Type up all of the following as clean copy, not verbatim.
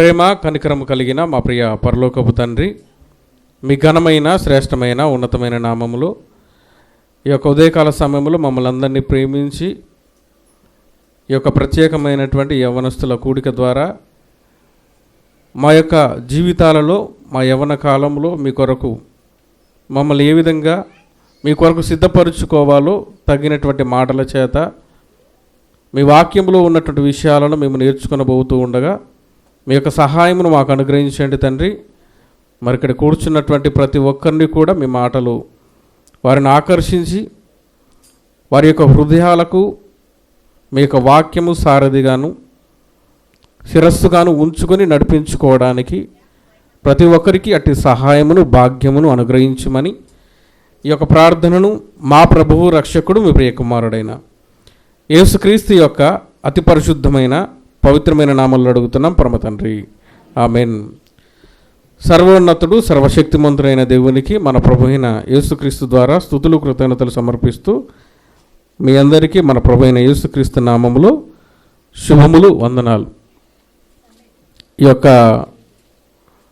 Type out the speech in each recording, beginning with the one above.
ప్రేమ కనికరము కలిగిన మా ప్రియ పరలోకపు తండ్రి, మీ ఘనమైన శ్రేష్టమైన ఉన్నతమైన నామములో ఈ యొక్క ఉదయకాల సమయంలో మమ్మల్ని అందరినీ ప్రేమించి ఈ యొక్క ప్రత్యేకమైనటువంటి యవ్వనస్తుల కూడిక ద్వారా మా యొక్క జీవితాలలో మా యవ్వన కాలంలో మీ కొరకు మమ్మల్ని ఏ విధంగా మీ కొరకు సిద్ధపరుచుకోవాలో తగినటువంటి మాటల చేత మీ వాక్యంలో ఉన్నటువంటి విషయాలను మేము నేర్చుకొనబోతూ ఉండగా మీ యొక్క సహాయమును మాకు అనుగ్రహించండి తండ్రి. మరి ఇక్కడ కూర్చున్నటువంటి ప్రతి ఒక్కరిని కూడా మీ మాటలు వారిని ఆకర్షించి వారి యొక్క హృదయాలకు మీ యొక్క వాక్యము సారథిగాను శిరస్సుగాను ఉంచుకొని నడిపించుకోవడానికి ప్రతి ఒక్కరికి అట్టి సహాయమును భాగ్యమును అనుగ్రహించమని ఈ యొక్క ప్రార్థనను మా ప్రభువు రక్షకుడు మీ ప్రియకుమారుడైన యేసుక్రీస్తు యొక్క అతి పరిశుద్ధమైన పవిత్రమైన నామంలో అడుగుతున్నాం పరమ తండ్రి, ఆమెన్. సర్వోన్నతుడు సర్వశక్తిమంతుడైన దేవునికి మన ప్రభు అయిన యేసుక్రీస్తు ద్వారా స్తుతులు కృతజ్ఞతలు సమర్పిస్తూ మీ అందరికీ మన ప్రభు అయిన యేసుక్రీస్తు నామములో శుభములు, వందనాలు. ఈ యొక్క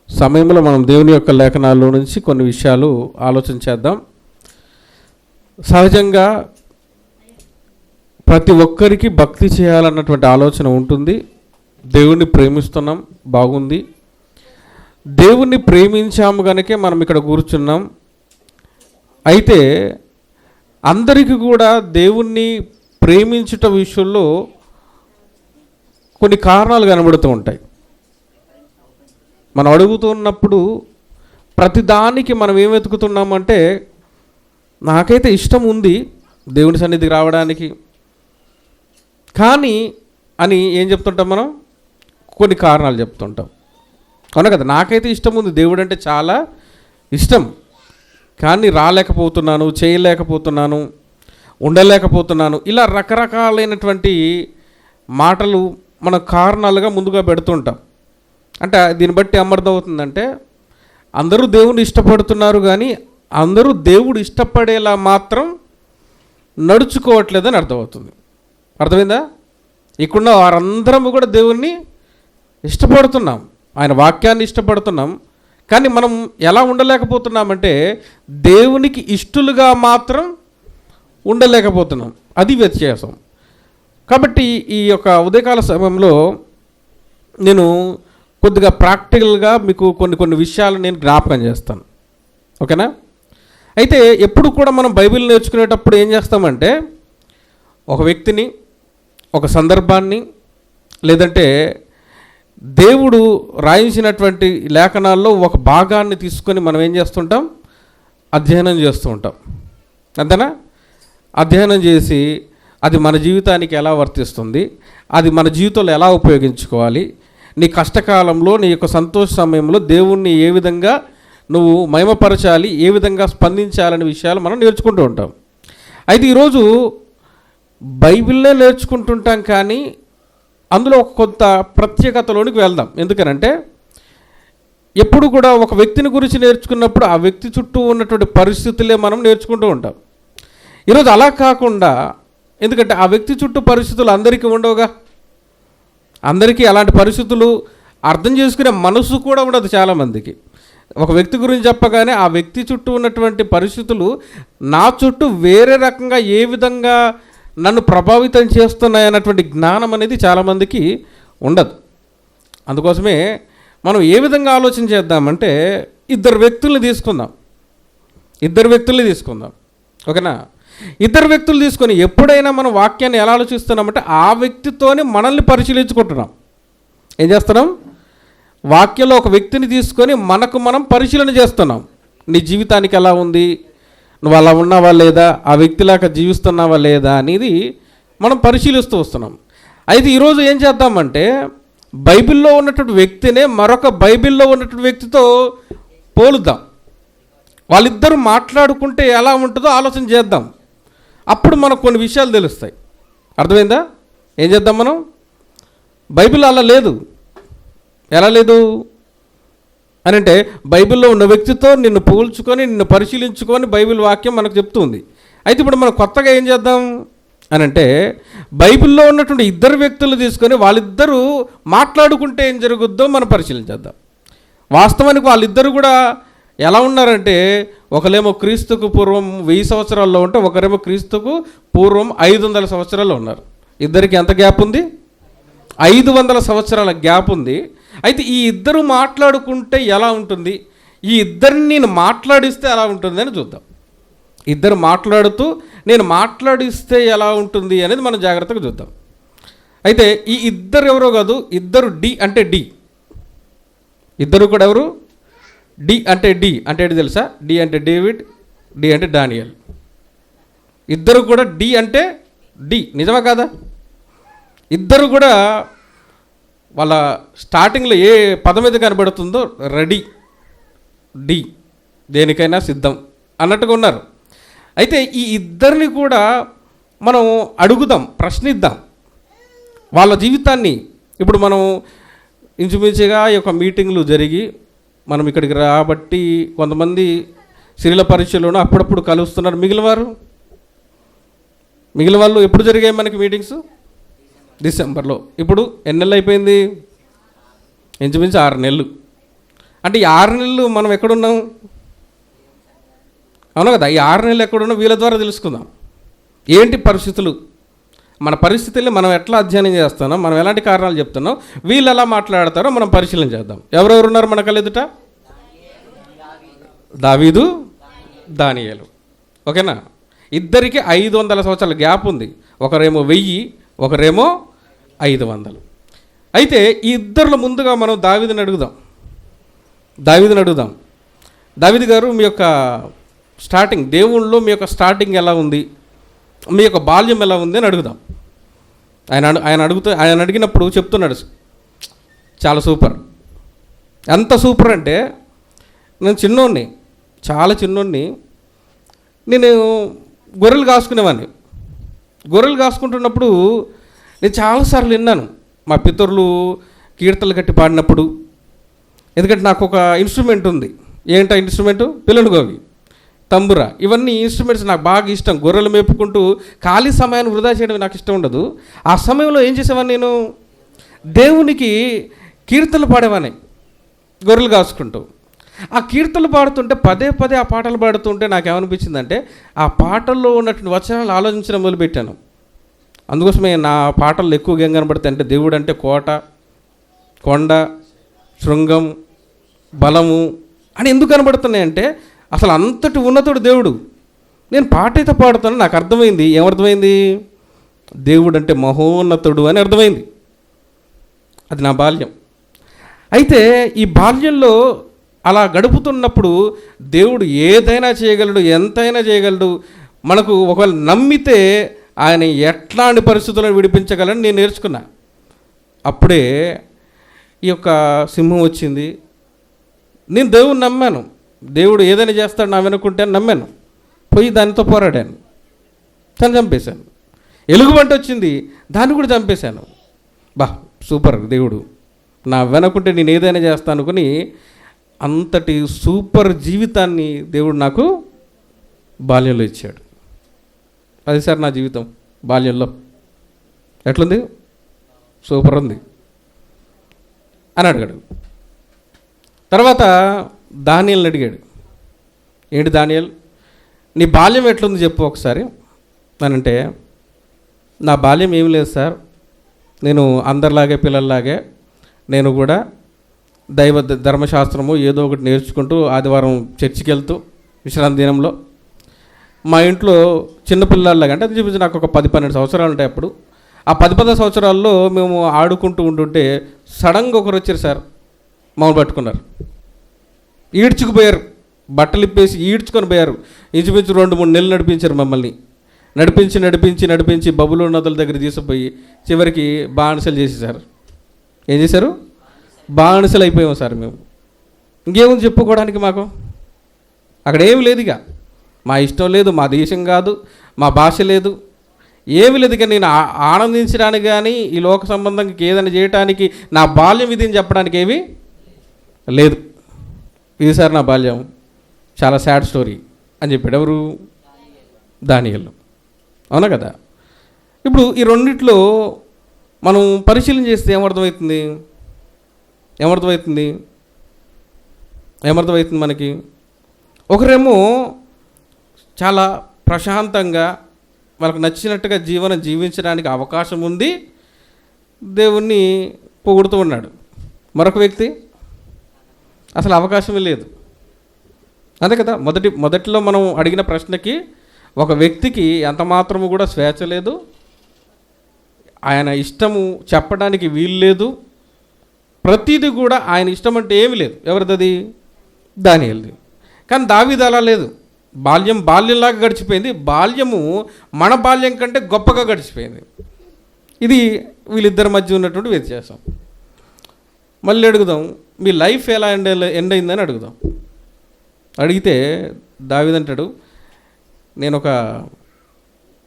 సమయంలో మనం దేవుని యొక్క లేఖనాల్లో నుంచి కొన్ని విషయాలు ఆలోచన చేద్దాం. సహజంగా ప్రతి ఒక్కరికి భక్తి చేయాలన్నటువంటి ఆలోచన ఉంటుంది. దేవుణ్ణి ప్రేమిస్తున్నాం, బాగుంది. దేవుణ్ణి ప్రేమించాము కనుకే మనం ఇక్కడ కూర్చున్నాం. అయితే అందరికీ కూడా దేవుణ్ణి ప్రేమించుట విషయంలో కొన్ని కారణాలు కనబడుతూ ఉంటాయి. మనం అడుగుతున్నప్పుడు ప్రతిదానికి మనం ఏం వెతుకుతున్నామంటే, నాకైతే ఇష్టం ఉంది దేవుని సన్నిధికి రావడానికి, కానీ అని ఏం చెప్తుంటాం మనం? కొన్ని కారణాలు చెప్తుంటాం, అవునా కదా? నాకైతే ఇష్టం ఉంది, దేవుడు అంటే చాలా ఇష్టం, కానీ రాలేకపోతున్నాను, చేయలేకపోతున్నాను, ఉండలేకపోతున్నాను, ఇలా రకరకాలైనటువంటి మాటలు మన కారణాలుగా ముందుగా పెడుతుంటాం. అంటే దీన్ని బట్టి ఏమర్థమవుతుందంటే, అందరూ దేవుని ఇష్టపడుతున్నారు కానీ అందరూ దేవుడు ఇష్టపడేలా మాత్రం నడుచుకోవట్లేదని అర్థమవుతుంది. అర్థమైందా? ఇక్కడున్న వారందరము కూడా దేవుణ్ణి ఇష్టపడుతున్నాం, ఆయన వాక్యాన్ని ఇష్టపడుతున్నాం, కానీ మనం ఎలా ఉండలేకపోతున్నామంటే దేవునికి ఇష్టలుగా మాత్రం ఉండలేకపోతున్నాం. అది వ్యత్యాసం. కాబట్టి ఈ యొక్క ఉదయకాల సమయంలో నేను కొద్దిగా ప్రాక్టికల్గా మీకు కొన్ని విషయాలు నేను జ్ఞాపకం చేస్తాను, ఓకేనా? అయితే ఎప్పుడు కూడా మనం బైబిల్ నేర్చుకునేటప్పుడు ఏం చేస్తామంటే, ఒక వ్యక్తిని, ఒక సందర్భాన్ని, లేదంటే దేవుడు రాయించినటువంటి లేఖనాల్లో ఒక భాగాన్ని తీసుకొని మనం ఏం చేస్తుంటాం? అధ్యయనం చేస్తూ ఉంటాం, అంతేనా? అధ్యయనం చేసి అది మన జీవితానికి ఎలా వర్తిస్తుంది, అది మన జీవితంలో ఎలా ఉపయోగించుకోవాలి, నీ కష్టకాలంలో, నీ యొక్క సంతోష సమయంలో దేవుణ్ణి ఏ విధంగా నువ్వు మహిమపరచాలి, ఏ విధంగా స్పందించాలనే విషయాలు మనం నేర్చుకుంటూ ఉంటాం. అయితే ఈరోజు బైబిల్నే నేర్చుకుంటుంటాం, కానీ అందులో ఒక కొంత ప్రత్యేకతలోనికి వెళ్దాం. ఎందుకనంటే ఎప్పుడు కూడా ఒక వ్యక్తిని గురించి నేర్చుకున్నప్పుడు ఆ వ్యక్తి చుట్టూ ఉన్నటువంటి పరిస్థితులే మనం నేర్చుకుంటూ ఉంటాం. ఈరోజు అలా కాకుండా, ఎందుకంటే ఆ వ్యక్తి చుట్టూ పరిస్థితులు అందరికీ ఉండవుగా, అందరికీ అలాంటి పరిస్థితులు అర్థం చేసుకునే మనసు కూడా ఉండదు చాలామందికి. ఒక వ్యక్తి గురించి చెప్పగానే ఆ వ్యక్తి చుట్టూ ఉన్నటువంటి పరిస్థితులు నా చుట్టూ వేరే రకంగా ఏ విధంగా నన్ను ప్రభావితం చేస్తున్నాయన్నటువంటి జ్ఞానం అనేది చాలామందికి ఉండదు. అందుకోసమే మనం ఏ విధంగా ఆలోచన చేద్దామంటే, ఇద్దరు వ్యక్తుల్ని తీసుకుందాం, ఓకేనా? ఇద్దరు వ్యక్తులు తీసుకొని ఎప్పుడైనా మనం వాక్యాన్ని ఎలా ఆలోచిస్తున్నామంటే ఆ వ్యక్తితోనే మనల్ని పరిశీలించుకుంటున్నాం. ఏం చేస్తున్నాం? వాక్యంలో ఒక వ్యక్తిని తీసుకొని మనకు మనం పరిశీలన చేస్తున్నాం. నీ జీవితానికి ఎలా ఉంది, నువ్వు అలా ఉన్నావా లేదా, ఆ వ్యక్తిలాగా జీవిస్తున్నావా లేదా అనేది మనం పరిశీలిస్తూ వస్తున్నాం. అయితే ఈరోజు ఏం చేద్దామంటే, బైబిల్లో ఉన్నటువంటి వ్యక్తినే మరొక బైబిల్లో ఉన్నటువంటి వ్యక్తితో పోలుద్దాం. వాళ్ళిద్దరూ మాట్లాడుకుంటే ఎలా ఉంటుందో ఆలోచన చేద్దాం. అప్పుడు మనకు కొన్ని విషయాలు తెలుస్తాయి. అర్థమైందా? ఏం చేద్దాం మనం? బైబిల్ అలా లేదు. ఎలా లేదు అని అంటే, బైబిల్లో ఉన్న వ్యక్తితో నిన్ను పోల్చుకొని, నిన్ను పరిశీలించుకొని బైబిల్ వాక్యం మనకు చెప్తుంది. అయితే ఇప్పుడు మనం కొత్తగా ఏం చేద్దాం? అని అంటే బైబిల్లో ఉన్నటువంటి ఇద్దరు వ్యక్తులు తీసుకొని వాళ్ళిద్దరూ మాట్లాడుకుంటే ఏం జరుగుద్దో మనం పరిశీలించేద్దాం. వాస్తవానికి వాళ్ళిద్దరూ కూడా ఎలా ఉన్నారంటే, ఒకరేమో క్రీస్తుకు పూర్వం 1000 సంవత్సరాల్లో ఉంటే ఒకరేమో క్రీస్తుకు పూర్వం 500 సంవత్సరాల్లో ఉన్నారు. ఇద్దరికి ఎంత గ్యాప్ ఉంది? 500 సంవత్సరాల గ్యాప్ ఉంది. అయితే ఈ ఇద్దరు మాట్లాడుకుంటే ఎలా ఉంటుంది, ఈ ఇద్దరిని నేను మాట్లాడిస్తే ఎలా ఉంటుంది అని చూద్దాం. ఇద్దరు మాట్లాడుతూ నేను మాట్లాడిస్తే ఎలా ఉంటుంది అనేది మనం జాగ్రత్తగా చూద్దాం. అయితే ఈ ఇద్దరు ఎవరో కాదు, ఇద్దరు డి అంటే డి. ఇద్దరు కూడా ఎవరు? డి అంటే ఏంటి తెలుసా? డి అంటే డేవిడ్, డి అంటే డానియల్. ఇద్దరు కూడా డి అంటే డి. నిజమా కాదా? ఇద్దరు కూడా వాళ్ళ స్టార్టింగ్లో ఏ పదం మీద కనబడుతుందో రెడీ, డి, దేనికైనా సిద్ధం అన్నట్టుగా ఉన్నారు. అయితే ఈ ఇద్దరిని కూడా మనం అడుగుదాం, ప్రశ్నిద్దాం వాళ్ళ జీవితాన్ని. ఇప్పుడు మనం ఇంచుమించుగా ఈ యొక్క మీటింగ్లు జరిగి మనం ఇక్కడికి రాబట్టి కొంతమంది శిరీల పరీక్షలోనూ అప్పుడప్పుడు కలుస్తున్నారు. మిగిలిన వాళ్ళు ఎప్పుడు జరిగాయి మనకి మీటింగ్స్? డిసెంబర్లో. ఇప్పుడు ఎన్ని నెలలు అయిపోయింది? ఇంచుమించు 6 నెలలు. అంటే ఈ 6 నెలలు మనం ఎక్కడున్నాం? అవును కదా, ఈ 6 నెలలు ఎక్కడున్నాం వీళ్ళ ద్వారా తెలుసుకుందాం. ఏంటి పరిస్థితులు, మన పరిస్థితుల్ని మనం ఎట్లా అధ్యయనం చేస్తున్నాం, మనం ఎలాంటి కారణాలు చెప్తున్నాం, వీళ్ళు ఎలా మాట్లాడతారో మనం పరిశీలన చేద్దాం. ఎవరెవరు ఉన్నారు మన కళ్ళెదుట? దావీదు, దానియేలు. ఓకేనా? ఇద్దరికి 500 సంవత్సరాల గ్యాప్ ఉంది. ఒకరేమో 1000, ఒకరేమో 500. అయితే ఈ ఇద్దరిలో ముందుగా మనం దావీదుని అడుగుదాం. దావీదు గారు, మీ యొక్క స్టార్టింగ్, దేవుళ్ళలో మీ యొక్క స్టార్టింగ్ ఎలా ఉంది, మీ యొక్క బాల్యం ఎలా ఉంది అని అడుగుదాం. ఆయన అడిగినప్పుడు చెప్తున్నాడు, చాలా సూపర్. ఎంత సూపర్ అంటే, నేను చిన్నోడిని, చాలా చిన్నోడిని. నేను గొర్రెలు కాసుకునేవాడిని. గొర్రెలు కాసుకుంటున్నప్పుడు నేను చాలాసార్లు విన్నాను మా పితరులు కీర్తనలు కట్టి పాడినప్పుడు. ఎందుకంటే నాకు ఒక ఇన్స్ట్రుమెంట్ ఉంది. ఏంటా ఇన్స్ట్రుమెంటు? పిల్లనుగోవి, తంబుర, ఇవన్నీ ఇన్స్ట్రుమెంట్స్ నాకు బాగా ఇష్టం. గొర్రెలు మేపుకుంటూ ఖాళీ సమయాన్ని వృధా చేయడం నాకు ఇష్టం ఉండదు. ఆ సమయంలో ఏం చేసేవాడిని, నేను దేవునికి కీర్తనలు పాడేవాడిని గొర్రెలు కాసుకుంటూ. ఆ కీర్తనలు పాడుతుంటే పదే ఆ పాటలు పాడుతుంటే నాకేమనిపించిందంటే, ఆ పాటల్లో ఉన్నటువంటి వచనాలు ఆలోచించడం మొదలుపెట్టాను. అందుకోసమే నా పాటలు ఎక్కువగా ఏం కనబడతాయి అంటే, దేవుడు అంటే కోట, కొండ, శృంగం, బలము అని ఎందుకు కనబడుతున్నాయంటే, అసలు అంతటి ఉన్నతుడు దేవుడు. నేను పాట అయితే పాడుతాను, నాకు అర్థమైంది. ఏమర్థమైంది? దేవుడు అంటే మహోన్నతుడు అని అర్థమైంది. అది నా బాల్యం. అయితే ఈ బాల్యంలో అలా గడుపుతున్నప్పుడు దేవుడు ఏదైనా చేయగలడు, ఎంతైనా చేయగలడు. మనకు ఒకవేళ నమ్మితే ఆయన ఎట్లాంటి పరిస్థితులను విడిపించగలని నేను నేర్చుకున్నా. అప్పుడే ఈ యొక్క సింహం వచ్చింది. నేను దేవుడిని నమ్మాను. దేవుడు ఏదైనా చేస్తాడు నా వెనుకుంటే నమ్మాను. పోయి దానితో పోరాడాను, తను చంపేశాను. ఎలుగుబంటి వచ్చింది, దాన్ని కూడా చంపేశాను. సూపర్, దేవుడు నా వెనకుంటే నేను ఏదైనా చేస్తాను అనుకుని అంతటి సూపర్ జీవితాన్ని దేవుడు నాకు బాల్యంలో ఇచ్చాడు. అది సార్ నా జీవితం బాల్యంలో ఎట్లుంది? సూపర్ ఉంది అని అడిగాడు. తర్వాత దానియేలుని అడిగాడు, ఏంటి దానియేలు, నీ బాల్యం ఎట్లుంది చెప్పు ఒకసారి అని. అంటే నా బాల్యం ఏమి లేదు సార్, నేను అందరిలాగే పిల్లల్లాగే నేను కూడా దైవ ధర్మశాస్త్రము ఏదో ఒకటి నేర్చుకుంటూ ఆదివారం చర్చికి వెళ్తూ విశ్రాంతి దినంలో మా ఇంట్లో చిన్నపిల్లలాగా, అంటే అది చూపించి నాకు ఒక 10-12 సంవత్సరాలు ఉంటాయి. అప్పుడు ఆ 10-15 సంవత్సరాల్లో మేము ఆడుకుంటూ ఉంటుంటే సడన్గా ఒకరు వచ్చారు సార్, మమ్మల్ని పట్టుకున్నారు, ఈడ్చుకుపోయారు, బట్టలు ఇప్పేసి ఈడ్చుకొని పోయారు. ఇంచుమించు 2-3 నెలలు నడిపించారు మమ్మల్ని. నడిపించి బబులో నదుల దగ్గర తీసుకుపోయి చివరికి బానిసలు చేసేసారు. ఏం చేశారు? బానిసలు అయిపోయాం సార్ మేము. ఇంకేముంది చెప్పుకోవడానికి మాకు? అక్కడ ఏమి లేదు, ఇక మా ఇష్టం లేదు, మా దేశం కాదు, మా భాష లేదు, ఏమి లేదు. ఇక నేను ఆనందించడానికి కానీ ఈ లోక సంబంధంగా ఏదైనా చేయడానికి నా బాల్యం ఇది అని చెప్పడానికి ఏమీ లేదు. ఇది సార్ నా బాల్యం, చాలా సాడ్ స్టోరీ అని చెప్పాడు. ఎవరు? దానియేలు. అవునా కదా? ఇప్పుడు ఈ రెండిట్లో మనం పరిశీలన చేస్తే ఏమర్థమవుతుంది మనకి? ఒకరేమో చాలా ప్రశాంతంగా వాళ్ళకి నచ్చినట్టుగా జీవనం జీవించడానికి అవకాశం ఉంది, దేవుణ్ణి పొగుడుతూ ఉన్నాడు. మరొక వ్యక్తి అసలు అవకాశమే లేదు. అంతే కదా. మొదటిలో మనం అడిగిన ప్రశ్నకి ఒక వ్యక్తికి ఎంత మాత్రము కూడా స్వేచ్ఛ లేదు, ఆయన ఇష్టము చెప్పడానికి వీలు లేదు, ప్రతిదీ కూడా ఆయన ఇష్టం అంటే ఏమి లేదు. ఎవరిది? దానియేలుది. కానీ దావీదు అలా లేదు. బాల్యంలాగా గడిచిపోయింది. బాల్యము మన బాల్యం కంటే గొప్పగా గడిచిపోయింది. ఇది వీళ్ళిద్దరి మధ్య ఉన్నటువంటి వ్యత్యాసం. మళ్ళీ అడుగుదాం, మీ లైఫ్ ఎలా ఎండ్ అయిందని అడుగుదాం. అడిగితే దావీదు అంటాడు, నేను ఒక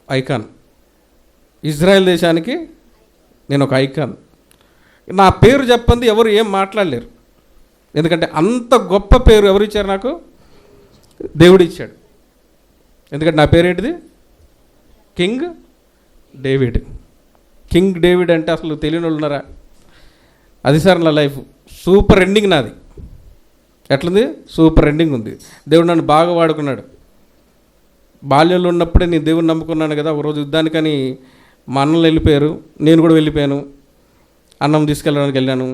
ఐకాన్, ఇజ్రాయెల్ దేశానికి నేను ఒక ఐకాన్, నా పేరు చెప్పంది ఎవరు ఏం మాట్లాడలేరు. ఎందుకంటే అంత గొప్ప పేరు ఎవరు ఇచ్చారు? నాకు దేవుడు ఇచ్చాడు. ఎందుకంటే నా పేరు ఏంటిది? King David. కింగ్ డేవిడ్ అంటే అసలు తెలియని వాళ్ళు ఉన్నారా? అది సార్ నా లైఫ్. సూపర్ ఎండింగ్ నాది. ఎట్లుంది? సూపర్ ఎండింగ్ ఉంది. దేవుడు నన్ను బాగా వాడుకున్నాడు. బాల్యంలో ఉన్నప్పుడే నేను దేవుడిని నమ్ముకున్నాను కదా. ఒకరోజు యుద్ధానికని మా అన్నలు వెళ్ళిపోయారు, నేను కూడా వెళ్ళిపోయాను. అన్నం తీసుకెళ్ళడానికి వెళ్ళాను.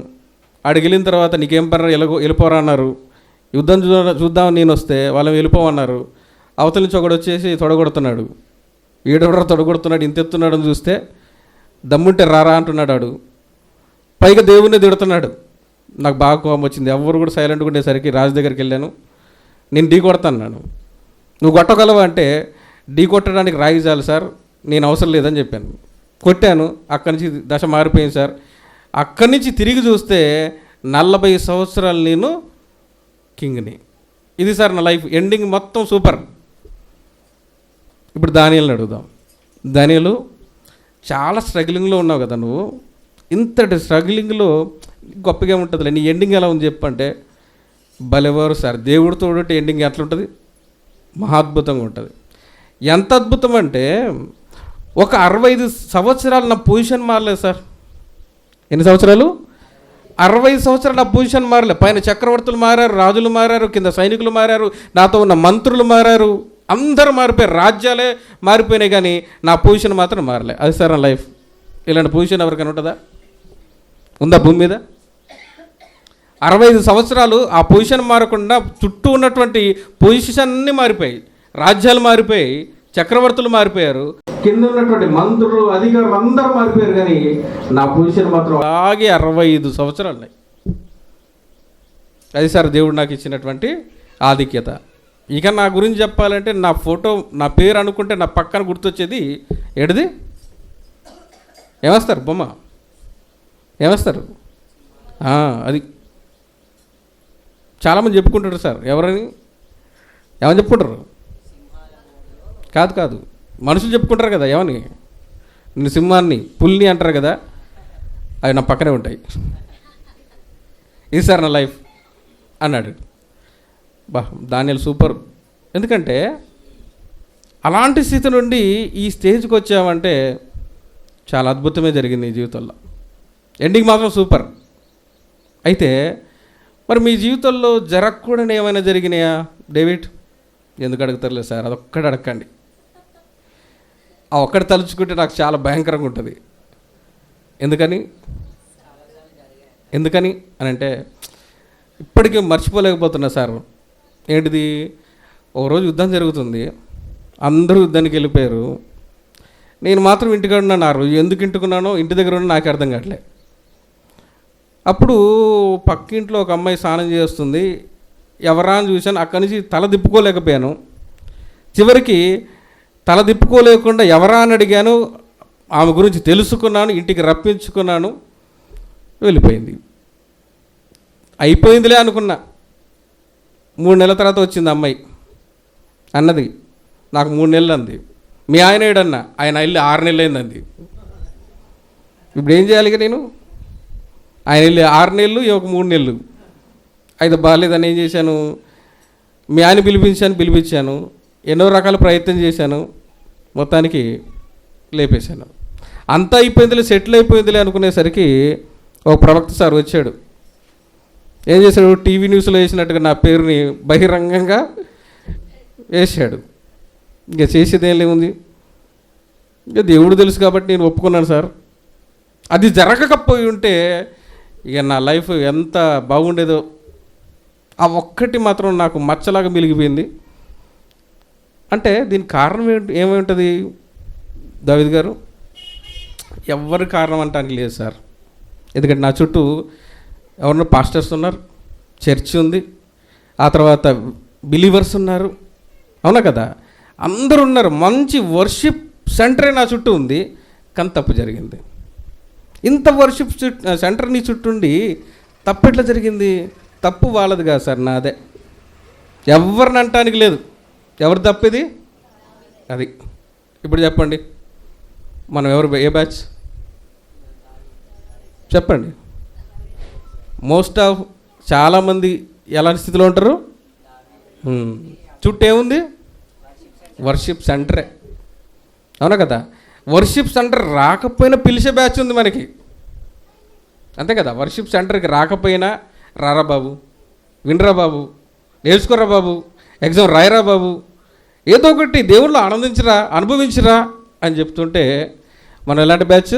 ఆడికి వెళ్ళిన తర్వాత నీకేం పని వెళ్ళిపోరా అన్నారు. యుద్ధం చూద్దామని నేను వస్తే వాళ్ళని వెళ్ళిపోమన్నారు. అవతల నుంచి ఒకడు వచ్చేసి తొడగొడుతున్నాడు. ఈడెవడో తొడగొడుతున్నాడు, ఇంత ఎత్తున్నాడు అని చూస్తే దమ్ముంటే రారా అంటున్నాడు ఆడు. పైగా దేవుణ్ణి తిడుతున్నాడు. నాకు బాగా కోపం వచ్చింది. ఎవరు కూడా సైలెంట్గా ఉండేసరికి రాజు దగ్గరికి వెళ్ళాను. నేను ఢీ కొడతాను. నువ్వు కొట్టగలవా అంటే, ఢీ కొట్టడానికి రాయి చాలు సార్, నేను అవసరం లేదని చెప్పాను. కొట్టాను. అక్కడి నుంచి దశ మారిపోయింది సార్. అక్కడి నుంచి తిరిగి చూస్తే 40 సంవత్సరాలు నేను కింగ్ని. ఇది సార్ నా లైఫ్ ఎండింగ్ మొత్తం సూపర్. ఇప్పుడు దానియేలుని అడుగుదాం. దానియేలు, చాలా స్ట్రగ్లింగ్లో ఉన్నావు కదా నువ్వు. ఇంతటి స్ట్రగ్లింగ్లో గొప్పగా ఉంటుందిలే, నీ ఎండింగ్ ఎలా ఉంది చెప్పంటే, భలేవారు సార్, దేవుడితో ఎండింగ్ ఎట్లా ఉంటుంది? మహాద్భుతంగా ఉంటుంది. ఎంత అద్భుతం అంటే, ఒక 65 సంవత్సరాలు నా పొజిషన్ మారలేదు సార్. ఎన్ని సంవత్సరాలు? 60 సంవత్సరాలు నా పొజిషన్ మారలే. పైన చక్రవర్తులు మారారు, రాజులు మారారు, కింద సైనికులు మారారు, నాతో ఉన్న మంత్రులు మారారు, అందరూ మారిపోయారు, రాజ్యాలే మారిపోయినాయి, కానీ నా పొజిషన్ మాత్రం మారలే. అది సార్ నా లైఫ్. ఇలాంటి పొజిషన్ ఎవరికైనా ఉంటుందా? ఉందా భూమి మీద? 65 సంవత్సరాలు ఆ పొజిషన్ మారకుండా చుట్టూ ఉన్నటువంటి పొజిషన్ అన్నీ మారిపోయాయి, రాజ్యాలు మారిపోయాయి, చక్రవర్తులు మారిపోయారు, కింద ఉన్నటువంటి మంత్రులు అధికారులు అందరూ మారిపోయారు, కానీ నా పొజిషన్ మాత్రం అలాగే 65 సంవత్సరాలు ఉన్నాయి. అది సార్ దేవుడు నాకు ఇచ్చినటువంటి ఆధిక్యత. ఇక నా గురించి చెప్పాలంటే, నా ఫోటో, నా పేరు అనుకుంటే నా పక్కన గుర్తొచ్చేది ఏడిది? ఏమేస్తారు? బొమ్మ ఏమేస్తారు? అది చాలామంది చెప్పుకుంటారు సార్. ఎవరని ఏమని చెప్పుకుంటారు? కాదు, మనుషులు చెప్పుకుంటారు కదా. ఏమని? నేను సింహాన్ని, పుల్ని అంటారు కదా, అవి నా పక్కనే ఉంటాయి. ఇది సార్ నా లైఫ్ అన్నాడు. దానియేలు సూపర్. ఎందుకంటే అలాంటి స్థితి నుండి ఈ స్టేజ్కి వచ్చామంటే చాలా అద్భుతమే జరిగింది ఈ జీవితంలో. ఎండింగ్ మాత్రం సూపర్. అయితే మరి మీ జీవితంలో జరగకూడని ఏమైనా జరిగినాయా డేవిడ్? ఎందుకు అడుగుతారులే సార్, అదొక్కటి అడగండి. ఆ ఒక్కటి తలుచుకుంటే నాకు చాలా భయంకరంగా ఉంటుంది. ఎందుకని అని అంటే, ఇప్పటికీ మర్చిపోలేకపోతున్నా సార్. ఏంటిది? ఒకరోజు యుద్ధం జరుగుతుంది, అందరూ యుద్ధానికి వెళ్ళిపోయారు, నేను మాత్రం ఇంటికాడ ఉన్నాను. ఆ రోజు ఎందుకు ఇంటికున్నానో, ఇంటి దగ్గర ఉన్నా నాకు అర్థం కావట్లే. అప్పుడు పక్కింట్లో ఒక అమ్మాయి స్నానం చేస్తుంది, ఎవరా అని చూశాను. అక్కడి నుంచి తల దిప్పుకోలేకపోయాను. చివరికి తల దిప్పుకోలేకుండా ఎవరా అని అడిగాను, ఆమె గురించి తెలుసుకున్నాను, ఇంటికి రప్పించుకున్నాను, వెళ్ళిపోయింది. అయిపోయిందిలే అనుకున్నా. 3 నెలల తర్వాత వచ్చింది అమ్మాయి. అన్నది, నాకు 3 నెలలు అంది. మీ ఆయన ఏడన్నా? ఆయన వెళ్ళి 6 నెలలు అయిందంది. ఇప్పుడు ఏం చేయాలి? నేను ఆయన వెళ్ళి 6 నెలలు, ఒక 3 నెలలు అయితే బాగాలేదని ఏం చేశాను, మీ ఆయన పిలిపించాను, ఎన్నో రకాల ప్రయత్నం చేశాను, మొత్తానికి లేపేశాను. అంతా అయిపోయిందిలే, సెటిల్ అయిపోయిందిలే అనుకునేసరికి ఒక ప్రవక్త సార్ వచ్చాడు. ఏం చేశాడు? టీవీ న్యూస్లో వేసినట్టుగా నా పేరుని బహిరంగంగా వేసాడు. ఇంకా చేసేదేం లేముంది, ఇంకా దేవుడు తెలుసు కాబట్టి నేను ఒప్పుకున్నాను సార్. అది జరగకపోయి ఉంటే ఇక నా లైఫ్ ఎంత బాగుండేదో. ఆ ఒక్కటి మాత్రం నాకు మచ్చలాగా మిలిగిపోయింది. అంటే దీనికి కారణం ఏమై ఉంటుంది దావీద్ గారు? ఎవరి కారణం అంటానికి లేదు సార్. ఎందుకంటే నా చుట్టూ ఎవరన్నా పాస్టర్స్ ఉన్నారు, చర్చ్ ఉంది, ఆ తర్వాత బిలీవర్స్ ఉన్నారు, అవునా కదా, అందరూ ఉన్నారు. మంచి వర్షిప్ సెంటరే నా చుట్టూ ఉంది. కానీ తప్పు జరిగింది. ఇంత వర్షిప్ సెంటర్ నీ చుట్టూ ఉండి తప్పు ఎట్లా జరిగింది? తప్పు వాళ్ళది కాదు సార్, నాదే. ఎవరిని అంటానికి లేదు. ఎవరు తప్పిది? అది. ఇప్పుడు చెప్పండి, మనం ఏ బ్యాచ్ చెప్పండి? మోస్ట్ ఆఫ్ చాలామంది ఎలాంటి స్థితిలో ఉంటారు? చుట్టూ ఏముంది? వర్షిప్ సెంటరే, అవునా కదా. వర్షిప్ సెంటర్ రాకపోయినా పిలిచే బ్యాచ్ ఉంది మనకి, అంతే కదా. వర్షిప్ సెంటర్కి రాకపోయినా రారా బాబు, వినరా బాబు, నేర్చుకోరా బాబు, ఎగ్జామ్ రాయరా బాబు, ఏదో ఒకటి దేవుళ్ళు ఆనందించరా, అనుభవించరా అని చెప్తుంటే మనం ఎలాంటి బ్యాచ్?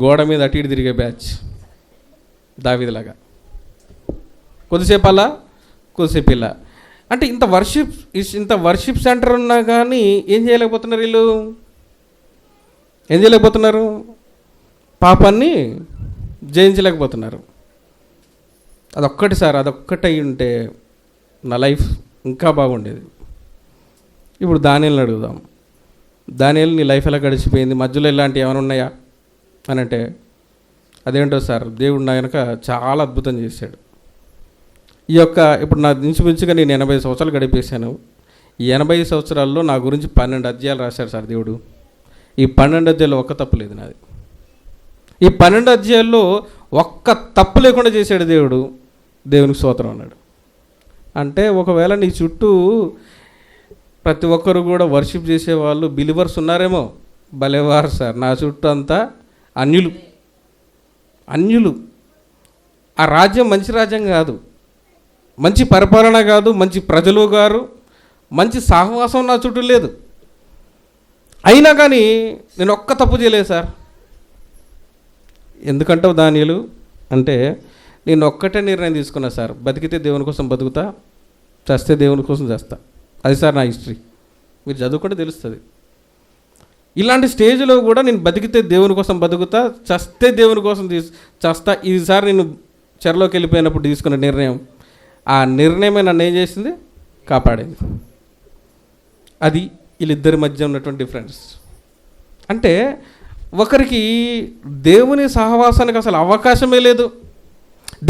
గోడ మీద అటు ఇటు తిరిగే బ్యాచ్, దావీదులాగా. కొద్దిసేపు అలా, కొద్దిసేపు ఇలా. అంటే ఇంత వర్షిప్ సెంటర్ ఉన్నా కానీ ఏం చేయలేకపోతున్నారు వీళ్ళు? ఏం చేయలేకపోతున్నారు? పాపాన్ని జయించలేకపోతున్నారు. అదొక్కటి సార్, అదొక్కటి అయి ఉంటే నా లైఫ్ ఇంకా బాగుండేది. ఇప్పుడు దానియల్ని అడుగుదాం. దానియల్, నీ లైఫ్ ఎలా గడిచిపోయింది? మధ్యలో ఇలాంటివి ఏమైనా ఉన్నాయా అని అంటే, అదేంటో సార్, దేవుడు నా వెనక చాలా అద్భుతం చేశాడు. ఇప్పుడు నా ఇంచుమించుగా నేను 80 సంవత్సరాలు గడిపేశాను. ఈ 80 సంవత్సరాల్లో నా గురించి 12 అధ్యాయాలు రాశాడు సార్ దేవుడు. ఈ 12 అధ్యాయాల్లో ఒక్క తప్పు లేదు నాది. ఈ 12 అధ్యాయాల్లో ఒక్క తప్పు లేకుండా చేశాడు దేవుడు. దేవునికి స్తోత్రం అన్నాడు. అంటే ఒకవేళ నీ చుట్టూ ప్రతి ఒక్కరు కూడా వర్షిప్ చేసేవాళ్ళు బిలీవర్స్ ఉన్నారేమో, భలేవారు సార్. నా చుట్టూ అంతా అన్యులు. ఆ రాజ్యం మంచి రాజ్యం కాదు, మంచి పరిపాలన కాదు, మంచి ప్రజలు గారు, మంచి సహవాసం నా చుట్టూ లేదు. అయినా కానీ నేను ఒక్క తప్పు చేయలేదు సార్. ఎందుకంటావు దానియలు అంటే, నేను ఒక్కటే నిర్ణయం తీసుకున్నా సార్, బతికితే దేవుని కోసం బతుకుతా, చస్తే దేవుని కోసం చేస్తా. అది సార్ నా హిస్టరీ. మీరు చదువుకుంటే తెలుస్తుంది. ఇలాంటి స్టేజ్లో కూడా నేను బతికితే దేవుని కోసం బతుకుతా, చస్తే దేవుని కోసం చేస్తా. ఈసారి నేను చెరలోకి వెళ్ళిపోయినప్పుడు తీసుకున్న నిర్ణయం, ఆ నిర్ణయమే నన్ను ఏం చేసింది? కాపాడేది. అది వీళ్ళిద్దరి మధ్య ఉన్నటువంటి డిఫరెన్స్. అంటే ఒకరికి దేవుని సహవాసానికి అసలు అవకాశమే లేదు,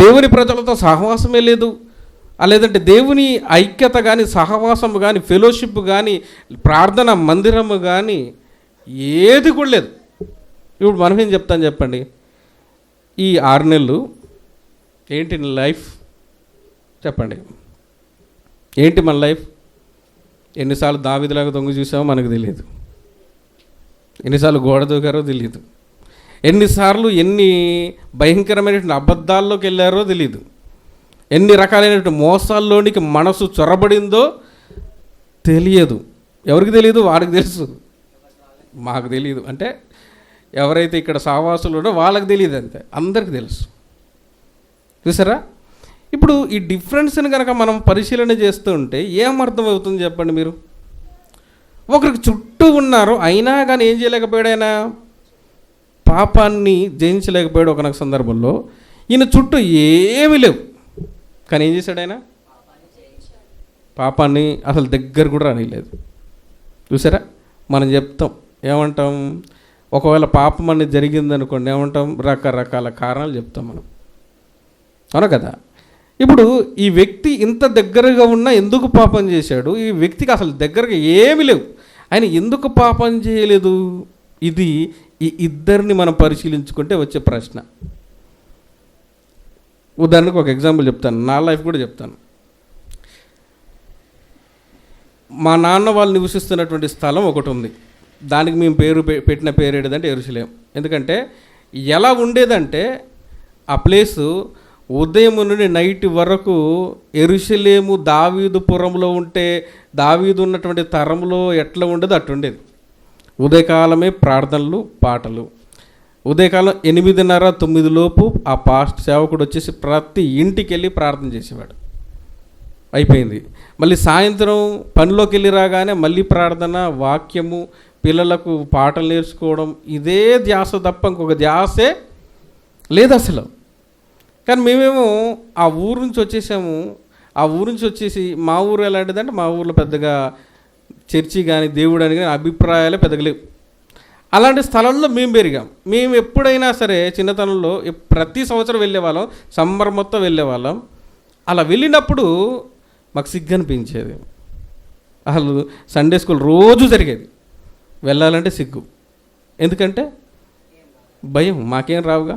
దేవుని ప్రజలతో సహవాసమే లేదు, లేదంటే దేవుని ఐక్యత కానీ, సహవాసం కానీ, ఫెలోషిప్ కానీ, ప్రార్థన మందిరము కానీ ఏది కూడా లేదు. ఇప్పుడు మనం ఏం చెప్తాను చెప్పండి? ఈ 6 నెలలు ఏంటి లైఫ్ చెప్పండి? ఏంటి మన లైఫ్? ఎన్నిసార్లు దావీదులాగా దొంగ చూసామో మనకు తెలియదు, ఎన్నిసార్లు గోడ దూకారో తెలియదు, ఎన్నిసార్లు ఎన్ని భయంకరమైనటువంటి అబద్ధాల్లోకి వెళ్ళారో తెలియదు, ఎన్ని రకాలైనటువంటి మోసాల్లోనికి మనసు చొరబడిందో తెలియదు. ఎవరికి తెలియదు? వాడికి తెలుసు, మాకు తెలియదు. అంటే ఎవరైతే ఇక్కడ సహవాసులు ఉన్నారో వాళ్ళకి తెలియదు, అంతే. అందరికీ తెలుసు. చూసారా? ఇప్పుడు ఈ డిఫరెన్స్ని కనుక మనం పరిశీలన చేస్తూ ఉంటే ఏం అర్థమవుతుంది చెప్పండి మీరు? ఒకరికి చుట్టూ ఉన్నారు, అయినా కానీ ఏం చేయలేకపోయాడు ఆయన? పాపాన్ని జయించలేకపోయాడు. ఒకనొక సందర్భంలో ఈయన చుట్టూ ఏమీ లేవు, కానీ ఏం చేశాడు ఆయన? పాపాన్ని అసలు దగ్గర కూడా రానిలేదు. చూసారా? మనం చెప్తాం, ఏమంటాం? ఒకవేళ పాపం అనేది జరిగిందనుకోండి, ఏమంటాం? రకరకాల కారణాలు చెప్తాం మనం, అవునా కదా? ఇప్పుడు ఈ వ్యక్తి ఇంత దగ్గరగా ఉన్నా ఎందుకు పాపం చేశాడు? ఈ వ్యక్తికి అసలు దగ్గరగా ఏమీ లేవు, ఆయన ఎందుకు పాపం చేయలేదు? ఇది ఈ ఇద్దరిని మనం పరిశీలించుకుంటే వచ్చే ప్రశ్న. ఉదాహరణకు ఒక ఎగ్జాంపుల్ చెప్తాను, నా లైఫ్ కూడా చెప్తాను. మా నాన్న వాళ్ళు నివసిస్తున్నటువంటి స్థలం ఒకటి ఉంది. దానికి మేము పెట్టిన పేరు ఏంటంటే యెరూషలేం. ఎందుకంటే ఎలా ఉండేదంటే ఆ ప్లేసు ఉదయం నుండి నైట్ వరకు యెరూషలేము దావీదుపురంలో ఉంటే దావీదు ఉన్నటువంటి తరంలో ఎట్లా ఉండేదో అట్లా ఉండేది. ఉదయకాలమే ప్రార్థనలు, పాటలు. ఉదయకాలం 8:30-9 లోపు ఆ సేవకుడు వచ్చేసి ప్రతి ఇంటికి వెళ్ళి ప్రార్థన చేసేవాడు. అయిపోయింది. మళ్ళీ సాయంత్రం పనిలోకి వెళ్ళి రాగానే మళ్ళీ ప్రార్థన, వాక్యము, పిల్లలకు పాటలు నేర్చుకోవడం, ఇదే ధ్యాస తప్ప ఇంకొక ధ్యాసే లేదు అసలు. కానీ మేమేమో ఆ ఊరు నుంచి వచ్చేసాము. ఆ ఊరు నుంచి వచ్చేసి మా ఊరు ఎలాంటిదంటే మా ఊర్లో పెద్దగా చర్చి కానీ దేవుడు అని కానీ అభిప్రాయాలే పెద్దగా లేవు. అలాంటి స్థలంలో మేము పెరిగాం. మేము ఎప్పుడైనా సరే చిన్నతనంలో ప్రతి సంవత్సరం వెళ్ళేవాళ్ళం, సమ్మర్ మొత్తం వెళ్ళేవాళ్ళం. అలా వెళ్ళినప్పుడు మాకు సిగ్గు అనిపించేది. అసలు సండే స్కూల్ రోజు జరిగేది, వెళ్ళాలంటే సిగ్గు. ఎందుకంటే భయం, మాకేం రావుగా.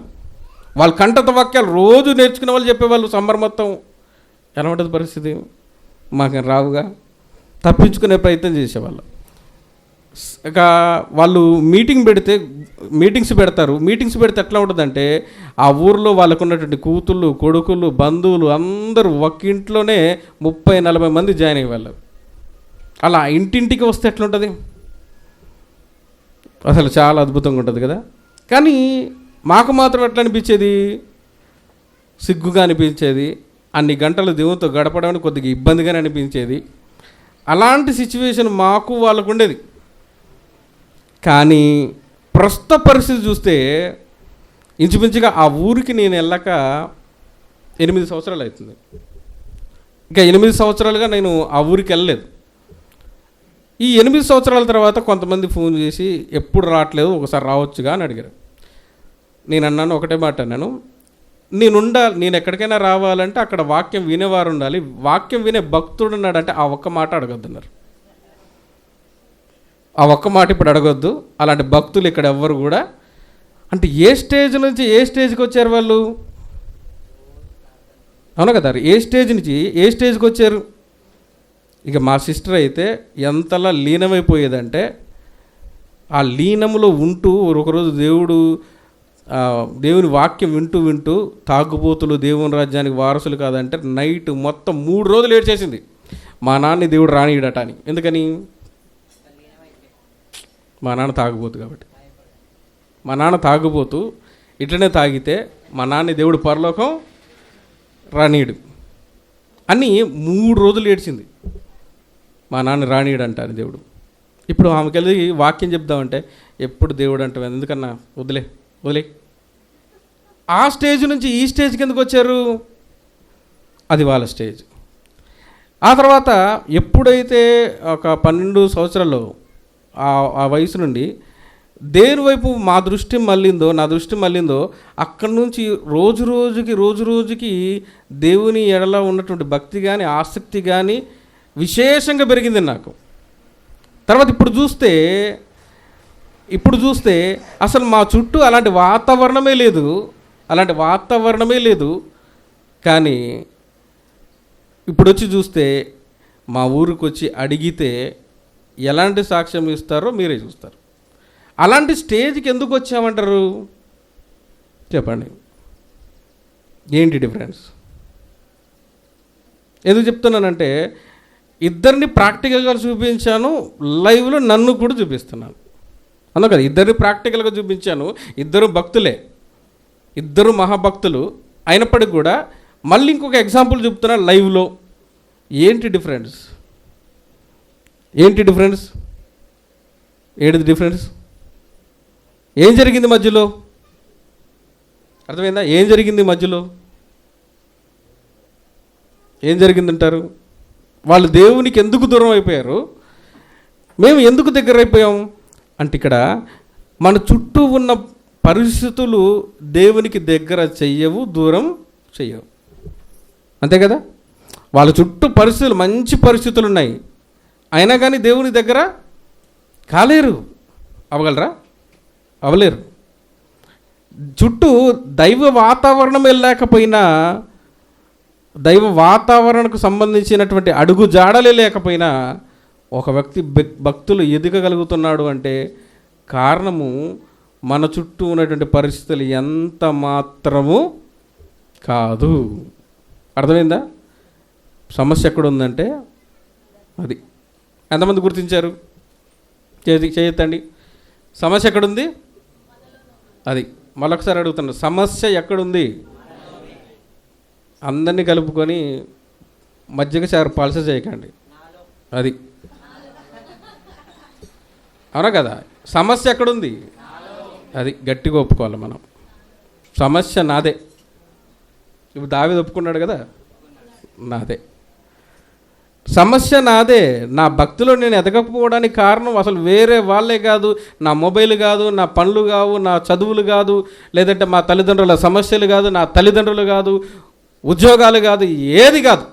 వాళ్ళు కంఠత వాక్యాలు రోజు నేర్చుకునే వాళ్ళు చెప్పేవాళ్ళు. సమ్మర్ మొత్తం ఎలా ఉంటుంది పరిస్థితి, మాకేం రావుగా, తప్పించుకునే ప్రయత్నం చేసేవాళ్ళు. ఇక వాళ్ళు మీటింగ్స్ పెడితే ఎట్లా ఉంటుందంటే ఆ ఊరిలో వాళ్ళకు ఉన్నటువంటి కూతుళ్ళు, కొడుకులు, బంధువులు అందరూ ఒక ఇంట్లోనే 30-40 మంది జాయిన్ అయ్యేవాళ్ళు. అలా ఇంటింటికి వస్తే ఎట్లుంటుంది, అసలు చాలా అద్భుతంగా ఉంటుంది కదా. కానీ మాకు మాత్రం ఎట్లా అనిపించేది, సిగ్గుగా అనిపించేది. అన్ని గంటలు దేవునితో గడపడానికి కొద్దిగా ఇబ్బందిగానే అనిపించేది. అలాంటి సిచ్యువేషన్ మాకు వాళ్ళకు ఉండేది. కానీ ప్రస్తుత పరిస్థితి చూస్తే ఇంచుమించుగా ఆ ఊరికి నేను వెళ్ళక 8 సంవత్సరాలు అవుతుంది. ఇంకా 8 సంవత్సరాలుగా నేను ఆ ఊరికి వెళ్ళలేదు. ఈ 8 సంవత్సరాల తర్వాత కొంతమంది ఫోన్ చేసి ఎప్పుడు రావట్లేదు, ఒకసారి రావచ్చుగా అని అడిగారు. నేను అన్నాను, ఒకటే మాట అన్నాను, నేను ఎక్కడికైనా రావాలంటే అక్కడ వాక్యం వినేవారు ఉండాలి. వాక్యం వినే భక్తుడు ఉన్నాడంటే ఆ ఒక్క మాట అడగొద్దన్నారు. ఆ ఒక్క మాట ఇప్పుడు అడగొద్దు. అలాంటి భక్తులు ఇక్కడ ఎవ్వరు కూడా. అంటే ఏ స్టేజ్ నుంచి ఏ స్టేజ్కి వచ్చారు వాళ్ళు, అవును కదా, ఏ స్టేజ్ నుంచి ఏ స్టేజ్కి వచ్చారు. ఇక మా సిస్టర్ అయితే ఎంతలా లీనమైపోయేదంటే ఆ లీనములో ఉంటూ ఒకరోజు దేవుని వాక్యం వింటూ తాగుబోతులు దేవుని రాజ్యానికి వారసులు కాదంటే నైట్ మొత్తం 3 రోజులు ఏడ్చేసింది. మా నాన్న దేవుడు రానియడట అని. ఎందుకని, మా నాన్న తాగుబోతు కాబట్టి. మా నాన్న తాగుబోతు, ఇట్లనే తాగితే మా నాన్న దేవుడు పరలోకం రానీయుడు అని 3 రోజులు ఏడ్చింది. మా నాన్న రానీయుడు అంటారు దేవుడు. ఇప్పుడు ఆమెకి వెళ్ళి వాక్యం చెప్దామంటే ఎప్పుడు దేవుడు అంటావు, ఎందుకన్నా వదిలే. ఆ స్టేజ్ నుంచి ఈ స్టేజ్ కిందకు వచ్చారు, అది వాళ్ళ స్టేజ్. ఆ తర్వాత ఎప్పుడైతే ఒక 12 సంవత్సరాలు ఆ వయసు నుండి దేని వైపు నా దృష్టి మళ్ళిందో అక్కడి నుంచి రోజు రోజుకి దేవుని ఎడల ఉన్నటువంటి భక్తి కానీ ఆసక్తి కానీ విశేషంగా పెరిగింది నాకు. తర్వాత ఇప్పుడు చూస్తే అసలు మా చుట్టూ అలాంటి వాతావరణమే లేదు. కానీ ఇప్పుడు వచ్చి చూస్తే మా ఊరికి వచ్చి అడిగితే ఎలాంటి సాక్ష్యం ఇస్తారో మీరే చూస్తారు. అలాంటి స్టేజ్కి ఎందుకు వచ్చామంటారు చెప్పండి, ఏంటి డిఫరెన్స్? ఎందుకు చెప్తున్నానంటే ఇద్దరిని ప్రాక్టికల్గా చూపించాను, లైవ్లో నన్ను కూడా చూపిస్తున్నాను. అన్నా కదా, ఇద్దరిని ప్రాక్టికల్గా చూపించాను. ఇద్దరు భక్తులే, ఇద్దరు మహాభక్తులు అయినప్పటికీ కూడా మళ్ళీ ఇంకొక ఎగ్జాంపుల్ చెప్తున్నా లైవ్లో. ఏంటి డిఫరెన్స్? ఏది డిఫరెన్స్? ఏం జరిగింది మధ్యలో? అర్థమైందా? ఏం జరిగింది మధ్యలో? ఏం జరిగిందంటారు? వాళ్ళు దేవునికి ఎందుకు దూరం అయిపోయారు, మేము ఎందుకు దగ్గర అయిపోయాం అంటే ఇక్కడ మన చుట్టూ ఉన్న పరిస్థితులు దేవునికి దగ్గర చెయ్యవు, దూరం చెయ్యవు. అంతే కదా. వాళ్ళ చుట్టూ పరిస్థితులు, మంచి పరిస్థితులు ఉన్నాయి, అయినా కానీ దేవుని దగ్గర కాలేరు. అవ్వగలరా? అవ్వలేరు. చుట్టూ దైవ వాతావరణం లేకపోయినా, దైవ వాతావరణకు సంబంధించినటువంటి అడుగు జాడలే లేకపోయినా ఒక వ్యక్తి భక్తులు ఎదగగలుగుతున్నాడు అంటే కారణము మన చుట్టూ ఉన్నటువంటి పరిస్థితులు ఎంత మాత్రము కాదు. అర్థమైందా? సమస్య ఎక్కడుందంటే అది. ఎంతమంది గుర్తించారు? చేయొద్దండి. సమస్య ఎక్కడుంది? అది. మరొకసారి అడుగుతున్నాను, సమస్య ఎక్కడుంది? అందరినీ కలుపుకొని మధ్యగా చారు పలస చేయకండి. అది అవునా కదా? సమస్య ఎక్కడుంది? అది గట్టిగా ఒప్పుకోవాలి మనం. సమస్య నాదే. ఇప్పుడు దావీదు ఒప్పుకున్నాడు కదా, నాదే సమస్య, నాదే. నా భక్తిలో నేను ఎదగకపోవడానికి కారణం అసలు వేరే వాళ్ళే కాదు, నా మొబైల్ కాదు, నా పనులు కావు, నా చదువులు కాదు, లేదంటే మా తల్లిదండ్రుల సమస్యలు కాదు, నా తల్లిదండ్రులు కాదు, ఉద్యోగాలు కాదు, ఏది కాదు.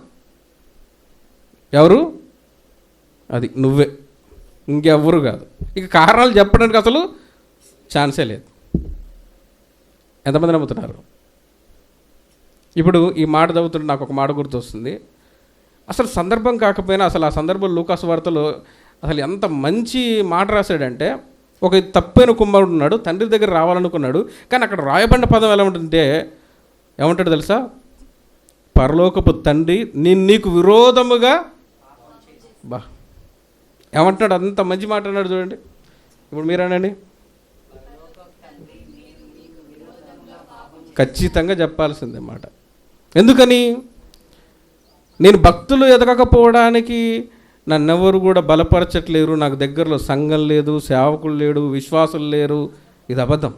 ఎవరు? అది నువ్వే, ఇంకెవ్వరు కాదు. ఇక కారణాలు చెప్పడానికి అసలు ఛాన్సే లేదు. ఎంతమంది నమ్ముతున్నారు? ఇప్పుడు ఈ మాట చదువుతుంటే నాకు ఒక మాట గుర్తొస్తుంది. అసలు సందర్భం కాకపోయినా అసలు ఆ సందర్భంలో లూకాసు వార్తలో అసలు ఎంత మంచి మాట రాశాడంటే, ఒక తప్పైన కుమారుడు ఉన్నాడు, తండ్రి దగ్గర రావాలనుకున్నాడు, కానీ అక్కడ రాయబడిన పదం ఎలా ఉంటుందంటే ఏమంటాడు తెలుసా? పరలోకపు తండ్రి నీకు విరోధముగా ఏమంటున్నాడు? అంత మంచి మాట అన్నాడు చూడండి. ఇప్పుడు మీరేనండి, ఖచ్చితంగా చెప్పాల్సిందే మాట. ఎందుకని? నేను భక్తులు ఎదగకపోవడానికి నన్నెవరు కూడా బలపరచట్లేరు, నాకు దగ్గరలో సంఘం లేదు, సేవకులు లేడు, విశ్వాసులు లేరు. ఇది అబద్ధం.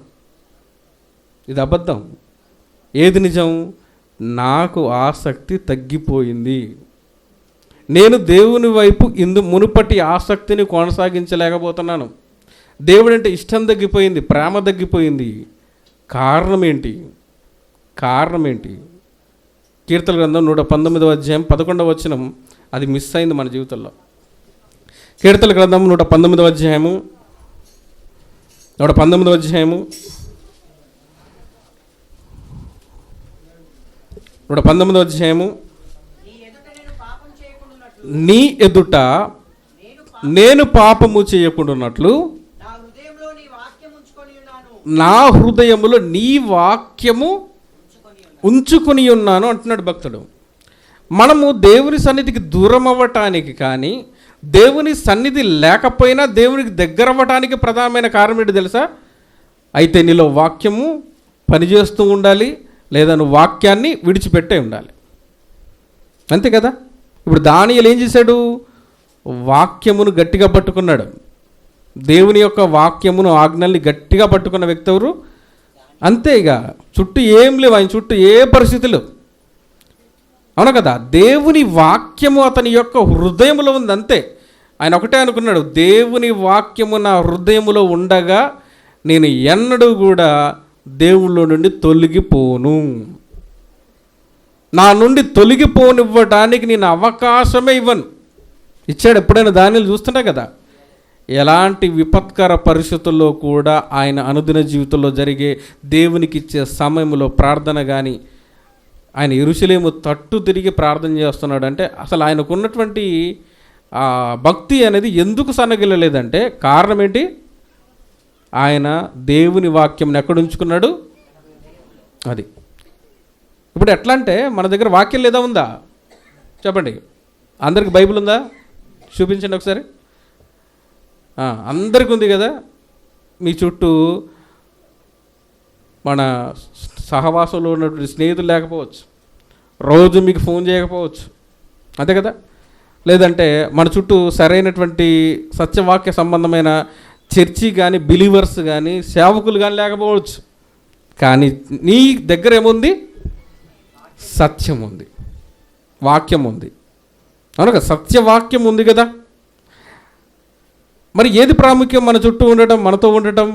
ఇది అబద్ధం. ఏది నిజం? నాకు ఆసక్తి తగ్గిపోయింది. నేను దేవుని వైపు మునుపటి ఆసక్తిని కొనసాగించలేకపోతున్నాను. దేవుడంటే ఇష్టం తగ్గిపోయింది, ప్రేమ తగ్గిపోయింది. కారణం ఏంటి? కీర్తన గ్రంథం 119వ అధ్యాయం 11వ వచనం అది మిస్ అయింది మన జీవితంలో. కీర్తన గ్రంథం 119వ అధ్యాయము 119వ అధ్యాయము 119వ అధ్యాయము నీ ఎదుట నేను పాపము చేయకుండాన్నట్లు నా హృదయములో నీ వాక్యము ఉంచుకొని ఉన్నాను అంటున్నాడు భక్తుడు. మనము దేవుని సన్నిధికి దూరం అవ్వటానికి కానీ, దేవుని సన్నిధి లేకపోయినా దేవునికి దగ్గర అవ్వటానికి ప్రధానమైన కారణం ఏంటి తెలుసా? అయితే నీలో వాక్యము పనిచేస్తూ ఉండాలి, లేదా నువ్వు వాక్యాన్ని విడిచిపెట్టే ఉండాలి. అంతే కదా? ఇప్పుడు దానియేలు ఏం చేశాడు? వాక్యమును గట్టిగా పట్టుకున్నాడు. దేవుని యొక్క వాక్యమును, ఆజ్ఞల్ని గట్టిగా పట్టుకున్న వ్యక్తి ఎవరు? అంతే. ఇక చుట్టూ ఏం లేవు, ఆయన చుట్టూ ఏ పరిస్థితులు. అవును కదా? దేవుని వాక్యము అతని యొక్క హృదయములో ఉంది. అంతే. ఆయన ఒకటే అనుకున్నాడు, దేవుని వాక్యము నా హృదయములో ఉండగా నేను ఎన్నడూ కూడా దేవుళ్ళ నుండి తొలగిపోను. నా నుండి తొలగిపోనివ్వటానికి నేను అవకాశమే ఇవ్వను. ఇచ్చాడు. ఎప్పుడైనా దానిని చూస్తుంటా కదా, ఎలాంటి విపత్కర పరిస్థితుల్లో కూడా ఆయన అనుదిన జీవితంలో జరిగే దేవునికి ఇచ్చే సమయంలో ప్రార్థన కానీ, ఆయన యెరూషలేము తట్టు తిరిగి ప్రార్థన చేస్తున్నాడు అంటే అసలు ఆయనకున్నటువంటి భక్తి అనేది ఎందుకు సన్నగిల్లలేదంటే కారణం ఏంటి? ఆయన దేవుని వాక్యం ఎక్కడ ఉంచుకున్నాడు? అది. ఇప్పుడు ఎట్లా అంటే మన దగ్గర వాక్యం లేదా ఉందా? చెప్పండి. అందరికి బైబిల్ ఉందా? చూపించండి ఒకసారి. అందరికీ ఉంది కదా. మీ చుట్టూ మన సహవాసంలో ఉన్నటువంటి స్నేహితులు లేకపోవచ్చు, రోజు మీకు ఫోన్ చేయకపోవచ్చు, అంతే కదా? లేదంటే మన చుట్టూ సరైనటువంటి సత్యవాక్య సంబంధమైన చర్చి కానీ, బిలీవర్స్ కానీ, సేవకులు కానీ లేకపోవచ్చు. కానీ నీ దగ్గర ఏముంది? సత్యం ఉంది, వాక్యం ఉంది. అవును కదా? సత్యవాక్యం ఉంది కదా. మరి ఏది ప్రాముఖ్యం? మన చుట్టూ ఉండటం, మనతో ఉండటం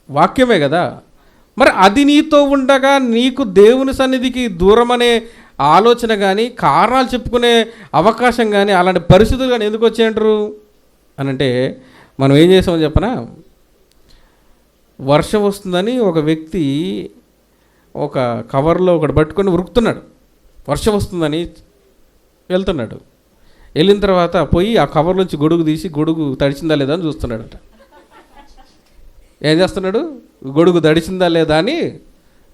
వాక్యమే కదా. మరి అది నీతో ఉండగా నీకు దేవుని సన్నిధికి దూరం అనే ఆలోచన కానీ, కారణాలు చెప్పుకునే అవకాశం కానీ, అలాంటి పరిస్థితులు కానీ ఎందుకు వచ్చాయంటారు అని అంటే, మనం ఏం చేసామని చెప్పనా? వర్షం వస్తుందని ఒక వ్యక్తి ఒక కవర్లో ఒకటి పట్టుకొని ఉరుకుతున్నాడు. వర్షం వస్తుందని వెళ్తున్నాడు. వెళ్ళిన తర్వాత పోయి ఆ కవర్లోంచి గొడుగు తీసి గొడుగు తడిచిందా లేదా అని చూస్తున్నాడట. ఏం చేస్తున్నాడు? గొడుగు తడిచిందా లేదా అని.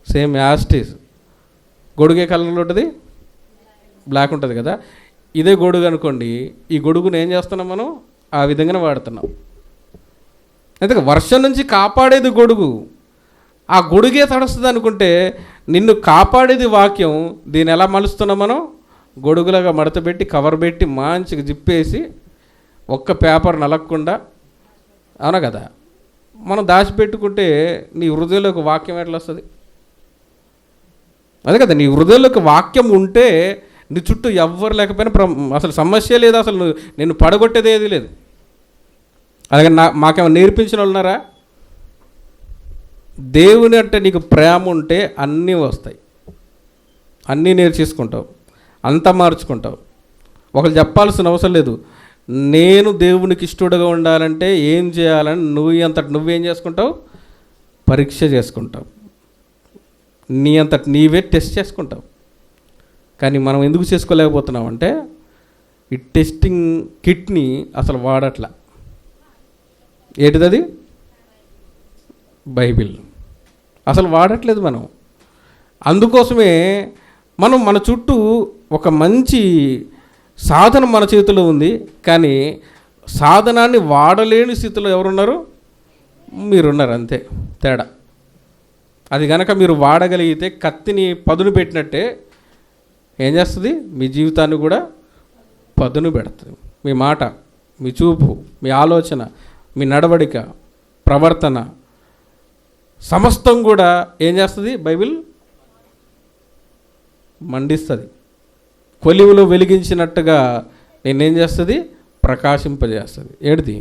సేమ్ యాస్టీస్. గొడుగే కలర్లో ఉంటుంది, బ్లాక్ ఉంటుంది కదా. ఇదే గొడుగు అనుకోండి, ఈ గొడుగును ఏం చేస్తున్నాం మనం? ఆ విధంగానే వాడుతున్నాం. అందుకే వర్షం నుంచి కాపాడేది గొడుగు, ఆ గొడుగే తడుస్తుంది అనుకుంటే నిన్ను కాపాడేది వాక్యం. దీన్ని ఎలా మలుస్తున్నాం మనం? గొడుగులాగా మడతపెట్టి కవర్ పెట్టి మంచిగా జిప్పేసి ఒక్క పేపర్ నలగకుండా, అవునా కదా, మనం దాచిపెట్టుకుంటే నీ హృదయంలోకి వాక్యం ఎట్లా వస్తుంది? అదే కదా, నీ హృదయంలోకి వాక్యం ఉంటే నీ చుట్టూ ఎవ్వరు లేకపోయినా అసలు సమస్య లేదు, అసలు నిన్ను పడగొట్టేది ఏది లేదు. అలాగే మాకేమైనా నేర్పించిన వాళ్ళు ఉన్నారా? దేవుని అంటే నీకు ప్రేమ ఉంటే అన్నీ వస్తాయి, అన్నీ నేర్చేసుకుంటావు, అంతా మార్చుకుంటావు. ఒకరు చెప్పాల్సిన అవసరం లేదు. నేను దేవునికి ఇష్టడుగా ఉండాలంటే ఏం చేయాలని నువ్వేం చేసుకుంటావు? పరీక్ష చేసుకుంటావు, నీ అంతటి నీవే టెస్ట్ చేసుకుంటావు. కానీ మనం ఎందుకు చేసుకోలేకపోతున్నాం అంటే ఈ టెస్టింగ్ కిట్ని అసలు వాడట్లా. ఏంటిది? బైబిల్ అసలు వాడట్లేదు మనం. అందుకోసమే మనం మన చుట్టూ ఒక మంచి సాధన మన చేతిలో ఉంది, కానీ సాధనాన్ని వాడలేని స్థితిలో ఎవరున్నారు? మీరున్నారు. అంతే తేడా. అది కనుక మీరు వాడగలిగితే కత్తిని పదును పెట్టినట్టే ఏం చేస్తుంది? మీ జీవితాన్ని కూడా పదును పెడుతుంది. మీ మాట, మీ చూపు, మీ ఆలోచన, మీ నడవడిక, ప్రవర్తన సమస్తం కూడా ఏం చేస్తుంది? బైబిల్ మండిస్తుంది. కొలివులో వెలిగించినట్టుగా నేనేం చేస్తుంది? ప్రకాశింపజేస్తుంది. ఏడిది?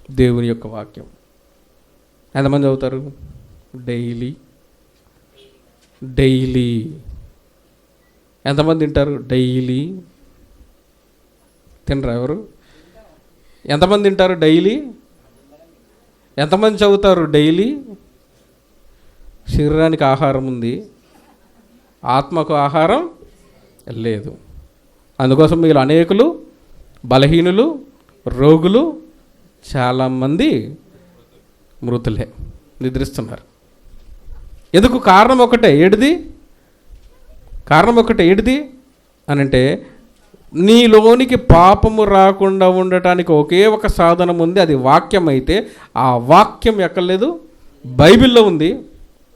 దేవుని యొక్క వాక్యం. ఎంతమంది చదువుతారు? డైలీ. ఎంతమంది తింటారు? డైలీ తినరా ఎవరు? ఎంతమంది తింటారు డైలీ? ఎంతమంది చదువుతారు డైలీ? శరీరానికి ఆహారం ఉంది, ఆత్మకు ఆహారం లేదు. అందుకోసం మీరు అనేకులు బలహీనులు, రోగులు, చాలామంది మృతులే, నిద్రిస్తున్నారు. ఎందుకు? కారణం ఒకటే. ఏడిది అని అంటే నీలోనికి పాపము రాకుండా ఉండటానికి ఒకే ఒక సాధనం ఉంది, అది వాక్యం. అయితే ఆ వాక్యం ఎక్కడ లేదు? బైబిల్లో ఉంది,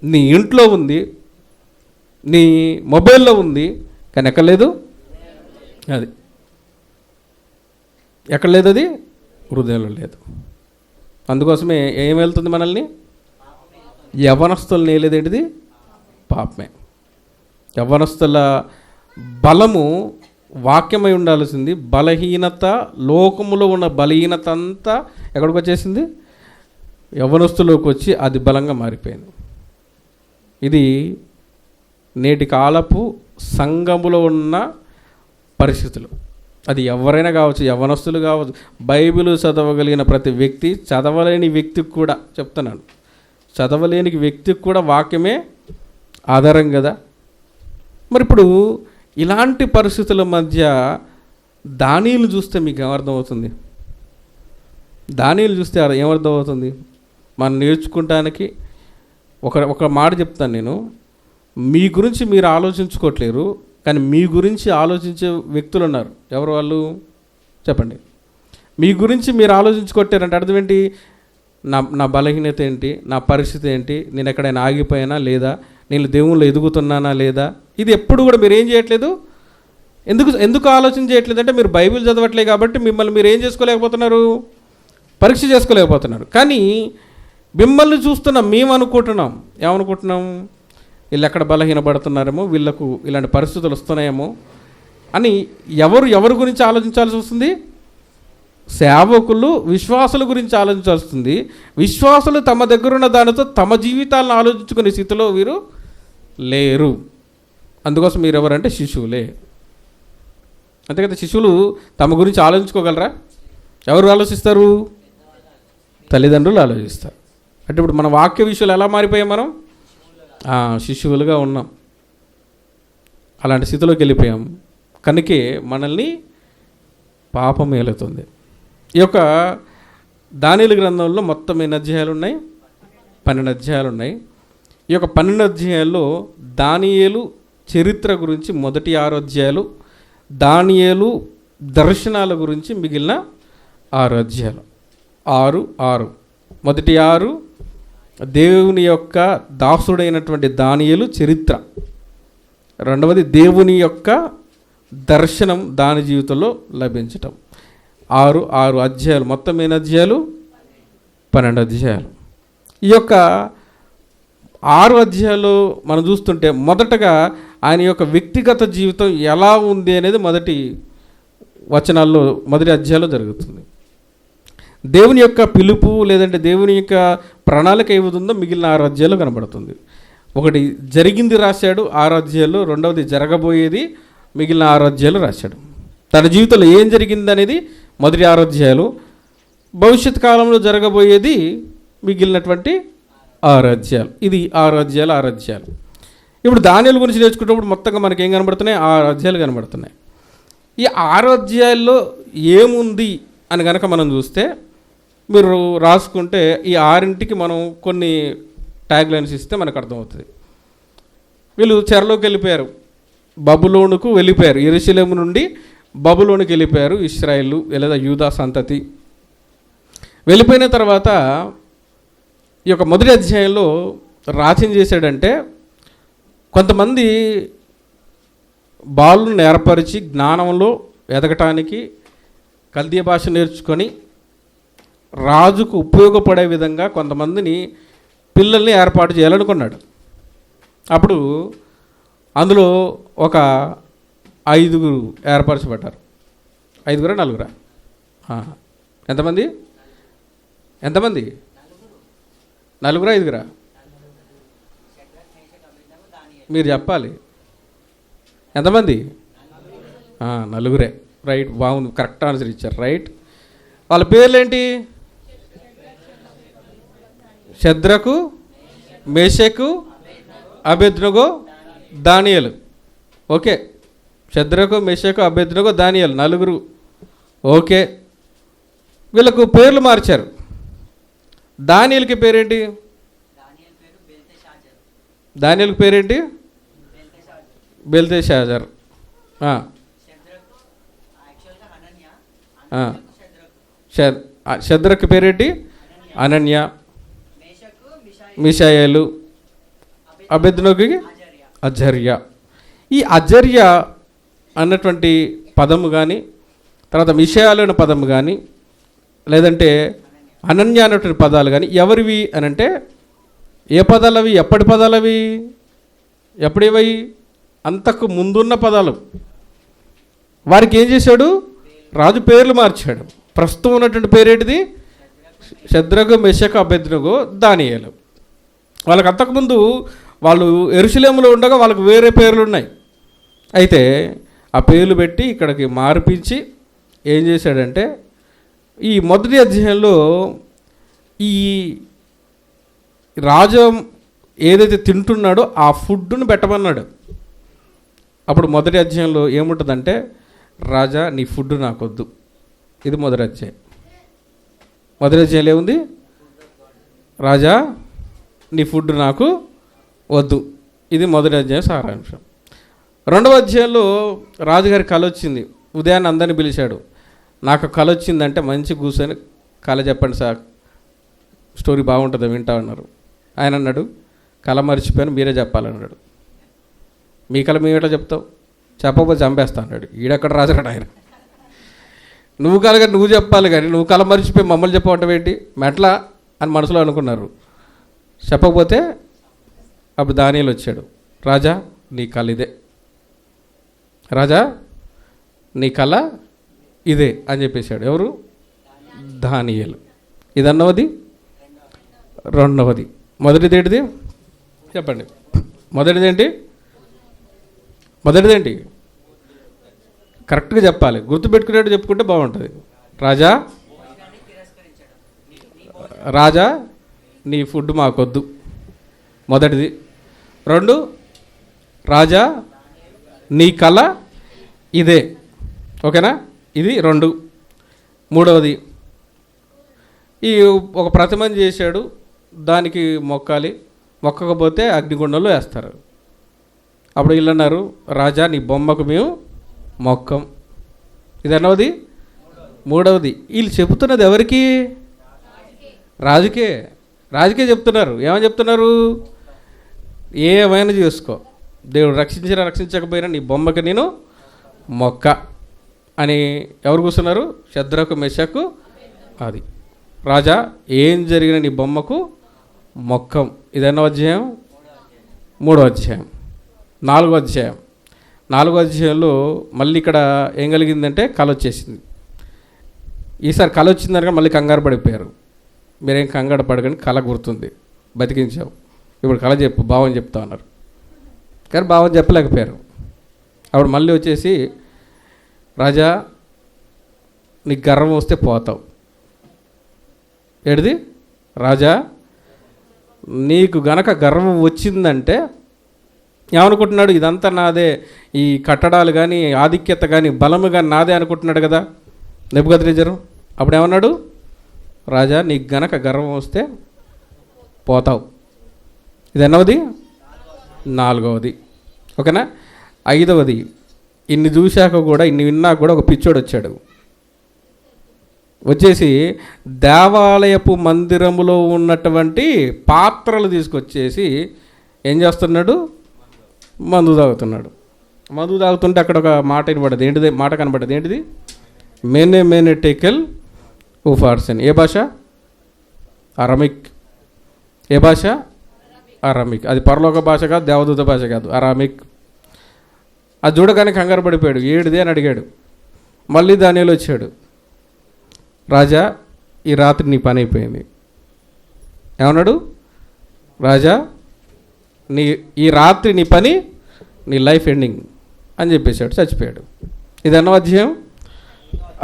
నీ ఇంట్లో ఉంది, నీ మొబైల్లో ఉంది, కానీ ఎక్కడ లేదు? అది ఎక్కడ లేదు? అది హృదయంలో లేదు. అందుకోసమే ఏం వెళ్తుంది మనల్ని? యవ్వనస్తులు నేలేదేంటిది? పాపమే. యవ్వనస్తుల బలము వాక్యమై ఉండాల్సింది. బలహీనత, లోకములో ఉన్న బలహీనత అంతా ఎక్కడికి వచ్చేసింది? యవ్వనస్తులోకి వచ్చి అది బలంగా మారిపోయింది. ఇది నేటి కాలపు సంఘములో ఉన్న పరిస్థితులు. అది ఎవరైనా కావచ్చు, యవ్వనస్తులు కావచ్చు, బైబిల్ చదవగలిగిన ప్రతి వ్యక్తి, చదవలేని వ్యక్తికి కూడా చెప్తున్నాను, చదవలేని వ్యక్తికి కూడా వాక్యమే ఆధారం కదా. మరి ఇప్పుడు ఇలాంటి పరిస్థితుల మధ్య దానియేలు చూస్తే మీకు ఏమర్థమవుతుంది? దానియేలు చూస్తే ఏమర్థమవుతుంది? మనం నేర్చుకుంటానికి ఒక మాట చెప్తాను నేను. మీ గురించి మీరు ఆలోచించుకోవట్లేరు, కానీ మీ గురించి ఆలోచించే వ్యక్తులు ఉన్నారు. ఎవరు వాళ్ళు? చెప్పండి. మీ గురించి మీరు ఆలోచించుకోవట్లేరంటే అర్థం ఏంటి? నా బలహీనత ఏంటి, నా పరిస్థితి ఏంటి, నేను ఎక్కడైనా ఆగిపోయినా లేదా, నేను దేవుళ్ళు ఎదుగుతున్నానా లేదా, ఇది ఎప్పుడు కూడా మీరు ఏం చేయట్లేదు. ఎందుకు ఆలోచన చేయట్లేదు అంటే మీరు బైబిల్ చదవట్లేదు కాబట్టి మిమ్మల్ని మీరు ఏం చేసుకోలేకపోతున్నారు? పరీక్ష చేసుకోలేకపోతున్నారు. కానీ మిమ్మల్ని చూస్తున్నాం, మేము అనుకుంటున్నాం, ఏమనుకుంటున్నాం? వీళ్ళు ఎక్కడ బలహీనపడుతున్నారేమో, వీళ్ళకు ఇలాంటి పరిస్థితులు వస్తున్నాయేమో అని ఎవరి గురించి ఆలోచించాల్సి వస్తుంది? సేవకులు, విశ్వాసుల గురించి ఆలోచించాల్సి వస్తుంది. విశ్వాసులు తమ దగ్గరున్న దానితో తమ జీవితాలను ఆలోచించుకునే స్థితిలో వీరు లేరు. అందుకోసం మీరు ఎవరంటే శిశువులే. అంతే కదా. శిశువులు తమ గురించి ఆలోచించుకోగలరా? ఎవరు ఆలోచిస్తారు? తల్లిదండ్రులు ఆలోచిస్తారు. అంటే ఇప్పుడు మన వాక్య విషయాలు ఎలా మారిపోయాం? మనం శిశువులుగా ఉన్నాం, అలాంటి స్థితిలోకి వెళ్ళిపోయాం. కనుకే మనల్ని పాపం ఏలుతుంది. ఈ యొక్క దానియేలు గ్రంథంలో మొత్తం ఎన్ని అధ్యాయాలు ఉన్నాయి? 12 అధ్యాయాలు ఉన్నాయి. ఈ యొక్క 12 అధ్యాయాల్లో దానియేలు చరిత్ర గురించి మొదటి 6 అధ్యాయాలు, దానియేలు దర్శనాల గురించి మిగిలిన 6 అధ్యాయాలు. 6 మొదటి 6 దేవుని యొక్క దాసుడైనటువంటి దానియేలు చరిత్ర. రెండవది దేవుని యొక్క దర్శనం దాని జీవితంలో లభించటం. 6 అధ్యాయాలు. మొత్తం ఎన్ని అధ్యాయాలు? 12 అధ్యాయాలు. ఈ యొక్క 6 అధ్యాయాలు మనం చూస్తుంటే మొదటగా ఆయన యొక్క వ్యక్తిగత జీవితం ఎలా ఉంది అనేది మొదటి వచనాల్లో, మొదటి అధ్యాయంలో జరుగుతుంది. దేవుని యొక్క పిలుపు లేదంటే దేవుని యొక్క ప్రణాళిక ఏముందో మిగిలిన 6 అధ్యాయాలు కనబడుతుంది. ఒకటి జరిగింది రాశాడు 6 అధ్యాయాలు, రెండవది జరగబోయేది మిగిలిన 6 అధ్యాయాలు రాశాడు. తన జీవితంలో ఏం జరిగింది అనేది మొదటి 6 అధ్యాయాలు, భవిష్యత్ కాలంలో జరగబోయేది మిగిలినటువంటి 6 అధ్యాయాలు. ఇది 6 అధ్యాయాలు. ఇప్పుడు దానియేలు గురించి నేర్చుకున్నప్పుడు మొత్తంగా మనకి ఏం కనబడుతున్నాయి? 6 అధ్యాయాలు కనబడుతున్నాయి. ఈ 6 అధ్యాయాల్లో ఏముంది అని కనుక మనం చూస్తే, మీరు రాసుకుంటే ఈ 6ంటికి మనం కొన్ని ట్యాగ్ లైన్స్ ఇస్తే మనకు అర్థమవుతుంది. వీళ్ళు చెరలోకి వెళ్ళిపోయారు, బబులోనుకు వెళ్ళిపోయారు. యెరూషలేము నుండి బబులోనుకి వెళ్ళిపోయారు ఇశ్రాయేలు లేదా యూదా సంతతి. వెళ్ళిపోయిన తర్వాత ఈ యొక్క మొదటి అధ్యాయంలో రాజు ఏం చేశాడంటే, కొంతమంది బాలుని ఏర్పరిచి జ్ఞానంలో ఎదగటానికి కల్దీయ భాష నేర్చుకొని రాజుకు ఉపయోగపడే విధంగా కొంతమందిని పిల్లల్ని ఏర్పాటు చేయాలనుకున్నాడు. అప్పుడు అందులో ఒక 5 ఏర్పరచబడ్డారు. 5 4 ఎంతమంది? 4 5 మీరు చెప్పాలి. ఎంతమంది? 4 రైట్, బాగుంది, కరెక్ట్ ఆన్సర్ ఇచ్చారు. రైట్. వాళ్ళ పేర్లు ఏంటి? షద్రకు, మేషకు, అబేద్నెగో, దానియేలు. ఓకే, షద్రకు, మేషకు, అబేద్నెగో, దానియేలు 4. ఓకే, వీళ్ళకు పేర్లు మార్చారు. దానియేలుకి పేరేంటి? దానియేలుకి పేరేంటి? బెల్తెషాజర్. షద్రకు పేరేంటి? అనన్య. మిషాయేలు. అబేద్నెగోకి అజర్య. ఈ అజర్య అన్నటువంటి పదము కానీ, తర్వాత మిషాయేలు అనే పదము కానీ, లేదంటే అనన్య అన్నటువంటి పదాలు కానీ ఎవరివి అని అంటే, ఏ పదాలు అవి? ఎప్పటి పదాలు అవి? ఎప్పుడేవై? అంతకు ముందున్న పదాలు. వారికి ఏం చేశాడు? రాజు పేర్లు మార్చాడు. ప్రస్తుతం ఉన్నటువంటి పేరేంటిది? షద్రకు, మెషకు, అబేద్నెగో, దానియేలు. వాళ్ళకి అంతకుముందు వాళ్ళు యెరూషలేములో ఉండగా వాళ్ళకు వేరే పేర్లు ఉన్నాయి. అయితే ఆ పేర్లు పెట్టి ఇక్కడికి మార్పించి ఏం చేశాడంటే, ఈ మొదటి అధ్యాయంలో ఈ రాజు ఏదైతే తింటున్నాడో ఆ ఫుడ్ను పెట్టమన్నాడు. అప్పుడు మొదటి అధ్యాయంలో ఏముంటుందంటే, రాజా నీ ఫుడ్ నాకొద్దు. ఇది మొదటి అధ్యాయం. మొదటి అధ్యాయంలో ఏముంది? రాజా నీ ఫుడ్ నాకు వద్దు. ఇది మొదటి అధ్యాయం సారాంశం. రెండవ అధ్యాయంలో రాజుగారి కళ వచ్చింది. ఉదయాన్నే అందరిని పిలిచాడు. నాకు కళ వచ్చిందంటే మంచి కూర్చొని కళ చెప్పండి సార్, స్టోరీ బాగుంటుంది వింటా అన్నారు. ఆయన అన్నాడు, కళ మర్చిపోయాను, మీరే చెప్పాలన్నాడు. మీ కళ మేము ఎట్లా చెప్తావు? చెప్పకపోతే చంపేస్తా అన్నాడు. ఈడెక్కడ రాజరాడు ఆయన. నువ్వు కలగా నువ్వు చెప్పాలి కానీ నువ్వు కళ మర్చిపోయి మమ్మల్ని చెప్పమంటావేంటి మెట్లా అని మనసులో అనుకున్నారు. చెప్పకపోతే అప్పుడు దానియేలు వచ్చాడు. రాజా నీ కళ ఇదే, రాజా నీ కళ ఇదే అని చెప్పేశాడు. ఎవరు? దానియేలు. ఇది అన్నవది. రెండవది. మొదటిది ఏంటిది చెప్పండి? మొదటిదేంటి? కరెక్ట్గా చెప్పాలి, గుర్తుపెట్టుకునేట్టు చెప్పుకుంటే బాగుంటుంది. రాజా నీ ఫుడ్ మాకొద్దు, మొదటిది. 2, రాజా నీ కళ ఇదే. ఓకేనా? ఇది 2. మూడవది, ఈ ఒక ప్రతిమని చేశాడు, దానికి మొక్కాలి, మొక్కకపోతే అగ్నిగుండంలో వేస్తారు. అప్పుడు వీళ్ళు అన్నారు, రాజా నీ బొమ్మకు మేము మొక్కం. ఇది ఎన్నవది? మూడవది. వీళ్ళు చెబుతున్నది ఎవరికి? రాజుకే. రాజుకే చెప్తున్నారు. ఏమని చెప్తున్నారు? ఏమైనా చేసుకో, దేవుడు రక్షించినా రక్షించకపోయినా నీ బొమ్మకి నేను మొక్క అని ఎవరు కూర్చున్నారు? శద్రకు, మెషకు. అది రాజా ఏం జరిగిన నీ బొమ్మకు మొక్కం. ఇది ఎన్నో అధ్యాయం? 3వ అధ్యాయం. 4వ అధ్యాయం. 4వ అధ్యాయంలో మళ్ళీ ఇక్కడ ఏం కలిగిందంటే కళ వచ్చేసింది. ఈసారి కళ వచ్చిందనగా మళ్ళీ కంగారు పడిపోయారు. మీరేం కంగారు పడకండి, కళ గుర్తుంది, బతికించావు, ఇప్పుడు కళ చెప్పు, భావం చెప్తా ఉన్నారు. కానీ భావం చెప్పలేకపోయారు. అప్పుడు మళ్ళీ వచ్చేసి, రాజా నీకు గర్వం వస్తే పోతావు. ఏడిది? రాజా నీకు గనక గర్వం వచ్చిందంటే, ఏమనుకుంటున్నాడు? ఇదంతా నాదే, ఈ కట్టడాలు కానీ ఆధిక్యత కానీ బలము కానీ నాదే అనుకుంటున్నాడు కదా నెబుకద్నెజరు. అప్పుడు ఏమన్నాడు? రాజా నీకు గనక గర్వం వస్తే పోతావు. ఇది ఎన్నవది? 4వది. ఓకేనా? 5వది, ఇన్ని చూశాక కూడా, ఇన్ని విన్నాక కూడా ఒక పిచ్చోడు వచ్చాడు. వచ్చేసి దేవాలయపు మందిరములో ఉన్నటువంటి పాత్రలు తీసుకొచ్చేసి ఏం చేస్తున్నాడు? మందు తాగుతున్నాడు. మందు తాగుతుంటే అక్కడ ఒక మాట వినబడ్డది. ఏంటిది మాట? కనబడ్డది. ఏంటిది? మేనే టేకెల్ ఊఫార్సన్. ఏ భాష? అరమిక్. ఏ భాష? అరామిక్. అది పరలోక భాష కాదు, దేవదూత భాష కాదు, అరామిక్. అది చూడగానే కంగారు పడిపోయాడు. ఏడిది అని అడిగాడు. మళ్ళీ దానిలో వచ్చాడు, రాజా ఈ రాత్రి నీ పని అయిపోయింది. ఏమన్నాడు? రాజా ఈ రాత్రి నీ పని, నీ లైఫ్ ఎండింగ్ అని చెప్పేశాడు. చచ్చిపోయాడు. ఇది ఎన్నో అధ్యాయం?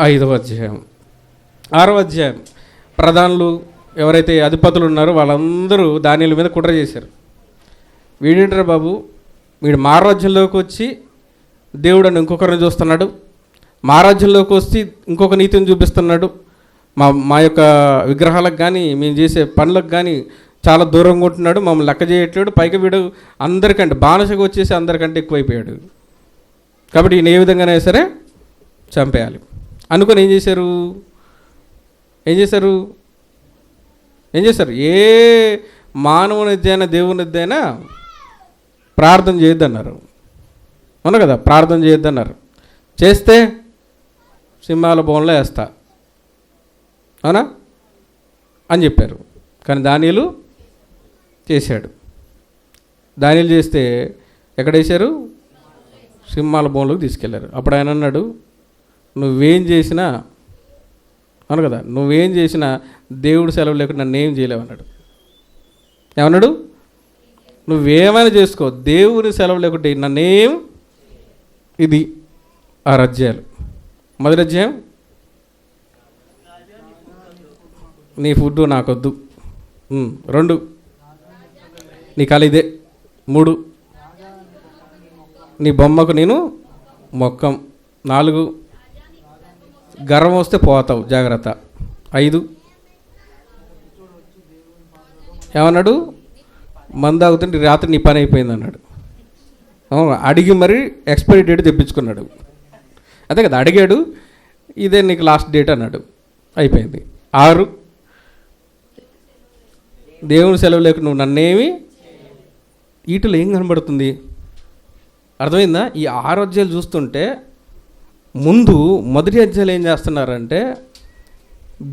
5వ అధ్యాయం. 6వ అధ్యాయం. ప్రధానులు ఎవరైతే అధిపతులు ఉన్నారో వాళ్ళందరూ దానిల మీద కుట్ర చేశారు. వీడేంటారు బాబు, వీడు మా రాజ్యంలోకి వచ్చి దేవుడు అని ఇంకొకరిని చూస్తున్నాడు, మా రాజ్యంలోకి వచ్చి ఇంకొక నీతిని చూపిస్తున్నాడు, మా యొక్క విగ్రహాలకు కానీ మేము చేసే పనులకు కానీ చాలా దూరంగా ఉంటున్నాడు, మమ్మల్ని లెక్క చేయట్లేడు, పైకి వీడు అందరికంటే బానిసగా వచ్చేసి అందరికంటే ఎక్కువైపోయాడు, కాబట్టి ఈయన ఏ విధంగానే సరే చంపేయాలి అనుకొని ఏం చేశారు? ఏ మానవునిదైనా దేవునిదైనా ప్రార్థన చేయొద్దన్నారు. అవును కదా? ప్రార్థన చేయొద్దన్నారు. చేస్తే సింహాల బోన్లో వేస్తా, అవునా అని చెప్పారు. కానీ దానియేలు చేశాడు. దానియేలు చేస్తే ఎక్కడ వేశారు? సింహాల బోన్లోకి తీసుకెళ్లారు. అప్పుడు ఆయన అన్నాడు, నువ్వేం చేసినా, అవును కదా, నువ్వేం చేసినా దేవుడు సెలవు లేకుండా నన్నేం చేయలేవన్నాడు. ఏమన్నాడు? నువ్వేమైనా చేసుకో, దేవుని సెలవు లేకుంటే నన్నేం. ఇది 6 అధ్యాయాలు. మొదటి అధ్యాయం, నీ ఫుడ్ నాకొద్దు. 2, నీ కళ ఇదే. 3, నీ బొమ్మకు నేను మొక్కం. 4, గర్వం వస్తే పోతావు, జాగ్రత్త. 5, ఏమన్నాడు? మందు తాగుతుంటే రాత్రి నీ పని అయిపోయింది అన్నాడు. అడిగి మరి ఎక్స్పైరీ డేట్ తెప్పించుకున్నాడు. అదే కదా, అడిగాడు, ఇదే నీకు లాస్ట్ డేట్ అన్నాడు, అయిపోయింది. 6, దేవుని సెలవు లేక నువ్వు నన్నేమి. వీటిలో ఏం కనబడుతుంది? అర్థమైందా? ఈ 6 అధ్యాయాలు చూస్తుంటే ముందు మొదటి అధ్యాయులు ఏం చేస్తున్నారంటే,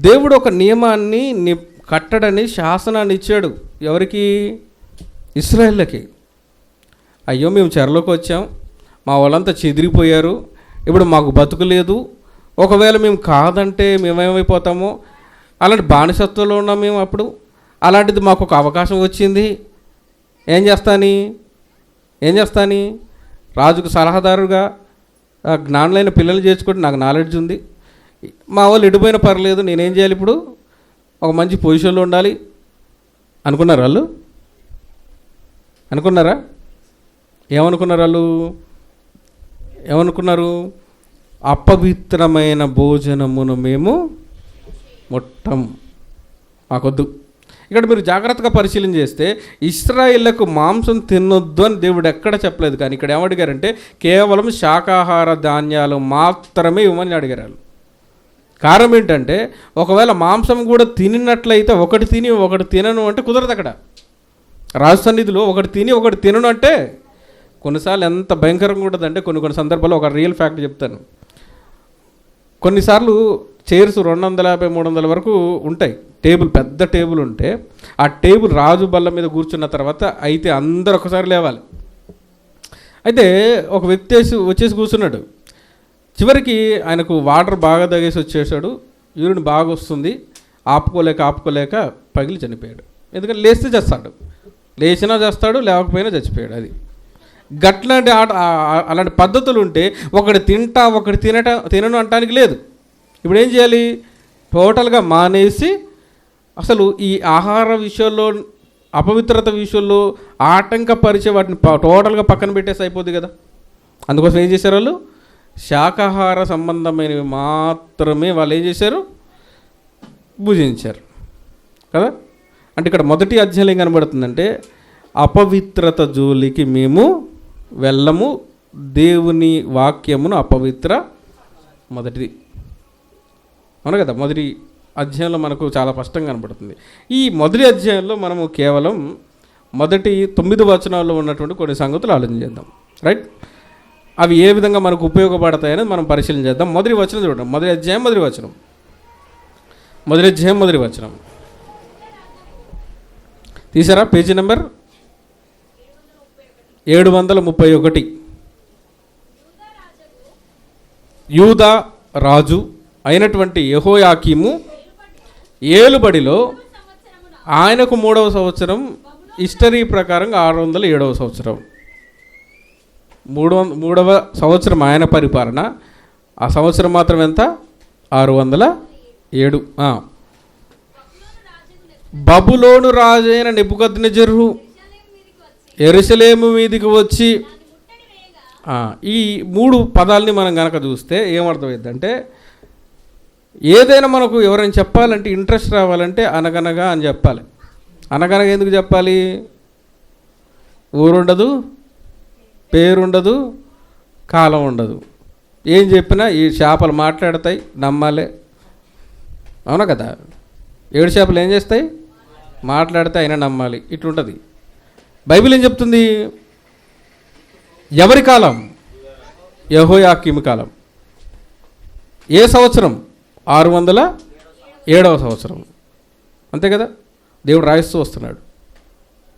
దేవుడు ఒక నియమాన్ని కట్టడని శాసనాన్ని ఇచ్చాడు. ఎవరికి? ఇశ్రాయేళ్ళకి. అయ్యో మేము చెరలోకి వచ్చాం, మా వాళ్ళంతా చెదిరిపోయారు, ఇప్పుడు మాకు బతుకు లేదు, ఒకవేళ మేము కాదంటే మేమేమైపోతామో, అలాంటి బానిసత్వంలో ఉన్నాం మేము. అప్పుడు అలాంటిది మాకు ఒక అవకాశం వచ్చింది, ఏం చేస్తాని రాజుకు సలహాదారుగా జ్ఞానులైన పిల్లలు చేర్చుకుంటే నాకు నాలెడ్జ్ ఉంది, మా వాళ్ళు ఎడిపోయినా పర్లేదు, నేనేం చేయాలి? ఇప్పుడు ఒక మంచి పొజిషన్లో ఉండాలి అనుకున్నారు వాళ్ళు. అనుకున్నారా? ఏమనుకున్నారు వాళ్ళు? అపవిత్రమైన భోజనమును మేము ముట్టం, మాకొద్దు. ఇక్కడ మీరు జాగ్రత్తగా పరిశీలన చేస్తే ఇశ్రాయేళ్లకు మాంసం తినొద్దు అని దేవుడు ఎక్కడ చెప్పలేదు. కానీ ఇక్కడ ఏమడిగారంటే కేవలం శాకాహార ధాన్యాలు మాత్రమే ఇవ్వమని అడిగారు. కారణం ఏంటంటే ఒకవేళ మాంసం కూడా తినినట్లయితే ఒకటి తిని ఒకటి తినను అంటే కుదరదు. అక్కడ రాజు సన్నిధిలో ఒకటి తిని ఒకటి తినను అంటే కొన్నిసార్లు ఎంత భయంకరంగా ఉంటుందంటే కొన్ని సందర్భాల్లో ఒక రియల్ ఫ్యాక్ట్ చెప్తాను. కొన్నిసార్లు చైర్స్ 250, 300 వరకు ఉంటాయి. టేబుల్, పెద్ద టేబుల్ ఉంటే ఆ టేబుల్ రాజు బల్ల మీద కూర్చున్న తర్వాత అయితే అందరు ఒకసారి లేవాలి. అయితే ఒక వ్యక్తి వచ్చేసి కూర్చున్నాడు. చివరికి ఆయనకు వాటర్ బాగా తాగేసి వచ్చేసాడు. యూరిన్ బాగా వస్తుంది. ఆపుకోలేక పగిలి చనిపోయాడు. ఎందుకంటే లేస్తే చేస్తాడు, లేచినా చేస్తాడు, లేకపోయినా చచ్చిపోయాడు. అది గట్లాంటి అలాంటి పద్ధతులు ఉంటే ఒకటి తింటా ఒకటి తినను అంటానికి లేదు. ఇప్పుడు ఏం చేయాలి? టోటల్గా మానేసి అసలు ఈ ఆహార విషయంలో, అపవిత్రత విషయంలో ఆటంకపరిచే వాటిని టోటల్గా పక్కన పెట్టేసి అయిపోద్ది కదా. అందుకోసం ఏం చేశారు వాళ్ళు? శాకాహార సంబంధమైనవి మాత్రమే వాళ్ళు ఏం చేశారు? భుజించారు కదా. అంటే ఇక్కడ మొదటి అధ్యాయం ఏం కనబడుతుందంటే అపవిత్రత జోలికి మేము వెళ్ళము, దేవుని వాక్యమును అపవిత్ర మొదటిది. అవును కదా. మొదటి అధ్యాయంలో మనకు చాలా స్పష్టంగా కనబడుతుంది. ఈ మొదటి అధ్యాయంలో మనము కేవలం మొదటి 9 వచనాల్లో ఉన్నటువంటి కొన్ని సంగతులు ఆలోచన చేద్దాం. రైట్, అవి ఏ విధంగా మనకు ఉపయోగపడతాయని మనం పరిశీలన చేద్దాం. మొదటి వచనం చూడండి. మొదటి అధ్యాయం మొదటి వచనం తీసారా? Page number 731. యూదా రాజు అయినటువంటి యెహోయాకీము ఏలుబడిలో ఆయనకు 3వ సంవత్సరం, హిస్టరీ ప్రకారం 607వ సంవత్సరం, 3వ సంవత్సరం ఆయన పరిపాలన. ఆ సంవత్సరం మాత్రం ఎంత? 607. బబులోను రాజైన నెబుకద్నెజరు యెరూషలేము మీదికి వచ్చి, ఈ 3 పదాలని మనం కనుక చూస్తే ఏమర్థమైందంటే ఏదైనా మనకు ఎవరైనా చెప్పాలంటే ఇంట్రెస్ట్ రావాలంటే అనగనగా అని చెప్పాలి. అనగనగా ఎందుకు చెప్పాలి? ఊరుండదు, పేరుండదు, కాలం ఉండదు. ఏం చెప్పినా ఈ చేపలు మాట్లాడతాయి, నమ్మాలి. అవునా కదా. 7 చేపలు ఏం చేస్తాయి? మాట్లాడితే అయినా నమ్మాలి. ఇట్లుంటుంది. బైబిల్ ఏం చెప్తుంది? ఎవరి కాలం? యెహోయాకీము కాలం. ఏ సంవత్సరం? 607వ సంవత్సరం. అంతే కదా. దేవుడు రాయిస్తూ వస్తున్నాడు.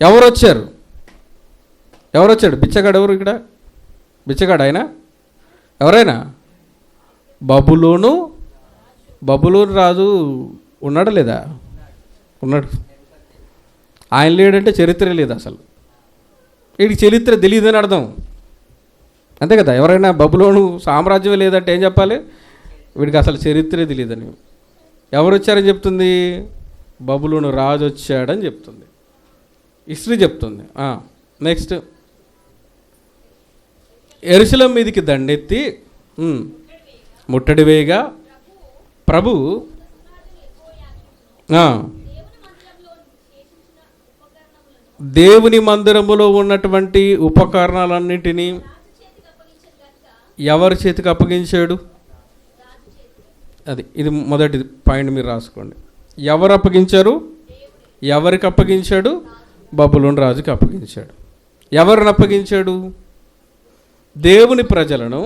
ఎవరు వచ్చారు? బిచ్చగాడు ఎవరు? ఇక్కడ బిచ్చగాడు ఆయన ఎవరైనా? బబులోను రాజు ఉన్నాడా లేదా? ఉన్నాడు. ఆయన లేడంటే చరిత్ర లేదు అసలు. వీడికి చరిత్ర తెలియదని అర్థం. అంతే కదా. ఎవరైనా బబులోను సామ్రాజ్యం లేదంటే ఏం చెప్పాలి? వీడికి అసలు చరిత్రే తెలియదని. ఎవరు వచ్చారని చెప్తుంది? బబులోను రాజు వచ్చాడని చెప్తుంది, హిస్టరీ చెప్తుంది. నెక్స్ట్, యెరూషలేము మీదికి దండెత్తి ముట్టడి వేయగా ప్రభు దేవుని మందిరములో ఉన్నటువంటి ఉపకరణాలన్నింటినీ ఎవరి చేతికి అప్పగించాడు? ఇది మొదటి పాయింట్ మీరు రాసుకోండి. ఎవరు అప్పగించారు? ఎవరికి అప్పగించాడు? బబులోను రాజుకి అప్పగించాడు. ఎవరిని అప్పగించాడు? దేవుని ప్రజలను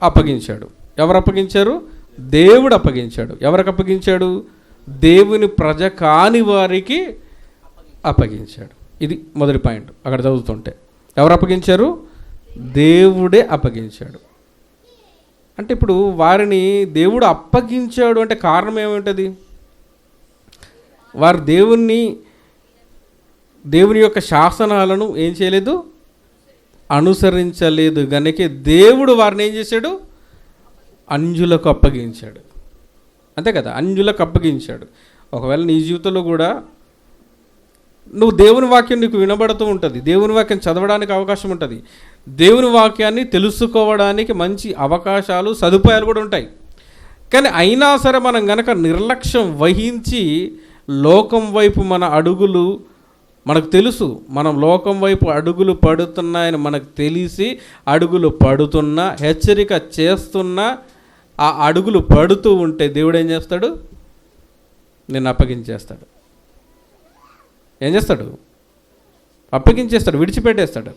అప్పగించాడు. ఎవరు అప్పగించారు? దేవుడు అప్పగించాడు. ఎవరికి అప్పగించాడు? దేవుని ప్రజ కాని వారికి అప్పగించాడు. ఇది మొదటి పాయింట్. అక్కడ చదువుతుంటే ఎవరు అప్పగించారు? దేవుడే అప్పగించాడు. అంటే ఇప్పుడు వారిని దేవుడు అప్పగించాడు అంటే కారణం ఏమిటది? వారు దేవుని యొక్క శాసనాలను ఏం చేయలేదు? అనుసరించలేదు. గనుక దేవుడు వారిని ఏం చేశాడు? అంజులకు అప్పగించాడు. అంతే కదా. అంజులకు అప్పగించాడు. ఒకవేళ నీ జీవితంలో కూడా నువ్వు దేవుని వాక్యం నీకు వినబడుతూ ఉంటుంది, దేవుని వాక్యం చదవడానికి అవకాశం ఉంటుంది, దేవుని వాక్యాన్ని తెలుసుకోవడానికి మంచి అవకాశాలు, సదుపాయాలు కూడా ఉంటాయి. కానీ అయినా సరే మనం గనక నిర్లక్ష్యం వహించి లోకం వైపు మన అడుగులు, మనకు తెలుసు మనం లోకం వైపు అడుగులు పడుతున్నాయని మనకు తెలిసి అడుగులు పడుతున్నా, హెచ్చరిక చేస్తున్నా, ఆ అడుగులు పడుతూ ఉంటే దేవుడు ఏం చేస్తాడు? నిన్ను అప్పగించేస్తాడు. ఏం చేస్తాడు? అప్పగించేస్తాడు, విడిచిపెట్టేస్తాడు.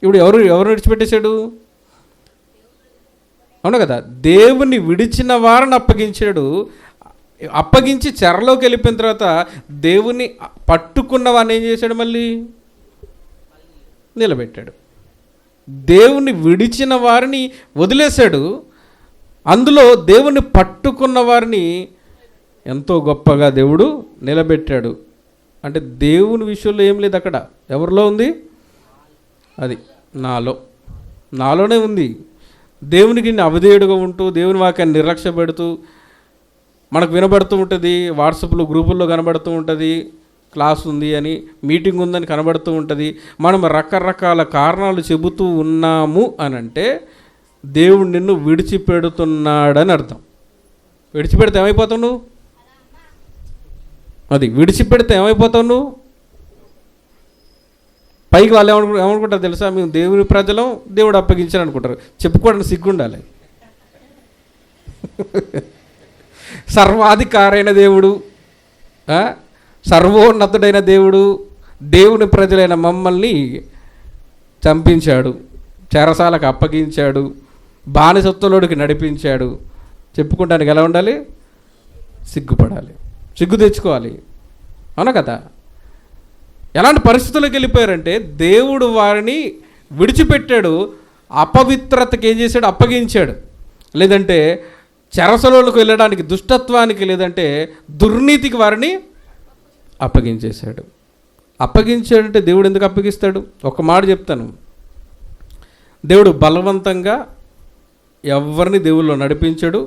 ఇప్పుడు ఎవరు విడిచిపెట్టేశాడు? అవును కదా, దేవుని విడిచిన వారిని అప్పగించాడు. అప్పగించి చెరలోకి వెళ్ళిపోయిన తర్వాత దేవుని పట్టుకున్న వాడిని ఏం చేశాడు? మళ్ళీ నిలబెట్టాడు. దేవుని విడిచిన వారిని వదిలేశాడు, అందులో దేవుని పట్టుకున్న వారిని ఎంతో గొప్పగా దేవుడు నిలబెట్టాడు. అంటే దేవుని విషయంలో ఏం లేదు అక్కడ. ఎవరిలో ఉంది? అది నాలోనే ఉంది. దేవునికి అవిధేయుడుగా ఉంటూ దేవుని వాక్యాన్ని నిర్లక్ష్య పెడుతూ, మనకు వినబడుతూ ఉంటుంది, వాట్సాప్లో గ్రూపుల్లో కనబడుతూ ఉంటుంది, క్లాస్ ఉంది అని, మీటింగ్ ఉందని కనబడుతూ ఉంటుంది. మనం రకరకాల కారణాలు చెబుతూ ఉన్నాము అని అంటే దేవుడు నిన్ను విడిచిపెడుతున్నాడని అర్థం. విడిచిపెడితే ఏమైపోతావు నువ్వు? అది విడిచిపెడితే ఏమైపోతావు నువ్వు? పైకి వాళ్ళు ఏమనుకుంటారు తెలుసా? మేము దేవుని ప్రజలం, దేవుడు అప్పగించారు అనుకుంటారు. చెప్పుకోవడానికి సిగ్గుండాలి. సర్వాధికారైన దేవుడు, సర్వోన్నతుడైన దేవుడు దేవుని ప్రజలైన మమ్మల్ని చంపించాడు, చెరసాలకు అప్పగించాడు, బానిసత్వంలోకి నడిపించాడు. చెప్పుకుంటానికి ఎలా ఉండాలి? సిగ్గుపడాలి, సిగ్గు తెచ్చుకోవాలి. అవునా కదా? ఎలాంటి పరిస్థితుల్లోకి వెళ్ళిపోయారంటే దేవుడు వారిని విడిచిపెట్టాడు, అపవిత్రతకి ఏం చేశాడు? అప్పగించాడు. లేదంటే చెరసలోకి వెళ్ళడానికి, దుష్టత్వానికి, లేదంటే దుర్నీతికి వారిని అప్పగించేశాడు. అప్పగించాడంటే దేవుడు ఎందుకు అప్పగిస్తాడు? ఒక మాట చెప్తాను. దేవుడు బలవంతంగా ఎవరిని దేవుల్లో నడిపించాడు,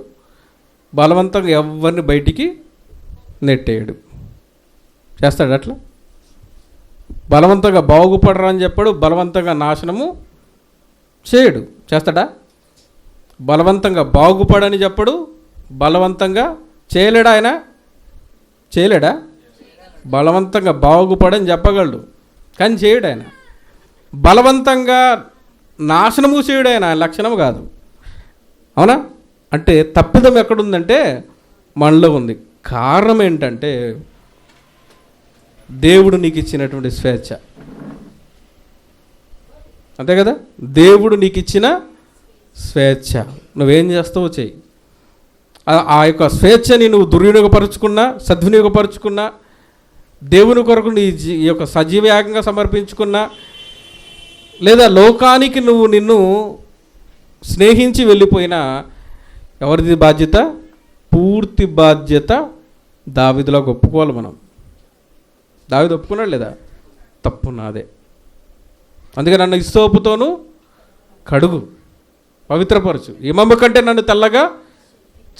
బలవంతంగా ఎవరిని బయటికి నెట్టేయడు. చేస్తాడు అట్లా? బలవంతంగా బాగుపడరా అని చెప్పాడు, బలవంతంగా నాశనము చేయడు. చేస్తాడా? బలవంతంగా బాగుపడని చెప్పడు, బలవంతంగా చేయలేడా? ఆయన చేయలేడా? బలవంతంగా బాగుపడని చెప్పగలడు, కానీ చేయడు. ఆయన బలవంతంగా నాశనము చేయడు. ఆయన లక్షణము కాదు. అవునా? అంటే తప్పిదం ఎక్కడుందంటే మనలో ఉంది. కారణం ఏంటంటే దేవుడు నీకు ఇచ్చినటువంటి స్వేచ్ఛ. అంతే కదా? దేవుడు నీకు ఇచ్చిన స్వేచ్ఛ, నువ్వేం చేస్తావో చెయ్యి. ఆ యొక్క స్వేచ్ఛని నువ్వు దుర్వినియోగపరుచుకున్నా, సద్వినియోగపరుచుకున్నా, దేవుని కొరకు నీ యొక్క సజీవయాగంగా సమర్పించుకున్నా, లేదా లోకానికి నువ్వు నిన్ను స్నేహించి వెళ్ళిపోయినా, ఎవరిది బాధ్యత? పూర్తి బాధ్యత దావీదులోకి ఒప్పుకోవాలి మనం. దావీదు ఒప్పుకున్నాడు లేదా? తప్పు నాదే, అందుకే నన్ను హిస్సోపుతోను కడుగు, పవిత్రపరచు, హిమము కంటే నన్ను తెల్లగా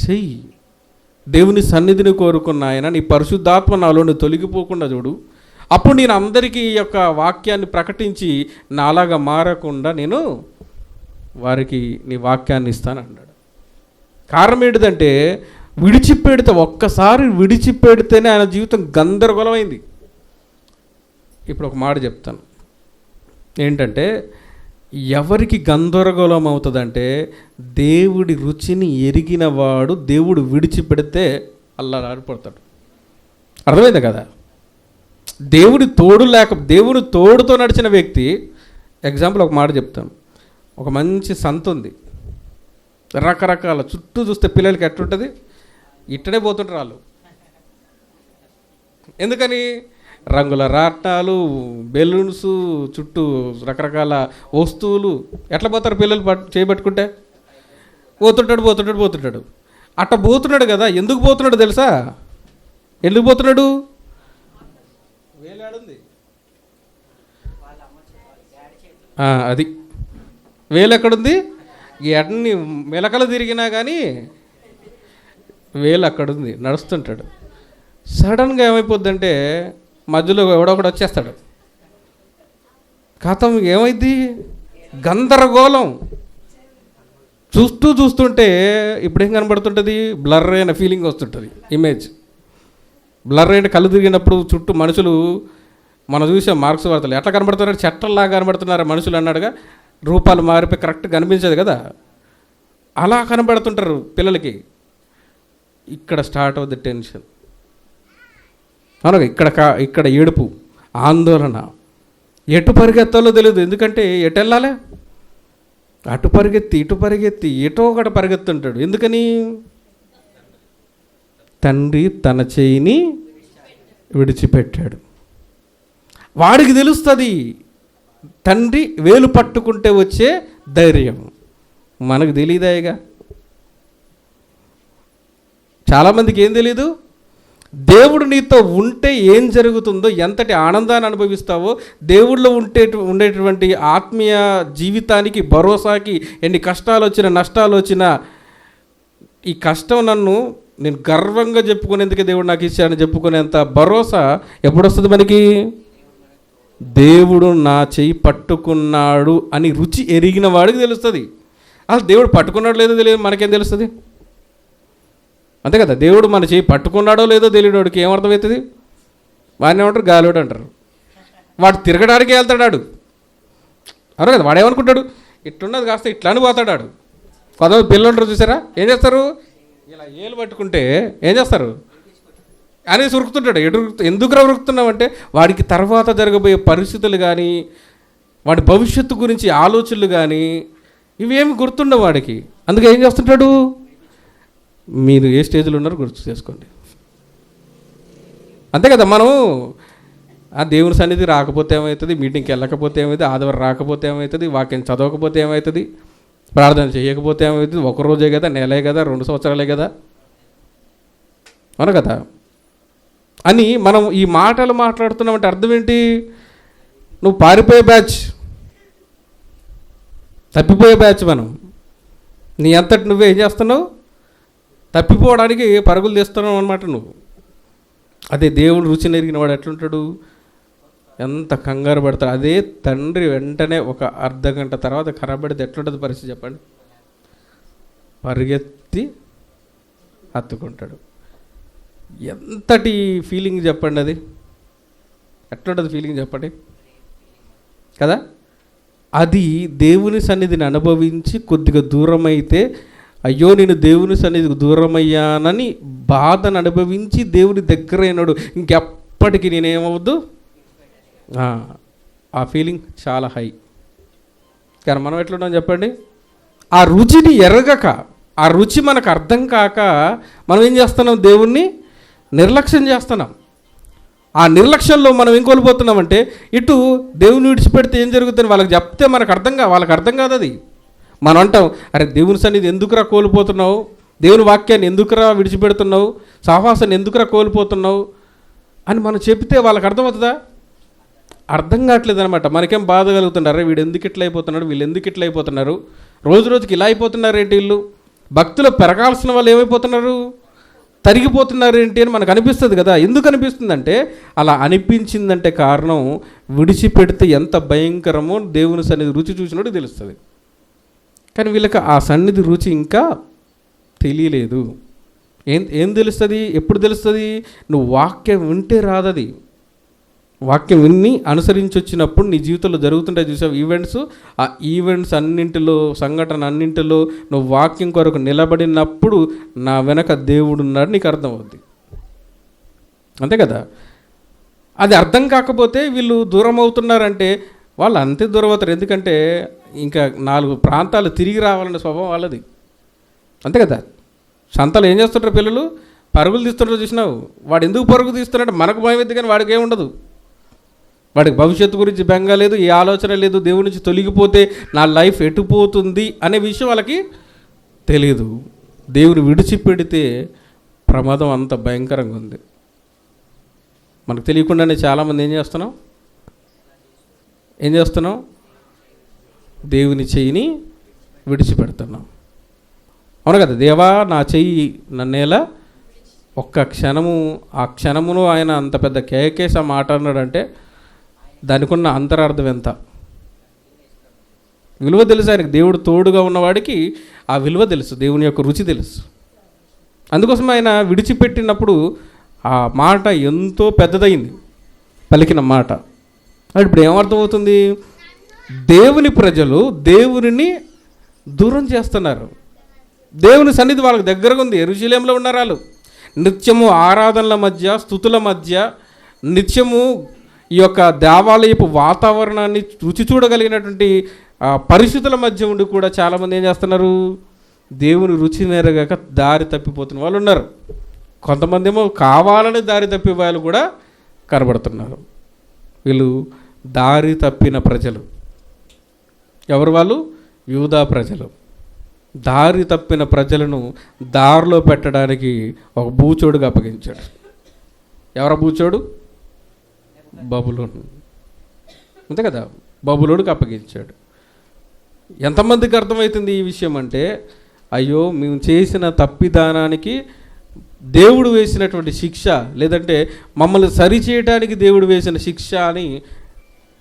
చెయ్యి. దేవుని సన్నిధిని కోరుకున్న ఆయన నీ పరిశుద్ధాత్మ నాలోని తొలగిపోకుండా చూడు. అప్పుడు నేను అందరికీ ఈ యొక్క వాక్యాన్ని ప్రకటించి నాలాగా మారకుండా నేను వారికి నీ వాక్యాన్ని ఇస్తాను అన్నాడు. కారణం ఏంటిదంటే విడిచిపెడితే, ఒక్కసారి విడిచిపెడితేనే ఆయన జీవితం గందరగోళమైంది. ఇప్పుడు ఒక మాట చెప్తాను ఏంటంటే, ఎవరికి గందరగోళం అవుతుందంటే దేవుడి రుచిని ఎరిగిన వాడు దేవుడు విడిచిపెడితే అల్లాడిపడతాడు. అర్థమైంది కదా? దేవుడి తోడుతో నడిచిన వ్యక్తి, ఎగ్జాంపుల్ ఒక మాట చెప్తాను. ఒక మంచి సంత ఉంది, రకరకాల చుట్టూ చూస్తే పిల్లలకి ఎట్లుంటుంది? ఇట్టనే పోతుంటారు వాళ్ళు. ఎందుకని? రంగుల రాట్నాలు, బెలూన్స్, చుట్టూ రకరకాల వస్తువులు. ఎట్లా పోతారు పిల్లలు చేయబట్టుకుంటే? పోతుంటాడు. అట్ట పోతున్నాడు కదా. ఎందుకు పోతున్నాడు తెలుసా? ఎందుకు పోతున్నాడు? వేలాడుంది. అది వేలు ఎక్కడుంది? ఎన్ని మెలకలు తిరిగినా కానీ వేలు అక్కడుంది. నడుస్తుంటాడు. సడన్గా ఏమైపోద్దంటే మధ్యలో ఎవడో ఒకడు వచ్చేస్తాడు. ఖాతం ఏమైంది? గందరగోళం. చూస్తుంటే ఇప్పుడేం కనబడుతుంటుంది, బ్లర్ అయిన ఫీలింగ్ వస్తుంటుంది, ఇమేజ్ బ్లర్ అయిన, కళ్ళు తిరిగినప్పుడు చుట్టూ మనుషులు మనం చూసాం మార్క్స్ వార్తలు ఎట్లా కనబడుతున్నారు, చెట్టల్లాగా కనబడుతున్నారు మనుషులు అన్నాడుగా, రూపాలు మారిపోయి కరెక్ట్ కనిపించదు కదా, అలా కనబడుతుంటారు పిల్లలకి. ఇక్కడ స్టార్ట్ అవుతుంది టెన్షన్, అవును, ఇక్కడ ఏడుపు, ఆందోళన, ఎటు పరిగెత్తాలో తెలియదు. ఎందుకంటే ఎటు వెళ్ళాలి, అటు పరిగెత్తి ఇటు పరిగెత్తి ఎటో ఒకటి పరిగెత్తుంటాడు. ఎందుకని? తండ్రి తన చేయిని విడిచిపెట్టాడు. వాడికి తెలుస్తుంది తండ్రి వేలు పట్టుకుంటే వచ్చే ధైర్యం, మనకు తెలియదాయిగా. చాలామందికి ఏం తెలీదు, దేవుడు నీతో ఉంటే ఏం జరుగుతుందో, ఎంతటి ఆనందాన్ని అనుభవిస్తావో, దేవుళ్ళో ఉండేటువంటి ఆత్మీయ జీవితానికి, భరోసాకి, ఎన్ని కష్టాలు వచ్చినా నష్టాలు వచ్చినా, ఈ కష్టం నేను గర్వంగా చెప్పుకునేందుకే దేవుడు నాకు ఇచ్చాడని చెప్పుకునేంత భరోసా ఎప్పుడు వస్తుంది మనకి? దేవుడు నా చెయ్యి పట్టుకున్నాడు అని రుచి ఎరిగిన వాడికి తెలుస్తుంది. అసలు దేవుడు పట్టుకున్నాడు లేదో తెలియదు మనకేం తెలుస్తుంది? అంతే కదా, దేవుడు మన చేయి పట్టుకున్నాడో లేదో తెలియనోడికి ఏమర్థమవుతుంది? వాడిని ఏమంటారు, గాలివాడు అంటారు. వాడు తిరగడానికి వెళ్తాడాడు, అవును కదా. వాడు ఏమనుకుంటాడు, ఇట్లున్నది కాస్త ఇట్లా అని పోతాడాడు. కొంతమంది పిల్లలు ఉంటారు చూసారా, ఏం చేస్తారు, ఇలా ఏలు పట్టుకుంటే ఏం చేస్తారు అనేసి ఉరుకుతుంటాడు. ఎందుకు ఉరుకుతున్నామంటే వాడికి తర్వాత జరగబోయే పరిస్థితులు కానీ, వాడి భవిష్యత్తు గురించి ఆలోచనలు కానీ ఇవేమి గుర్తుండవు వాడికి. అందుకే ఏం చేస్తుంటాడు, మీరు ఏ స్టేజ్లో ఉన్నారో గుర్తు చేసుకోండి. అంతే కదా. మనం ఆ దేవుని సన్నిధి రాకపోతే ఏమవుతుంది, మీటింగ్కి వెళ్ళకపోతే ఏమవుతుంది, ఆదివారం రాకపోతే ఏమవుతుంది, వాక్యం చదవకపోతే ఏమవుతుంది, ప్రార్థన చేయకపోతే ఏమవుతుంది, ఒకరోజే కదా, నెలే కదా, 2 సంవత్సరాలే కదా, అవును కదా అని మనం ఈ మాటలు మాట్లాడుతున్నామంటే అర్థం ఏంటి? నువ్వు పారిపోయే బ్యాచ్, తప్పిపోయే బ్యాచ్. మనం నీ అంతటి నువ్వే ఏం చేస్తున్నావు, తప్పిపోవడానికి పరుగులు తీస్తున్నావు అనమాట నువ్వు. అదే దేవుడు రుచి నెరిగిన వాడు ఎట్లుంటాడు, ఎంత కంగారు పడతాడు. అదే తండ్రి వెంటనే ఒక అర్ధగంట తర్వాత కనబడితే ఎట్లుంటుంది పరిస్థితి చెప్పండి? పరిగెత్తి హత్తుకుంటాడు. ఎంతటి ఫీలింగ్ చెప్పండి, అది ఎట్లుంటుంది ఫీలింగ్ చెప్పండి కదా. అది దేవుని సన్నిధిని అనుభవించి కొద్దిగా దూరం అయితే, అయ్యో నేను దేవుని సన్నిధికి దూరమయ్యానని బాధను అనుభవించి దేవుని దగ్గర అయినాడు, ఇంకెప్పటికీ నేనేమవద్దు, ఆ ఫీలింగ్ చాలా హై. కానీ మనం ఎట్లున్నాం చెప్పండి, ఆ రుచిని ఎరగక, ఆ రుచి మనకు అర్థం కాక మనం ఏం చేస్తున్నాం, దేవుణ్ణి నిర్లక్ష్యం చేస్తున్నాం. ఆ నిర్లక్ష్యంలో మనం ఏం కోల్పోతున్నామంటే, ఇటు దేవుని విడిచిపెడితే ఏం జరుగుతుంది వాళ్ళకి చెప్తే వాళ్ళకి అర్థం కాదు. అది మనం అంటాం, అరే దేవుని సన్నిధి ఎందుకురా కోల్పోతున్నావు, దేవుని వాక్యాన్ని ఎందుకురా విడిచిపెడుతున్నావు, సహవాసాన్ని ఎందుకురా కోల్పోతున్నావు అని మనం చెప్తే వాళ్ళకి అర్థమవుతుందా? అర్థం కావట్లేదు అనమాట. మనకేం బాధ కలుగుతున్నారు, వీడు ఎందుకు ఇట్లా అయిపోతున్నాడు, వీళ్ళు ఎందుకు ఇట్లా అయిపోతున్నారు, రోజు రోజుకి ఇలా అయిపోతున్నారు ఏంటి, వీళ్ళు భక్తులు పెరగాల్సిన వాళ్ళు ఏమైపోతున్నారు, తరిగిపోతున్నారు ఏంటి అని మనకు అనిపిస్తుంది కదా. ఎందుకు అనిపిస్తుందంటే, అలా అనిపించిందంటే కారణం విడిచిపెడితే ఎంత భయంకరమో దేవుని సన్నిధి రుచి చూసినట్టు తెలుస్తుంది. కానీ వీళ్ళకి ఆ సన్నిధి రుచి ఇంకా తెలియలేదు. ఏం తెలుస్తుంది, ఎప్పుడు తెలుస్తుంది? నువ్వు వాక్యం వింటే రాదది. వాక్యం విన్ని అనుసరించి వచ్చినప్పుడు నీ జీవితంలో జరుగుతుంటాయి చూసావు ఈవెంట్స్, ఆ ఈవెంట్స్ అన్నింటిలో, సంఘటన అన్నింటిలో నువ్వు వాక్యం కొరకు నిలబడినప్పుడు నా వెనక దేవుడు ఉన్నాడు నీకు అర్థమవుద్ది. అంతే కదా. అది అర్థం కాకపోతే వీళ్ళు దూరం అవుతున్నారంటే వాళ్ళు అంతే దూరం అవుతారు. ఎందుకంటే ఇంకా 4 ప్రాంతాలు తిరిగి రావాలనే స్వభావం వాళ్ళది. అంతే కదా. సంతలో ఏం చేస్తుంటారు పిల్లలు, పరుగులు తీస్తుంటారు చూసినావు. వాడు ఎందుకు పరుగు తీస్తున్నాడు మనకు భయం ఎద్దు, కానీ వాడికి ఏముండదు. వాడికి భవిష్యత్తు గురించి బెంగ లేదు, ఏ ఆలోచన లేదు, దేవుడి నుంచి తొలగిపోతే నా లైఫ్ ఎటుపోతుంది అనే విషయం వాళ్ళకి తెలియదు. దేవుని విడిచిపెడితే ప్రమాదం అంత భయంకరంగా ఉంది. మనకు తెలియకుండానే చాలామంది ఏం చేస్తున్నాం, దేవుని చెయ్యిని విడిచిపెడుతున్నాం. అవును కదా. దేవా నా చెయ్యి నన్నేలా ఒక్క క్షణము, ఆ క్షణమును ఆయన అంత పెద్ద కేకేస మాట అన్నాడంటే దానికి ఉన్న అంతరార్థం ఎంత. విలువ తెలుసు ఆయనకు. దేవుడు తోడుగా ఉన్నవాడికి ఆ విలువ తెలుసు, దేవుని యొక్క రుచి తెలుసు. అందుకోసం ఆయన విడిచిపెట్టినప్పుడు ఆ మాట ఎంతో పెద్దదైంది, పలికిన మాట. ఇప్పుడు ఏమర్థమవుతుంది? దేవుని ప్రజలు దేవునిని దూరం చేస్తున్నారు. దేవుని సన్నిధి వాళ్ళకి దగ్గరగా ఉంది. యెరూషలేములో ఉన్నారు వాళ్ళు. నిత్యము ఆరాధనల మధ్య, స్తుతుల మధ్య, నిత్యము ఈ యొక్క దేవాలయపు వాతావరణాన్ని రుచి చూడగలిగినటువంటి పరిస్థితుల మధ్య ఉండి కూడా చాలామంది ఏం చేస్తున్నారు? దేవుని రుచి నెరగాక దారి తప్పిపోతున్న వాళ్ళు ఉన్నారు. కొంతమంది ఏమో కావాలని దారి తప్పే వాళ్ళు కూడా కనబడుతున్నారు. వీళ్ళు దారి తప్పిన ప్రజలు. ఎవరు వాళ్ళు? యూదా ప్రజలు. దారి తప్పిన ప్రజలను దారిలో పెట్టడానికి ఒక బూచోడుగా అప్పగించాడు. ఎవరు బూచోడు? బబులోను. అంతే కదా, బబులోడికి అప్పగించాడు. ఎంతమందికి అర్థమవుతుంది ఈ విషయం అంటే, అయ్యో మేము చేసిన తప్పిదానానికి దేవుడు వేసినటువంటి శిక్ష, లేదంటే మమ్మల్ని సరిచేయడానికి దేవుడు వేసిన శిక్ష అని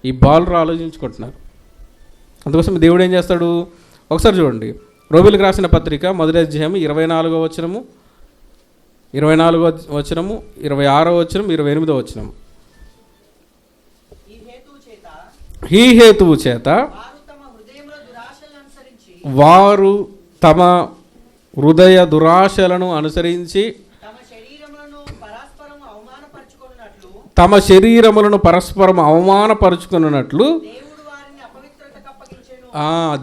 ఈ బాలురు ఆలోచించుకుంటున్నారు. అందుకోసం దేవుడు ఏం చేస్తాడు? ఒకసారి చూడండి, రోమీయులకు రాసిన పత్రిక 1వ అధ్యాయం 24వ వచనము, 26వ వచనము, 28వ వచనం. ఈ హేతువు చేత వారు తమ హృదయ దురాశలను అనుసరించి తమ శరీరములను పరస్పరం అవమానపరుచుకున్నట్లు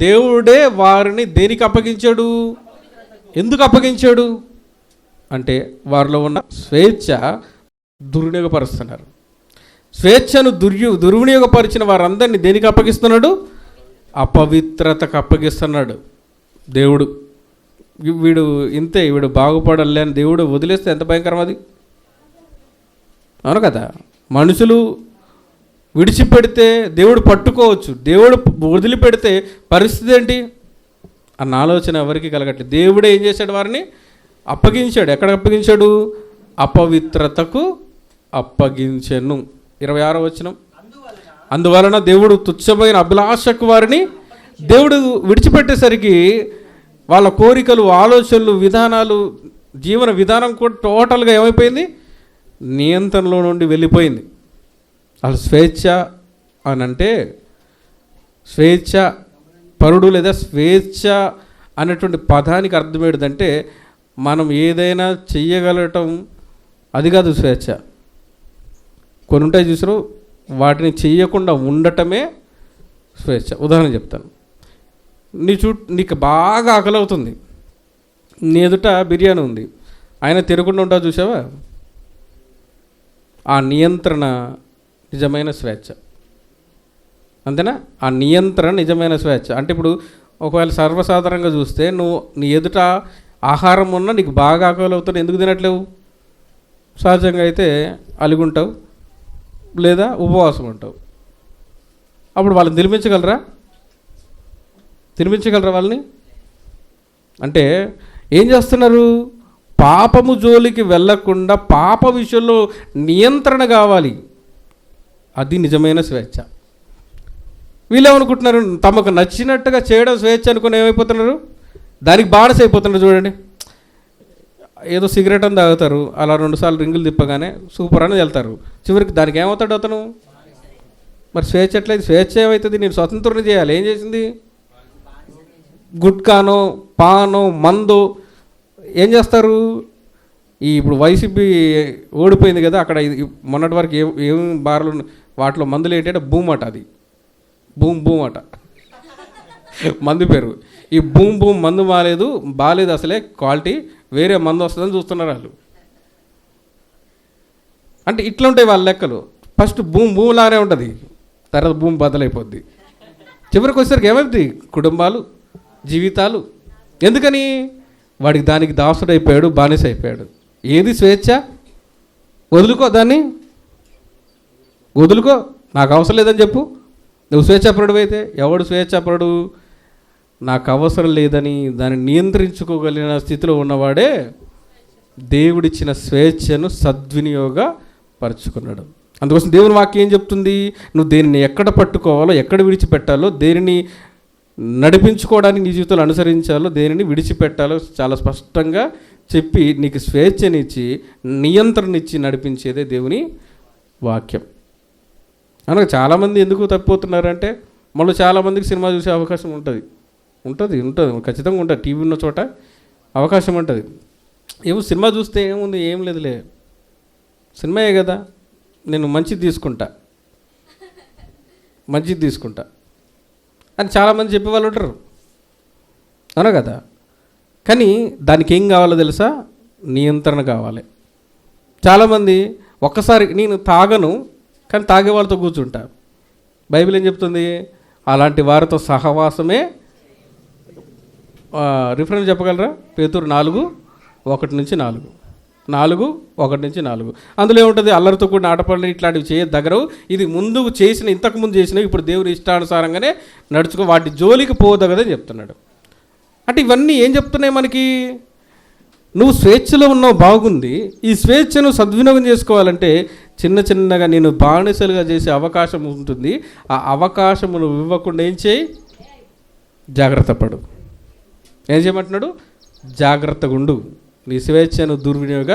దేవుడే వారిని దేనికి అప్పగించాడు? ఎందుకు అప్పగించాడు అంటే, వారిలో ఉన్న స్వేచ్ఛ దుర్వినియోగపరుస్తున్నారు. స్వేచ్ఛను దుర్వినియోగపరిచిన వారందరినీ దేనికి అప్పగిస్తున్నాడు? అపవిత్రతకు అప్పగిస్తున్నాడు దేవుడు. వీడు ఇంతే, వీడు బాగుపడాలి అని దేవుడు వదిలేస్తే ఎంత భయంకరం అది. అవును కదా. మనుషులు విడిచిపెడితే దేవుడు పట్టుకోవచ్చు, దేవుడు వదిలిపెడితే పరిస్థితి ఏంటి అన్న ఆలోచన ఎవరికి కలగట్లేదు. దేవుడే ఏం చేశాడు? వారిని అప్పగించాడు. ఎక్కడ అప్పగించాడు? అపవిత్రతకు అప్పగించెను. 26వ వచనం. అందువలన దేవుడు తుచ్చమైన అభిలాషకు వారిని దేవుడు విడిచిపెట్టేసరికి వాళ్ళ కోరికలు, ఆలోచనలు, విధానాలు, జీవన విధానం కూడా టోటల్గా ఏమైపోయింది? నియంత్రణలో నుండి వెళ్ళిపోయింది. అసలు స్వేచ్ఛ అని అంటే, స్వేచ్ఛ పరుడు లేదా స్వేచ్ఛ అనేటువంటి పదానికి అర్థం ఏంటంటే, మనం ఏదైనా చెయ్యగలగటం, అది కాదు స్వేచ్ఛ. కొన్ని ఉంటాయి చూసారు, వాటిని చెయ్యకుండా ఉండటమే స్వేచ్ఛ. ఉదాహరణ చెప్తాను. నీకు బాగా ఆకలి అవుతుంది, నీ ఎదుట బిర్యానీ ఉంది, ఆయన తిరగకుండా ఉంటావు చూసావా? ఆ నియంత్రణ నిజమైన స్వేచ్ఛ. అంతేనా? ఆ నియంత్రణ నిజమైన స్వేచ్ఛ. అంటే ఇప్పుడు ఒకవేళ సర్వసాధారణంగా చూస్తే, నీ ఎదుట ఆహారం ఉన్నా నీకు బాగా ఆకలి అవుతుంది, ఎందుకు తినట్లేవు? సహజంగా అయితే అలిగుంటావు లేదా ఉపవాసం ఉంటావు. అప్పుడు వాళ్ళని తినిపించగలరా వాళ్ళని? అంటే ఏం చేస్తున్నారు? పాపము జోలికి వెళ్ళకుండా పాప విషయంలో నియంత్రణ కావాలి. అది నిజమైన స్వేచ్ఛ. వీళ్ళేమనుకుంటున్నారు? తమకు నచ్చినట్టుగా చేయడం స్వేచ్ఛ అనుకుని ఏమైపోతున్నారు? దానికి బానిస అయిపోతున్నారు. చూడండి, ఏదో సిగరెట్ అని తాగుతారు, అలా 2 సార్లు రింగులు తిప్పగానే సూపర్ అని వెళ్తారు. చివరికి దానికి ఏమవుతాడు అతను? మరి స్వేచ్ఛ ఎట్లయితే? స్వేచ్ఛ ఏమవుతుంది? నేను స్వతంత్రం చేయాలి. ఏం చేసింది? గుట్కానో, పానో, మందో ఏం చేస్తారు? ఇప్పుడు వైసీపీ ఓడిపోయింది కదా, అక్కడ మొన్నటి వరకు ఏం బార్లు వాటిలో మందులు ఏంటంటే బూమ్ అట. అది బూమ్ అట మందు పేరు. ఈ బూమ్ మందు బాలేదు అసలే, క్వాలిటీ వేరే మందు వస్తుందని చూస్తున్నారు వాళ్ళు. అంటే ఇట్లా ఉంటాయి వాళ్ళ లెక్కలు. ఫస్ట్ బూమ్ లానే ఉంటుంది, తర్వాత బూమ్ బద్దలైపోద్ది. చివరికి వచ్చేసరికి ఏమైంది? కుటుంబాలు, జీవితాలు. ఎందుకని? వాడికి దానికి దాసుడైపోయాడు, బానిస అయిపోయాడు. ఏది స్వేచ్ఛ? వదులుకో, దాన్ని వదులుకో, నాకు అవసరం లేదని చెప్పు. నువ్వు స్వేచ్ఛాపరుడు అయితే. ఎవడు స్వేచ్ఛాపరుడు? నాకు అవసరం లేదని దాన్ని నియంత్రించుకోగలిగిన స్థితిలో ఉన్నవాడే దేవుడిచ్చిన స్వేచ్ఛను సద్వినియోగపరుచుకున్నాడు. అందుకోసం దేవుని వాక్యం ఏం చెప్తుంది? నువ్వు దేనిని ఎక్కడ పట్టుకోవాలో, ఎక్కడ విడిచిపెట్టాలో, దేనిని నడిపించుకోవడానికి నీ జీవితంలో అనుసరించాలో, దేనిని విడిచిపెట్టాలో చాలా స్పష్టంగా చెప్పి నీకు స్వేచ్ఛనిచ్చి నియంత్రణనిచ్చి నడిపించేదే దేవుని వాక్యం. అనగా చాలామంది ఎందుకు తప్పిపోతున్నారంటే, మళ్ళీ చాలామందికి సినిమా చూసే అవకాశం ఉంటుంది ఖచ్చితంగా ఉంటుంది. టీవీ ఉన్న చోట అవకాశం ఉంటుంది. ఏమో సినిమా చూస్తే ఏముంది, ఏం లేదులే, సినిమాయే కదా, నేను మంచిది తీసుకుంటా అని చాలామంది చెప్పేవాళ్ళు ఉంటారు, అవునా కదా. కానీ దానికి ఏం కావాలో తెలుసా? నియంత్రణ కావాలి. చాలామంది ఒక్కసారి నేను తాగను కానీ తాగే వాళ్ళతో కూర్చుంటా. బైబిల్ ఏం చెప్తుంది? అలాంటి వారితో సహవాసమే. రిఫరెన్స్ చెప్పగలరా? పేతురు 4:1-4. 4:1-4. అందులో ఏముంటుంది? అల్లరితో కూడిన ఆటపడలు ఇట్లాంటివి చేయదగ్గరవు, ఇది ముందుకు చేసిన, ఇంతకుముందు చేసినవి ఇప్పుడు దేవుని ఇష్టానుసారంగానే నడుచుకో, వాటి జోలికి పోదగదని చెప్తున్నాడు. అంటే ఇవన్నీ ఏం చెప్తున్నాయి మనకి? నువ్వు స్వేచ్ఛలో ఉన్నావు, బాగుంది. ఈ స్వేచ్ఛను సద్వినియోగం చేసుకోవాలంటే చిన్నగా నేను బానిసలుగా చేసే అవకాశం ఉంటుంది. ఆ అవకాశము నువ్వు ఇవ్వకుండా ఏం చేయి? జాగ్రత్త పడు. ఏం చేయమంటున్నాడు? జాగ్రత్తగా ఉండు, నీ స్వేచ్ఛను దుర్వినియోగ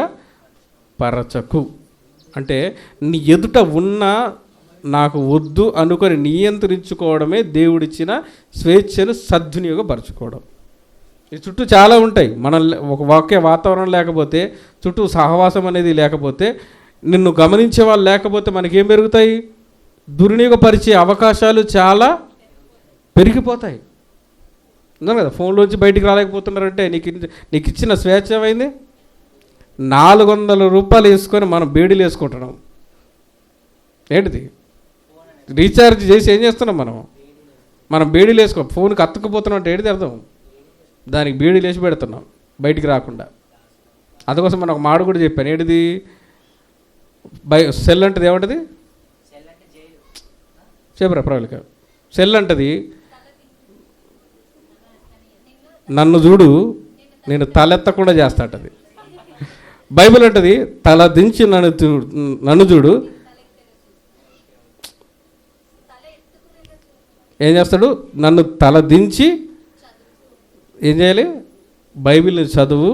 పరచకు. అంటే నీ ఎదుట ఉన్న నాకు వద్దు అనుకొని నియంత్రించుకోవడమే దేవుడిచ్చిన స్వేచ్ఛను సద్వినియోగపరచుకోవడం. ఈ చుట్టూ చాలా ఉంటాయి. మన ఒక వాతావరణం లేకపోతే, చుట్టూ సహవాసం అనేది లేకపోతే, నిన్ను గమనించే వాళ్ళు లేకపోతే మనకేం పెరుగుతాయి? దుర్వినియోగపరిచే అవకాశాలు చాలా పెరిగిపోతాయి. ఉన్నాను కదా, ఫోన్లోంచి బయటికి రాలేకపోతున్నారంటే నీకు ఇచ్చిన స్వేచ్ఛ ఏమైంది? 400 రూపాయలు వేసుకొని మనం బేడీలు వేసుకుంటున్నాం. ఏంటిది? రీఛార్జ్ చేసి ఏం చేస్తున్నాం మనం బేడీలు వేసుకో, ఫోన్కి అతుక్కుపోతున్నాం అంటే ఏంటిది అర్థం? దానికి బేడీలు వేసి పెడుతున్నాం బయటికి రాకుండా. అందుకోసం మనం ఒక మాట కూడా చెప్పాను. ఏంటిది? సెల్ అంటది ఏమంటది? చెప్పరా ప్రవళిక? సెల్ అంటది నన్ను చూడు, నేను తలెత్తకుండా చేస్తాటది. బైబిల్ అంటది తల దించి నన్ను చూడు, ఏం చేస్తాడు? నన్ను తల దించి ఏం చేయాలి? బైబిల్ని చదువు,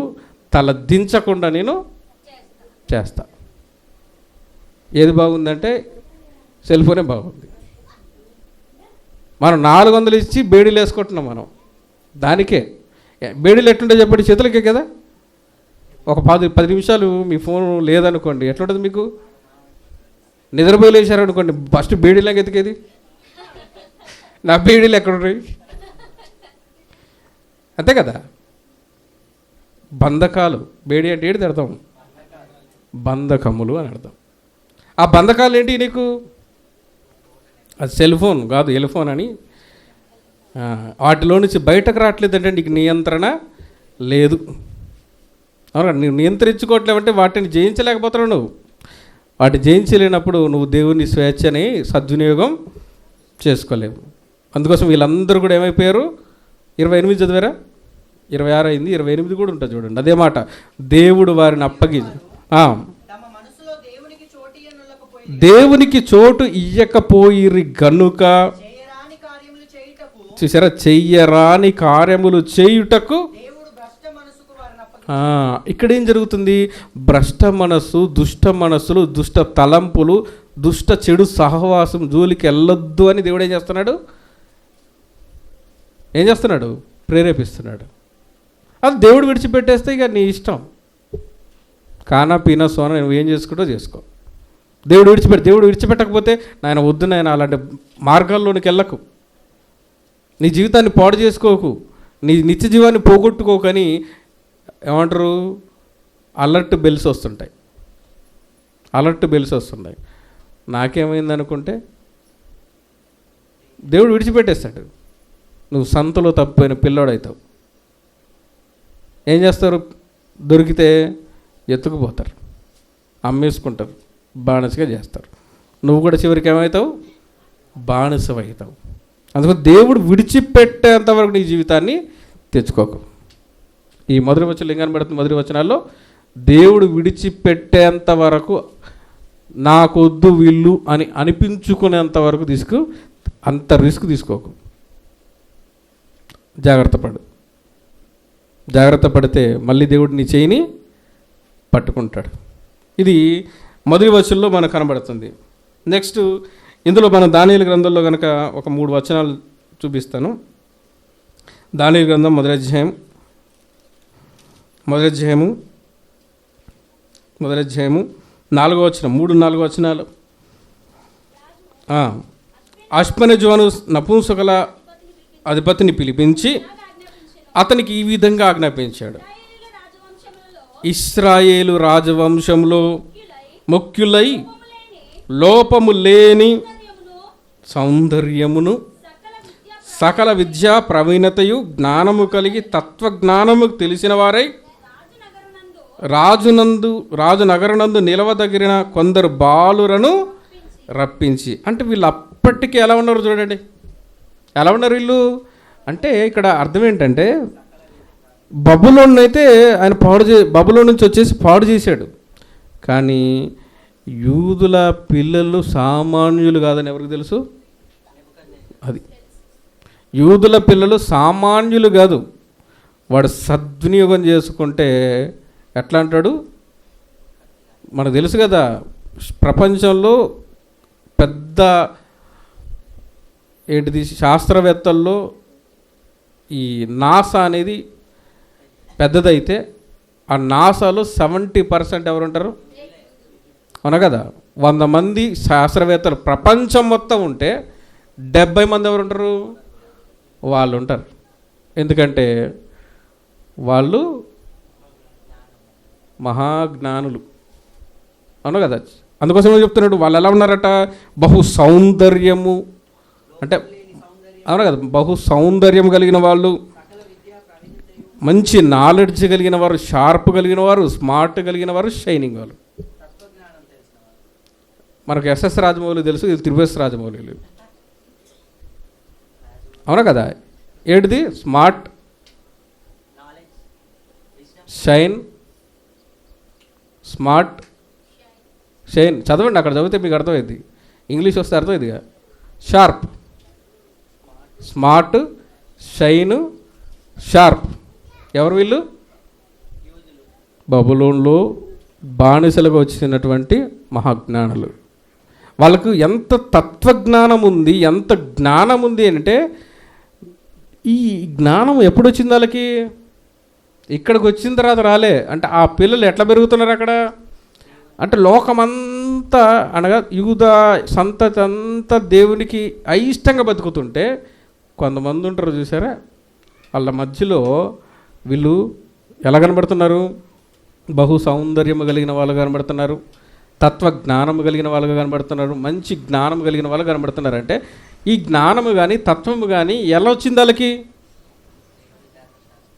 తల దించకుండా నేను చేస్తా. ఏది బాగుందంటే సెల్ ఫోనే బాగుంది. మనం 400 ఇచ్చి బేడీలు వేసుకుంటున్నాం. మనం దానికే బేడీలు ఎట్లుంటే చెప్పండి, చేతులకే కదా. ఒక 10 నిమిషాలు మీ ఫోన్ లేదనుకోండి, ఎట్లుంటుంది మీకు? నిద్రపోయి లేచారనుకోండి, ఫస్ట్ బేడీలాగా ఎతికేది, నా బేడీలు ఎక్కడున్నాయి? అంతే కదా. బంధకాలు, బేడీ అంటే ఏంటి అర్థం? బంధకములు అని అర్థం. ఆ బంధకాలు ఏంటి నీకు? అది సెల్ ఫోన్ కాదు, ఎల్ఫోన్ అని. వాటిలో నుంచి బయటకు రావట్లేదంటే నీకు నియంత్రణ లేదు. అవునా? నువ్వు నియంత్రించుకోవట్లేవంటే వాటిని జయించలేకపోతున్నావు. నువ్వు వాటిని జయించలేనప్పుడు నువ్వు దేవుని స్వేచ్ఛని సద్వినియోగం చేసుకోలేవు. అందుకోసం వీళ్ళందరూ కూడా ఏమైపోయారు? 28 చదివారా? 26 అయింది, 28 కూడా ఉంటుంది చూడండి. అదే మాట. దేవుడు వారిని అప్పగించి దేవునికి చోటు ఇయ్యకపోయిరి గనుక, చూసారా, చెయ్యరాని కార్యములు చేయుటకు. ఇక్కడ ఏం జరుగుతుంది? భ్రష్ట మనస్సు, దుష్ట మనస్సులు, దుష్ట తలంపులు, దుష్ట చెడు సహవాసం జోలికి వెళ్ళొద్దు అని దేవుడు ఏం చేస్తున్నాడు? ప్రేరేపిస్తున్నాడు. అది దేవుడు విడిచిపెట్టేస్తే ఇక నీ ఇష్టం, కానా పీనా సోనా నువ్వు ఏం చేసుకుంటో చేసుకో. దేవుడు విడిచిపెట్టకపోతే నాయన వద్దు, నాయన అలాంటి మార్గాల్లోనికి వెళ్ళకు, నీ జీవితాన్ని పాడు చేసుకోకు, నీ నిత్య జీవాన్ని పోగొట్టుకోకని ఏమంటారు? అలర్ట్ బెల్స్ వస్తుంటాయి. నాకేమైంది అనుకుంటే దేవుడు విడిచిపెట్టేస్తాడు. నువ్వు సంతలో తప్పిపోయిన పిల్లోడవుతావు. ఏం చేస్తారు? దొరికితే ఎత్తుకుపోతారు, అమ్మేసుకుంటారు, బానిసగా చేస్తారు. నువ్వు కూడా చివరికి ఏమవుతావు? బానిసమవుతావు. అందుకని దేవుడు విడిచిపెట్టేంతవరకు నీ జీవితాన్ని తెచ్చుకోకు. ఈ మొదటి వచనం లింగాన్ని పెడుతున్న మొదటి వచనాల్లో దేవుడు విడిచిపెట్టేంత వరకు, నాకొద్దు వీళ్ళు అని అనిపించుకునేంత వరకు అంత రిస్క్ తీసుకోకు. జాగ్రత్త పడితే మళ్ళీ దేవుడు నీ చేయిని పట్టుకుంటాడు. ఇది మొదటి వచనంలో మనకు కనబడుతుంది. నెక్స్ట్ ఇందులో మన దానియేలు గ్రంథంలో కనుక ఒక 3 వచనాలు చూపిస్తాను. దానియేలు గ్రంథం మొదటి అధ్యాయం 4వ వచనం, 3-4 వచనాలు. అష్పెనజోను నపుంసకుల అధిపతిని పిలిపించి అతనికి ఈ విధంగా ఆజ్ఞాపించాడు: ఇశ్రాయేలు రాజవంశంలో ముఖ్యులై లోపము లేని సౌందర్యమును సకల విద్యా ప్రవీణతయు జ్ఞానము కలిగి తత్వజ్ఞానము తెలిసిన వారై రాజు నగరనందు నిలవదగిన కొందరు బాలురను రప్పించి. అంటే వీళ్ళు అప్పటికి ఎలా ఉన్నారు చూడండి, ఎలా ఉన్నారు వీళ్ళు అంటే ఇక్కడ అర్థం ఏంటంటే బబులోన్ అయితే ఆయన బబులోన్ నుంచి వచ్చేసి పాడు చేశాడు. కానీ యూదుల పిల్లలు సామాన్యులు కాదని ఎవరికి తెలుసు? అది యూదుల పిల్లలు సామాన్యులు కాదు. వాడు సద్వినియోగం చేసుకుంటే ఎట్లా అంటాడు మనకు తెలుసు కదా. ప్రపంచంలో పెద్ద ఏంటిది శాస్త్రవేత్తల్లో ఈ నాసా అనేది పెద్దదైతే ఆ నాసాలో 70% ఎవరు ఉంటారు? అవునా కదా. 100 మంది శాస్త్రవేత్తలు ప్రపంచం మొత్తం ఉంటే 70 మంది ఎవరు ఉంటారు? వాళ్ళు ఉంటారు. ఎందుకంటే వాళ్ళు మహాజ్ఞానులు, అవును కదా. అందుకోసమే చెప్తున్నాడు వాళ్ళు ఎలా ఉన్నారట, బహు సౌందర్యము అంటే అవును కదా, బహు సౌందర్యం కలిగిన వాళ్ళు, మంచి నాలెడ్జ్ కలిగిన వారు, షార్ప్ కలిగిన వారు, స్మార్ట్ కలిగిన వారు, షైనింగ్ వాళ్ళు. మనకు ఎస్ఎస్ రాజమౌళి తెలుసు, ఇది త్రిభువస్ రాజమౌళి. అవునా కదా. ఏంటిది? Smart, shine, smart, shine. చదవండి, అక్కడ చదివితే మీకు అర్థమైంది. ఇంగ్లీష్ వస్తే అర్థమైందిగా. Sharp, smart, shine, sharp. ఎవరు వీళ్ళు? బబులోన్లో బానిసలుగా వచ్చినటువంటి మహాజ్ఞానులు. వాళ్ళకు ఎంత తత్వజ్ఞానం ఉంది, ఎంత జ్ఞానం ఉంది అంటే ఈ జ్ఞానం ఎప్పుడు వచ్చింది వాళ్ళకి? ఇక్కడికి వచ్చిన తర్వాత రాలే. అంటే ఆ పిల్లలు ఎట్లా పెరుగుతున్నారు అక్కడ అంటే లోకమంతా అనగా యూద సంతతి అంతా దేవునికి అయిష్టంగా బతుకుతుంటే కొంతమంది ఉంటారు చూసారా, వాళ్ళ మధ్యలో వీళ్ళు ఎలా కనబడుతున్నారు? బహు సౌందర్యము కలిగిన వాళ్ళు కనబడుతున్నారు, తత్వజ్ఞానము కలిగిన వాళ్ళుగా కనబడుతున్నారు, మంచి జ్ఞానం కలిగిన వాళ్ళు కనబడుతున్నారు. అంటే ఈ జ్ఞానము కానీ తత్వము కానీ ఎలా వచ్చింది వాళ్ళకి?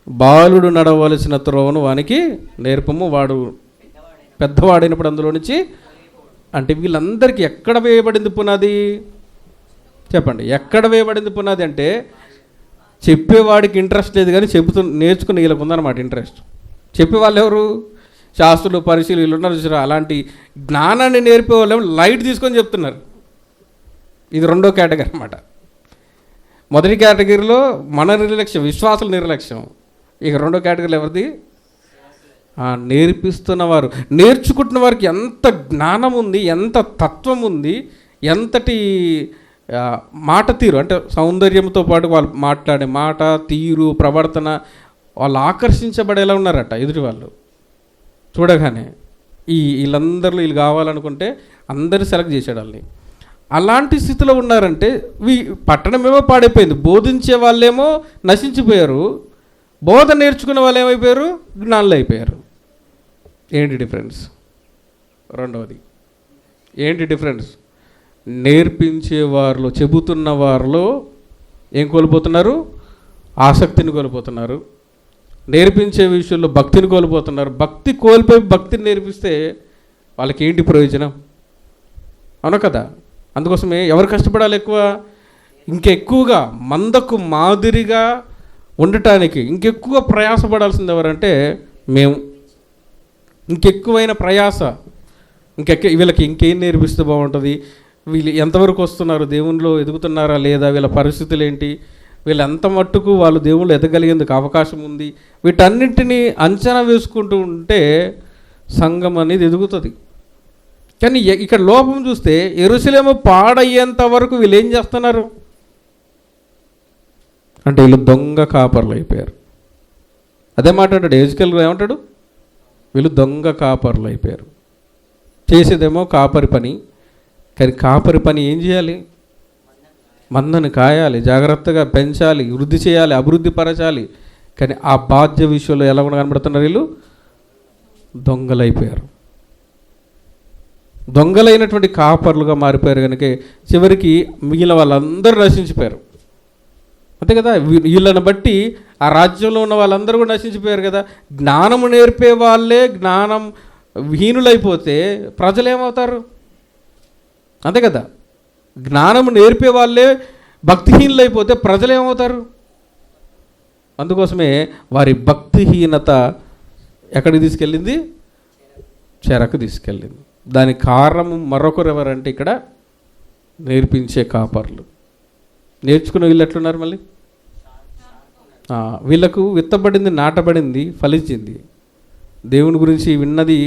బాలుడు నడవలసిన త్రోవను వానికి నేర్పము, వాడు పెద్దవాడైనప్పుడు అందులో నుంచి. అంటే వీళ్ళందరికీ ఎక్కడ వేయబడింది పునాది? చెప్పండి, ఎక్కడ వేయబడింది పునాది? అంటే చెప్పేవాడికి ఇంట్రెస్ట్ లేదు కానీ నేర్చుకుని వీళ్ళకు ఉందన్నమాట ఇంట్రెస్ట్. చెప్పేవాళ్ళు ఎవరు? శాస్త్రులు, పరిశీలు ఉన్నారు చూసారు. అలాంటి జ్ఞానాన్ని నేర్పే వాళ్ళు లైట్ తీసుకొని చెప్తున్నారు. ఇది 2వ కేటగిరీ అన్నమాట. మొదటి కేటగిరీలో మన నిర్లక్ష్యం, విశ్వాసుల నిర్లక్ష్యం. ఇక 2వ కేటగిరీలో ఎవరిది? నేర్పిస్తున్నవారు, నేర్చుకుంటున్న వారికి ఎంత జ్ఞానం ఉంది, ఎంత తత్వం ఉంది, ఎంతటి మాట తీరు అంటే సౌందర్యంతో పాటు వాళ్ళు మాట్లాడే మాట తీరు, ప్రవర్తన, వాళ్ళు ఆకర్షించబడేలా ఉన్నారట ఎదుటి వాళ్ళు చూడగానే. వీళ్ళందరిలో వీళ్ళు కావాలనుకుంటే అందరూ సెలెక్ట్ చేసాడు వాళ్ళని. అలాంటి స్థితిలో ఉన్నారంటే పట్టణమేమో పాడైపోయింది, బోధించే వాళ్ళేమో నశించిపోయారు, బోధ నేర్చుకునే వాళ్ళు ఏమైపోయారు? జ్ఞానులు అయిపోయారు. ఏంటి డిఫరెన్స్? రెండవది ఏంటి డిఫరెన్స్? నేర్పించే వారిలో, చెబుతున్న వారిలో ఏం కోల్పోతున్నారు? ఆసక్తిని కోల్పోతున్నారు. నేర్పించే విషయంలో భక్తిని కోల్పోతున్నారు. భక్తి కోల్పోయి భక్తిని నేర్పిస్తే వాళ్ళకి ఏంటి ప్రయోజనం? అవును కదా. అందుకోసమే ఎవరు కష్టపడాలి ఎక్కువ? ఇంకెక్కువగా మందకు మాదిరిగా ఉండటానికి ఇంకెక్కువ ప్రయాసపడాల్సింది ఎవరంటే మేము. ఇంకెక్కువైన ప్రయాస, వీళ్ళకి ఇంకేం నేర్పిస్తే బాగుంటుంది, వీళ్ళు ఎంతవరకు వస్తున్నారు, దేవునిలో ఎదుగుతున్నారా లేదా, వీళ్ళ పరిస్థితులు ఏంటి, వీళ్ళు ఎంత మట్టుకు వాళ్ళు దేవుళ్ళు ఎదగలిగేందుకు అవకాశం ఉంది, వీటన్నింటినీ అంచనా వేసుకుంటూ ఉంటే సంఘం అనేది ఎదుగుతుంది. కానీ ఇక్కడ లోపం చూస్తే యెరూషలేము పాడయ్యేంత వరకు వీళ్ళు ఏం చేస్తున్నారు అంటే వీళ్ళు దొంగ కాపర్లు అయిపోయారు. అదే మాట్లాడాడు ఎజెకియెల్, ఏమంటాడు? వీళ్ళు దొంగ కాపర్లు అయిపోయారు. చేసేదేమో కాపరి పని, కానీ కాపరి పని ఏం చేయాలి? మందను కాయాలి, జాగ్రత్తగా పెంచాలి, వృద్ధి చేయాలి, అభివృద్ధి పరచాలి. కానీ ఆ బాధ్య విషయంలో ఎలా కనబడుతున్నారు? వీళ్ళు దొంగలైపోయారు. దొంగలైనటువంటి కాపర్లుగా మారిపోయారు. కనుక చివరికి మిగిలిన వాళ్ళందరూ నశించిపోయారు. అంతే కదా, వీళ్ళని బట్టి ఆ రాజ్యంలో ఉన్న వాళ్ళందరూ కూడా నశించిపోయారు కదా. జ్ఞానము నేర్పే వాళ్ళే జ్ఞానం విహీనులైపోతే ప్రజలు ఏమవుతారు? అంతే కదా, జ్ఞానము నేర్పే వాళ్ళే భక్తిహీనులైపోతే ప్రజలు ఏమవుతారు? అందుకోసమే వారి భక్తిహీనత ఎక్కడికి తీసుకెళ్ళింది? చెరకు తీసుకెళ్ళింది. దానికి కారణం మరొకరు ఎవరంటే ఇక్కడ నేర్పించే కాపర్లు. నేర్చుకున్న వీళ్ళు ఎట్లున్నారు? మళ్ళీ వీళ్ళకు విత్తబడింది, నాటబడింది, ఫలించింది. దేవుని గురించి విన్నది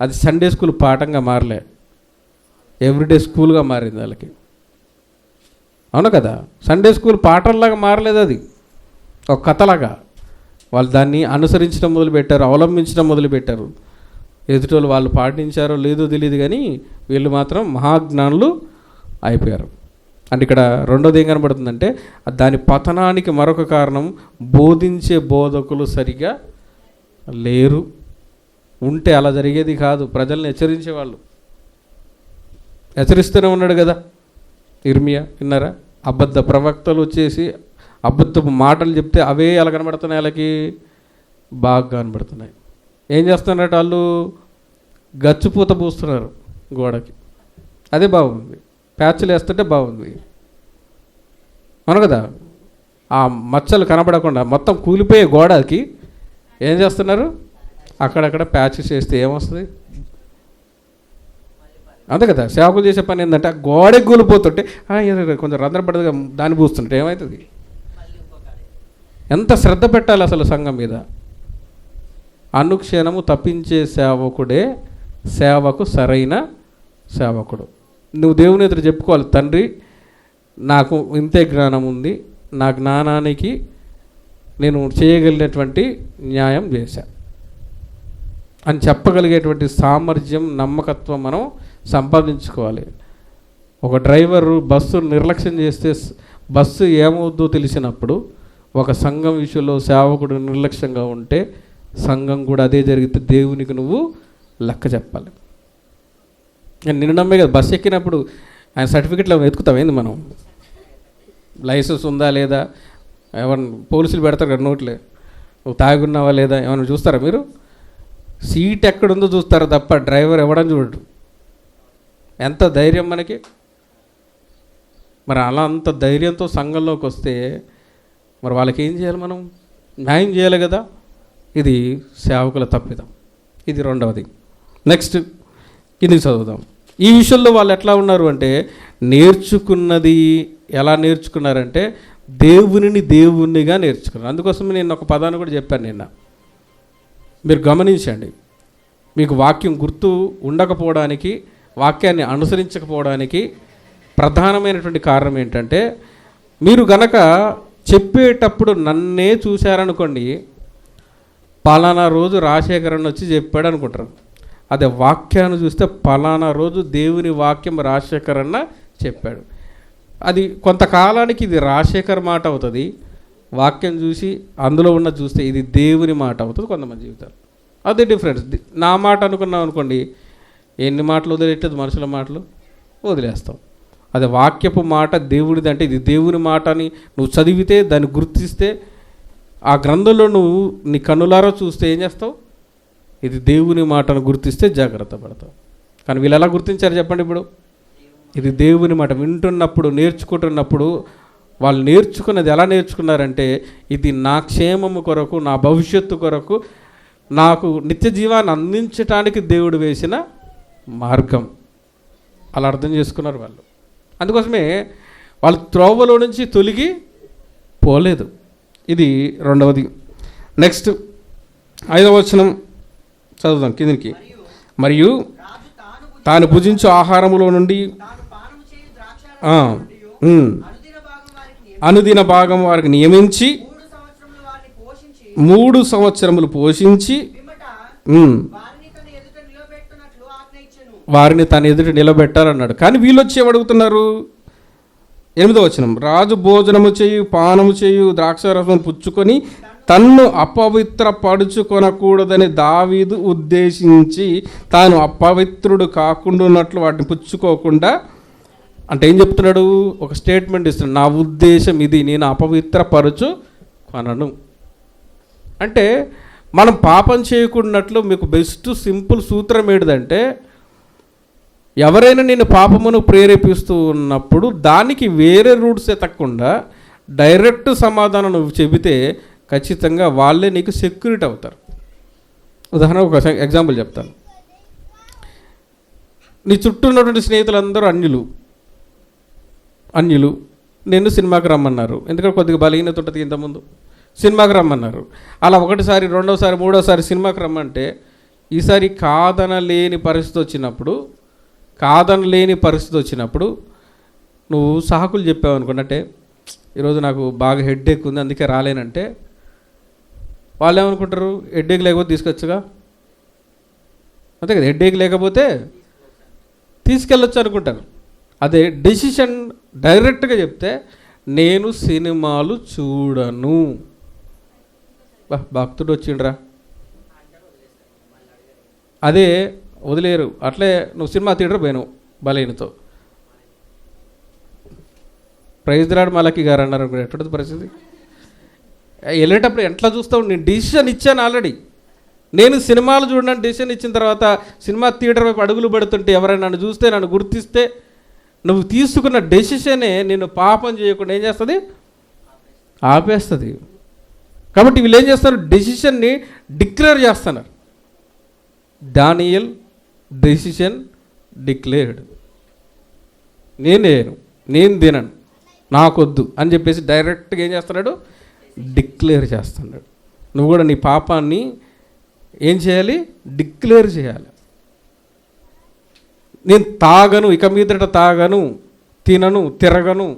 అది సండే స్కూల్ పాఠంగా మారలే, ఎవ్రీడే స్కూల్గా మారింది వాళ్ళకి. అవును కదా, సండే స్కూల్ పాఠంలాగా మారలేదు, అది ఒక కథలాగా. వాళ్ళు దాన్ని అనుసరించడం మొదలుపెట్టారు, అవలంబించడం మొదలుపెట్టారు. ఎదుటోళ్ళు వాళ్ళు పాటించారో లేదో తెలియదు, కానీ వీళ్ళు మాత్రం మహాజ్ఞానులు అయిపోయారు. అంటే ఇక్కడ రెండోది ఏం కనబడుతుందంటే దాని పతనానికి మరొక కారణం బోధించే బోధకులు సరిగా లేరు. ఉంటే అలా జరిగేది కాదు. ప్రజల్ని హెచ్చరించేవాళ్ళు, హెచ్చరిస్తూనే ఉన్నాడు కదా ఇర్మియా, విన్నారా? అబద్ధ ప్రవక్తలు వచ్చేసి అబద్ధపు మాటలు చెప్తే అవే ఎలా కనబడుతున్నాయి? వాళ్ళకి బాగా కనబడుతున్నాయి. ఏం చేస్తున్నారట? వాళ్ళు గచ్చుపూత పూస్తున్నారు గోడకి, అదే బాగుంది. ప్యాచ్లు వేస్తుంటే బాగుంది, అవును కదా. ఆ మచ్చలు కనబడకుండా మొత్తం కూలిపోయే గోడకి ఏం చేస్తున్నారు? అక్కడక్కడ ప్యాచెస్ వేస్తే ఏమొస్తుంది? అంతే కదా, సేవకులు చేసే పని ఏంటంటే గోడే కూలిపోతుంటే కొంచెం రంధ్రపడగా దాన్ని పూస్తుంటే ఏమవుతుంది? ఎంత శ్రద్ధ పెట్టాలి అసలు సంఘం మీద. అనుక్షణము తప్పించే సేవకుడే సేవకు సరైన సేవకుడు. నువ్వు దేవుని ఎదురు చెప్పుకోవాలి, తండ్రి నాకు ఇంతే జ్ఞానం ఉంది, నా జ్ఞానానికి నేను చేయగలిగినటువంటి న్యాయం చేశా అని చెప్పగలిగేటువంటి సామర్థ్యం, నమ్మకత్వం మనం సంపాదించుకోవాలి. ఒక డ్రైవరు బస్సు నిర్లక్ష్యం చేస్తే బస్సు ఏమవుద్దో తెలిసినప్పుడు, ఒక సంఘం విషయంలో సేవకుడు నిర్లక్ష్యంగా ఉంటే సంఘం కూడా అదే జరిగితే దేవునికి నువ్వు లెక్క చెప్పాలి. నిన్ను నమ్మే కదా బస్సు ఎక్కినప్పుడు ఆయన సర్టిఫికెట్లు వెతుకుతామేంది మనం? లైసెన్స్ ఉందా లేదా, ఎవరిని పోలీసులు పెడతారు కదా నోట్లే, నువ్వు తాగున్నావా లేదా ఏమైనా చూస్తారా మీరు? సీట్ ఎక్కడుందో చూస్తారు తప్ప డ్రైవర్ ఎవడని చూడడు. ఎంత ధైర్యం మనకి! మరి అలా అంత ధైర్యంతో సంఘంలోకి వస్తే మరి వాళ్ళకి ఏం చేయాలి? మనం న్యాయం చేయాలి కదా. ఇది సేవకుల తప్పిదం. ఇది రెండవది. నెక్స్ట్ ఇది చదువుదాం. ఈ విషయంలో వాళ్ళు ఎట్లా ఉన్నారు అంటే, నేర్చుకున్నది ఎలా నేర్చుకున్నారంటే దేవునిగా నేర్చుకున్నారు. అందుకోసం నేను ఒక పదాన్ని కూడా చెప్పాను నిన్న, మీరు గమనించండి. మీకు వాక్యం గుర్తు ఉండకపోవడానికి, వాక్యాన్ని అనుసరించకపోవడానికి ప్రధానమైనటువంటి కారణం ఏంటంటే, మీరు గనక చెప్పేటప్పుడు నన్నే చూశారనుకోండి, పలానా రోజు రాజశేఖరన్ వచ్చి చెప్పాడు అనుకుంటారు. అదే వాక్యాన్ని చూస్తే పలానా రోజు దేవుని వాక్యం రాజశేఖరన్న చెప్పాడు. అది కొంతకాలానికి ఇది రాజశేఖర్ మాట అవుతుంది, వాక్యం చూసి అందులో ఉన్న చూస్తే ఇది దేవుని మాట అవుతుంది కొంతమంది జీవితాలు. అదే డిఫరెన్స్. నా మాట అనుకున్నాం అనుకోండి, ఎన్ని మాటలు వదిలేటది, మనుషుల మాటలు వదిలేస్తాం. అదే వాక్యపు మాట దేవుడిది అంటే ఇది దేవుని మాట అని నువ్వు చదివితే, దాన్ని గుర్తిస్తే, ఆ గ్రంథంలో నువ్వు నీ కన్నులారా చూస్తే ఏం చేస్తావు? ఇది దేవుని మాటను గుర్తిస్తే జాగ్రత్త పడతావు. కానీ వీళ్ళు ఎలా గుర్తించారు చెప్పండి? ఇప్పుడు ఇది దేవుని మాట వింటున్నప్పుడు, నేర్చుకుంటున్నప్పుడు వాళ్ళు నేర్చుకున్నది ఎలా నేర్చుకున్నారంటే, ఇది నా క్షేమము కొరకు, నా భవిష్యత్తు కొరకు, నాకు నిత్య జీవాన్ని అందించటానికి దేవుడు వేసిన మార్గం. అలా అర్థం చేసుకున్నారు వాళ్ళు. అందుకోసమే వాళ్ళు త్రోవలో నుంచి తొలగి పోలేదు. ఇది రెండవది. నెక్స్ట్ 5వ వచనం చదువుదాం కిందికి. మరియు తాను భుజించు ఆహారములో నుండి అనుదిన భాగం వారికి నియమించి 3 సంవత్సరములు పోషించి వారిని తన ఎదుట నిలబెట్టాలన్నాడు. కానీ వీళ్ళు వచ్చి ఏమడుగుతున్నారు? 8వ వచనం, రాజు భోజనము చేయు, పానము చేయు, ద్రాక్షారసం పుచ్చుకొని తన్ను అపవిత్ర పడుచుకొనకూడదని దావీదు ఉద్దేశించి తాను అపవిత్రుడు కాకుండా ఉన్నట్లు వాటిని పుచ్చుకోకుండా, అంటే ఏం చెప్తున్నాడు? ఒక స్టేట్మెంట్ ఇస్తున్నాడు, నా ఉద్దేశం ఇది, నేను అపవిత్రపరచు కొనను. అంటే మనం పాపం చేయకున్నట్లు మీకు బెస్ట్ సింపుల్ సూత్రం ఏంటిదంటే, ఎవరైనా నేను పాపమును ప్రేరేపిస్తూ ఉన్నప్పుడు దానికి వేరే రూట్స్ ఎత్తకుండా డైరెక్ట్ సమాధానం నువ్వు చెబితే ఖచ్చితంగా వాళ్ళే నీకు సెక్యూరిటీ అవుతారు. ఉదాహరణకు ఒక ఎగ్జాంపుల్ చెప్తాను. నీ చుట్టూ ఉన్నటువంటి స్నేహితులందరూ అన్యులు నేను సినిమాకి రమ్మన్నారు. ఎందుకంటే కొద్దిగా బలహీనత ఉంటుంది, ఇంతకుముందు సినిమాకి రమ్మన్నారు. అలా ఒకటిసారి, రెండోసారి, మూడోసారి సినిమాకి రమ్మంటే ఈసారి కాదనలేని పరిస్థితి వచ్చినప్పుడు నువ్వు సాకులు చెప్పావు అనుకోండి, అంటే ఈరోజు నాకు బాగా హెడ్ఏక్ ఉంది అందుకే రాలేనంటే వాళ్ళు ఏమనుకుంటారు? హెడ్ఏక్ లేకపోతే తీసుకొచ్చుగా, అంతే కదా, హెడ్ఏక్ లేకపోతే తీసుకెళ్ళొచ్చు అనుకుంటారు. అదే డెసిషన్ డైరెక్ట్గా చెప్తే నేను సినిమాలు చూడను, భక్తుడు వచ్చిండ్రా, అదే వదిలేరు. అట్లే నువ్వు సినిమా థియేటర్ పోయినావు బలహీనతో, ప్రైజ్ రాడు మలకి గారు అన్నారు, ఎట్టుంది పరిస్థితి? వెళ్ళేటప్పుడు ఎట్లా చూస్తావు? నేను డిసిషన్ ఇచ్చాను ఆల్రెడీ. నేను సినిమాలు చూడడానికి డిసిషన్ ఇచ్చిన తర్వాత సినిమా థియేటర్ వైపు అడుగులు పెడుతుంటే ఎవరైనా నన్ను చూస్తే, నన్ను గుర్తిస్తే, నువ్వు తీసుకున్న డెసిషనే నిన్ను పాపం చేయకుండా ఏం చేస్తుంది? ఆపేస్తుంది. కాబట్టి వీళ్ళు ఏం చేస్తారు? డెసిషన్ని డిక్లేర్ చేస్తున్నారు. దానియేల్ డెసిషన్ డిక్లేర్డ్, నేను తినను, నాకొద్దు అని చెప్పేసి డైరెక్ట్గా ఏం చేస్తున్నాడు? డిక్లేర్ చేస్తున్నాడు. నువ్వు కూడా నీ పాపాన్ని ఏం చేయాలి? డిక్లేర్ చేయాలి. నేను తాగను, ఇక మీదట తాగను, తినను, తిరగను,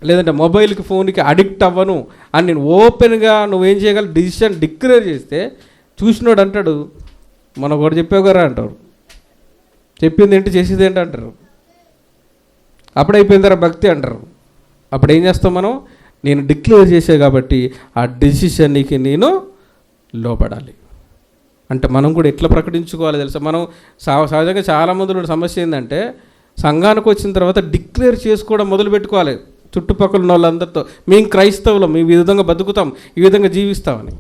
లేదంటే మొబైల్కి ఫోన్కి అడిక్ట్ అవ్వను అని నేను ఓపెన్గా నువ్వేం చేయగలవు? డిసిషన్ డిక్లేర్ చేస్తే చూసినోడు అంటాడు, మన కూడా చెప్పావు కదా అంటారు, చెప్పింది ఏంటి చేసేది ఏంటి అంటారు, అప్పుడైపోయిందరా భక్తి అంటారు. అప్పుడు ఏం చేస్తాం మనం? నేను డిక్లేర్ చేసే కాబట్టి ఆ డెసిషన్కి నేను లోపడాలి. అంటే మనం కూడా ఎట్లా ప్రకటించుకోవాలి తెలుసా? మనం సహజంగా చాలామంది సమస్య ఏంటంటే, సంఘానికి వచ్చిన తర్వాత డిక్లేర్ చేసుకోవడం మొదలు పెట్టుకోవాలి చుట్టుపక్కల ఉన్న వాళ్ళందరితో, మేము క్రైస్తవులం, మేము ఈ విధంగా బతుకుతాం, ఈ విధంగా జీవిస్తామని.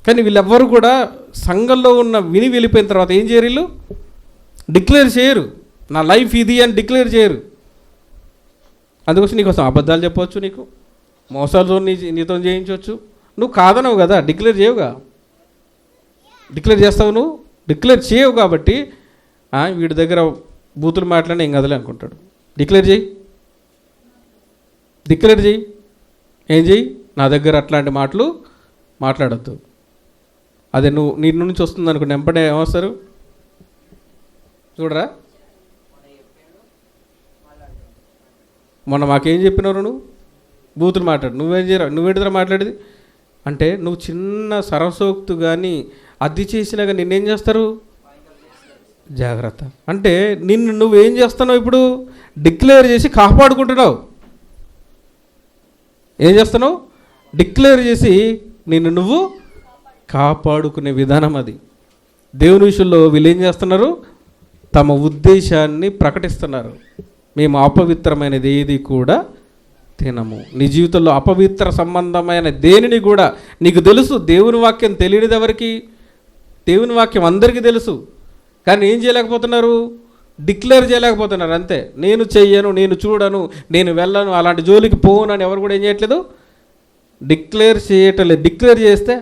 కానీ వీళ్ళెవ్వరు కూడా సంఘంలో ఉన్న విని వెళ్ళిపోయిన తర్వాత ఏం చేయరు? వీళ్ళు డిక్లేర్ చేయరు, నా లైఫ్ ఇది అని డిక్లేర్ చేయరు. అందుకోసం నీకోసం అబద్ధాలు చెప్పవచ్చు, నీకు మోసాలతో నీతో చేయించవచ్చు. నువ్వు కాదనవు కదా, డిక్లేర్ చేయవుగా. డిక్లేర్ చేస్తావు, నువ్వు డిక్లేర్ చేయవు కాబట్టి వీడి దగ్గర బూతులు మాట్లాడినా ఏం కదలే అనుకుంటాడు. డిక్లేర్ చేయి, ఏం చేయి? నా దగ్గర అట్లాంటి మాటలు మాట్లాడద్దు. అదే నువ్వు నీ నుంచి వస్తుంది అనుకోండి, వెంపడే ఏమొస్తారు చూడరా? మొన్న మాకేం చెప్పినవారు? నువ్వు బూతులు మాట్లాడు, నువ్వేం చేయరా, నువ్వేంటిదా మాట్లాడేది అంటే, నువ్వు చిన్న సరసోక్తు కానీ అది చేసినా కానీ నిన్నేం చేస్తారు? జాగ్రత్త. అంటే నిన్ను నువ్వేం చేస్తున్నావు? ఇప్పుడు డిక్లేర్ చేసి కాపాడుకుంటున్నావు. ఏం చేస్తున్నావు? డిక్లేర్ చేసి నిన్ను నువ్వు కాపాడుకునే విధానం అది. దేవుని విషయంలో వీళ్ళు ఏం చేస్తున్నారు? తమ ఉద్దేశాన్ని ప్రకటిస్తున్నారు. మేము అపవిత్రమైనది ఏది కూడా తినము. నీ జీవితంలో అపవిత్ర సంబంధమైన దేనిని కూడా నీకు తెలుసు. దేవుని వాక్యం తెలియనిది ఎవరికి? దేవుని వాక్యం అందరికీ తెలుసు. కానీ ఏం చేయలేకపోతున్నారు? డిక్లేర్ చేయలేకపోతున్నారు. అంతే, నేను చెయ్యను, నేను చూడను, నేను వెళ్ళను, అలాంటి జోలికి పోను అని ఎవరు కూడా ఏం చేయట్లేదు? డిక్లేర్ చేయట్లేదు. డిక్లేర్ చేస్తే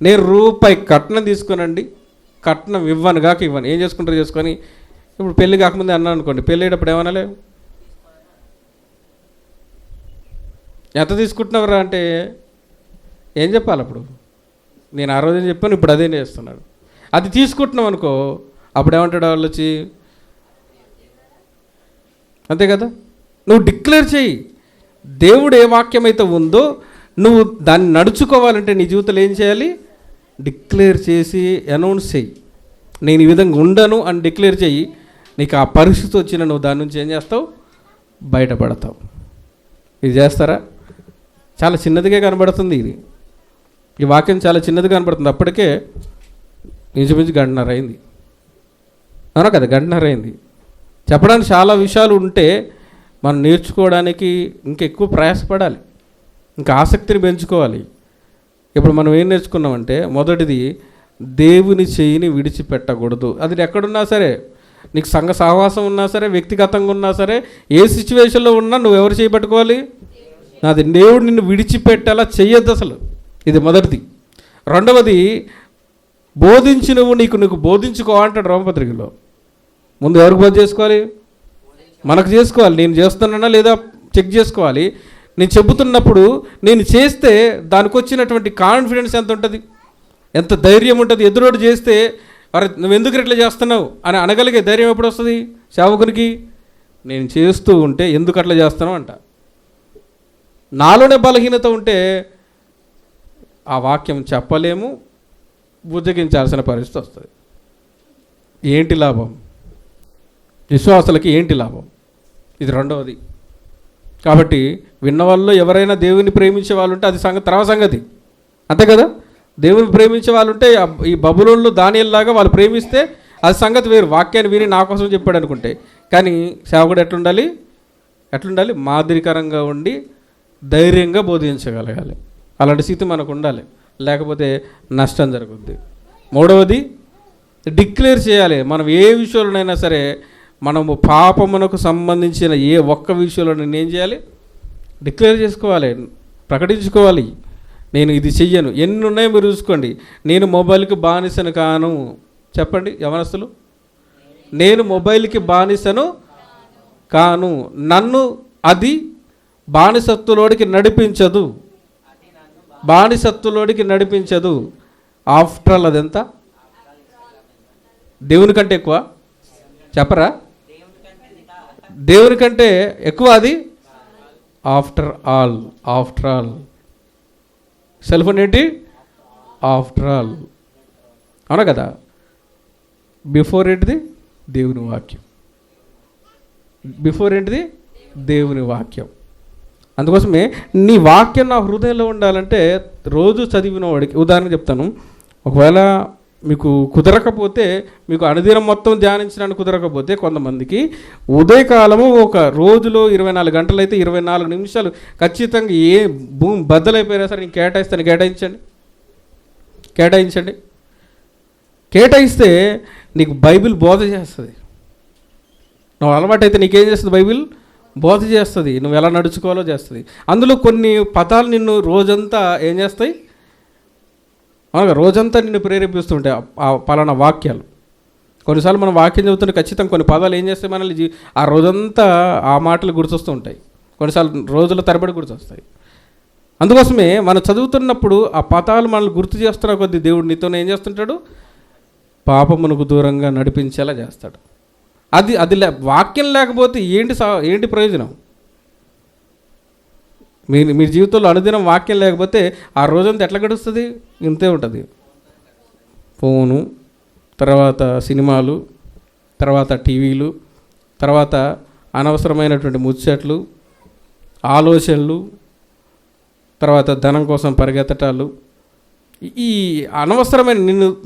నేను రూపాయి కట్నం తీసుకునండి, కట్నం ఇవ్వను కాక ఇవ్వను, ఏం చేసుకుంటారు చేసుకొని. ఇప్పుడు పెళ్ళి కాకముందే అన్నాను అనుకోండి, పెళ్ళి అయ్యేటప్పుడు ఏమనాలి? ఎంత తీసుకుంటున్నావురా అంటే ఏం చెప్పాలి అప్పుడు? నేను ఆ రోజు చెప్పాను, ఇప్పుడు అదే చేస్తున్నాడు. అది తీసుకుంటున్నావు అనుకో, అప్పుడు ఏమంటాడు వాళ్ళు వచ్చి? అంతే కదా. నువ్వు డిక్లేర్ చేయి. దేవుడు ఏ వాక్యం అయితే ఉందో నువ్వు దాన్ని నడుచుకోవాలంటే నీ జీవితంలో ఏం చేయాలి? డిక్లేర్ చేసి అనౌన్స్ చేయి. నేను ఈ విధంగా ఉండను అని డిక్లేర్ చేయి. నీకు ఆ పరిస్థితి వచ్చిన నువ్వు దాని నుంచి ఏం చేస్తావు? బయటపడతావు. ఇది చేస్తారా? చాలా చిన్నదిగా కనబడుతుంది ఇది. ఈ వాక్యం చాలా చిన్నదిగా కనబడుతుంది. అప్పటికే ఇంచుమించు గంటన్నర అయింది. అవునా కదా? గంటన్నర అయింది. చెప్పడానికి చాలా విషయాలు ఉంటే మనం నేర్చుకోవడానికి ఇంకెక్కువ ప్రయాసపడాలి, ఇంకా ఆసక్తిని పెంచుకోవాలి. ఇప్పుడు మనం ఏం నేర్చుకున్నామంటే, మొదటిది దేవుని చేయిని విడిచిపెట్టకూడదు. అది ఎక్కడున్నా సరే, నీకు సంఘ సహవాసం ఉన్నా సరే, వ్యక్తిగతంగా ఉన్నా సరే, ఏ సిచ్యువేషన్లో ఉన్నా నువ్వు ఎవరు చేయబట్టుకోవాలి? అది దేవుడు నిన్ను విడిచిపెట్టేలా చెయ్యొద్దు అసలు. ఇది మొదటిది. రెండవది, బోధించి నీకు బోధించుకో అంటాడు రోమపత్రికలో. ముందు ఎవరికి బోధ చేసుకోవాలి? మనకు చేసుకోవాలి. నేను చేస్తున్నానా లేదా చెక్ చేసుకోవాలి. నేను చెబుతున్నప్పుడు నేను చేస్తే దానికి వచ్చినటువంటి కాన్ఫిడెన్స్ ఎంత ఉంటుంది, ఎంత ధైర్యం ఉంటుంది. ఎదురోడు చేస్తే అరే నువ్వు ఎందుకు ఇట్లా చేస్తున్నావు అని అనగలిగే ధైర్యం ఎప్పుడు వస్తుంది సేవకునికి? నేను చేస్తూ ఉంటే ఎందుకు అట్లా చేస్తున్నావు అంట. నాలోనే బలహీనత ఉంటే ఆ వాక్యం చెప్పలేము, బుజ్జగించాల్సిన పరిస్థితి వస్తుంది. ఏంటి లాభం? విశ్వాసులకి ఏంటి లాభం? ఇది రెండవది. కాబట్టి విన్న వాళ్ళు ఎవరైనా దేవుని ప్రేమించే వాళ్ళు ఉంటే అది తర్వాత సంగతి, అంతే కదా. దేవుని ప్రేమించే వాళ్ళు ఉంటే ఈ బబులోన్లు దానియేలులాగా వాళ్ళు ప్రేమిస్తే అది సంగతి వేరు. వాక్యాన్ని విని నా కోసం చెప్పాడు అనుకుంటే. కానీ సేవకుడు ఎట్లుండాలి? మాదిరికరంగా ఉండి ధైర్యంగా బోధించగలగాలి. అలాంటి స్థితి మనకు ఉండాలి, లేకపోతే నష్టం జరుగుద్ది. మూడవది, డిక్లేర్ చేయాలి. మనం ఏ విషయంలోనైనా సరే, మనము పాపమునకు సంబంధించిన ఏ ఒక్క విషయంలో నేను ఏం చేయాలి? డిక్లేర్ చేసుకోవాలి, ప్రకటించుకోవాలి. నేను ఇది చెయ్యను. ఎన్ని ఉన్నాయో మీరు చూసుకోండి. నేను మొబైల్కి బానిసను కాను. చెప్పండి యవనస్తులు, నేను మొబైల్కి బానిసను కాను. నన్ను అది బానిసత్తులోడికి నడిపించదు. ఆఫ్టర్ ఆల్ అదెంత? దేవుని కంటే ఎక్కువ చెప్పరా? దేవుని కంటే ఎక్కువ అది. ఆఫ్టర్ ఆల్ సెల్ ఫోన్ ఏంటి? After all. అవునా కదా? బిఫోర్ ఏంటిది? దేవుని వాక్యం. అందుకోసమే నీ వాక్యం నా హృదయంలో ఉండాలంటే రోజు చదివిన వాడికి ఉదాహరణ చెప్తాను. ఒకవేళ మీకు కుదరకపోతే, మీకు అనుదినం మొత్తం ధ్యానించడానికి కుదరకపోతే, కొంతమందికి ఉదయకాలము ఒక రోజులో 24 గంటలు అయితే 24 నిమిషాలు ఖచ్చితంగా ఏ భూమి బద్దలైపోయినా సరే నేను కేటాయిస్తే నీకు బైబిల్ బోధ చేస్తుంది. నువ్వు అలవాటైతే నీకేం చేస్తుంది? బైబిల్ బోధ చేస్తుంది. నువ్వు ఎలా నడుచుకోవాలో చేస్తుంది. అందులో కొన్ని పదాలు నిన్ను రోజంతా ఏం చేస్తాయి? రోజంతా నిన్ను ప్రేరేపిస్తుంటాయి ఆ పలానా వాక్యాలు. కొన్నిసార్లు మనం వాక్యం చెబుతుంటే ఖచ్చితంగా కొన్ని పదాలు ఏం చేస్తాయి? మనల్ని ఆ రోజంతా ఆ మాటలు గుర్తొస్తూ ఉంటాయి. కొన్నిసార్లు రోజుల తరబడి గుర్తొస్తాయి. అందుకోసమే మనం చదువుతున్నప్పుడు ఆ పదాలు మనల్ని గుర్తు చేస్తున్న కొద్దీ దేవుడు నీతో ఏం చేస్తుంటాడు? పాపమునకు దూరంగా నడిపించేలా చేస్తాడు. అది వాక్యం లేకపోతే ఏంటి ప్రయోజనం? మీ జీవితంలో అనుదినం వాక్యం లేకపోతే ఆ రోజంతా ఎట్లా గడుస్తుంది? ఇంతే ఉంటుంది. ఫోను, తర్వాత సినిమాలు, తర్వాత టీవీలు, తర్వాత అనవసరమైనటువంటి ముచ్చట్లు, ఆలోచనలు, తర్వాత ధనం కోసం పరిగెత్తటాలు. ఈ అనవసరమైన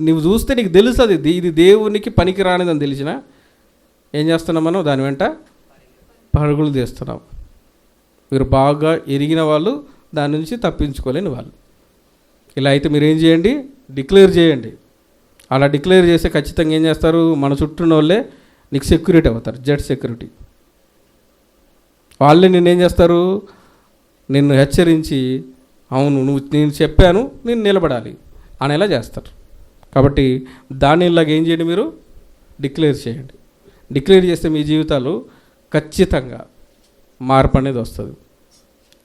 నువ్వు చూస్తే నీకు తెలుస్తుంది ఇది దేవునికి పనికి రానిదని తెలిసినా ఏం చేస్తున్నాం? మనం దాని వెంట పరుగులు తీస్తున్నాం. మీరు బాగా ఎరిగిన వాళ్ళు దాని నుంచి తప్పించుకోలేని వాళ్ళు. ఇలా అయితే మీరు ఏం చేయండి? డిక్లేర్ చేయండి. అలా డిక్లేర్ చేస్తే ఖచ్చితంగా ఏం చేస్తారు? మన చుట్టూ వాళ్ళే నీకు సెక్యూరిటీ అవుతారు. జెడ్ సెక్యూరిటీ వాళ్ళే నిన్నేం చేస్తారు? నిన్ను హెచ్చరించి, అవును నేను చెప్పాను, నేను నిలబడాలి అనేలా చేస్తారు. కాబట్టి దానిలాగా ఏం చేయండి? మీరు డిక్లేర్ చేయండి. డిక్లేర్ చేస్తే మీ జీవితాలు ఖచ్చితంగా మార్పు అనేది వస్తుంది.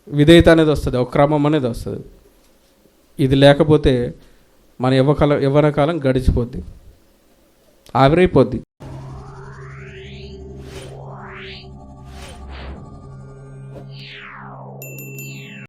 విధేయత అనేది వస్తుంది, ఒక క్రమం అనేది వస్తుంది. ఇది లేకపోతే మన యవ్వన కాలం గడిచిపోద్ది, ఆవిరైపోద్ది.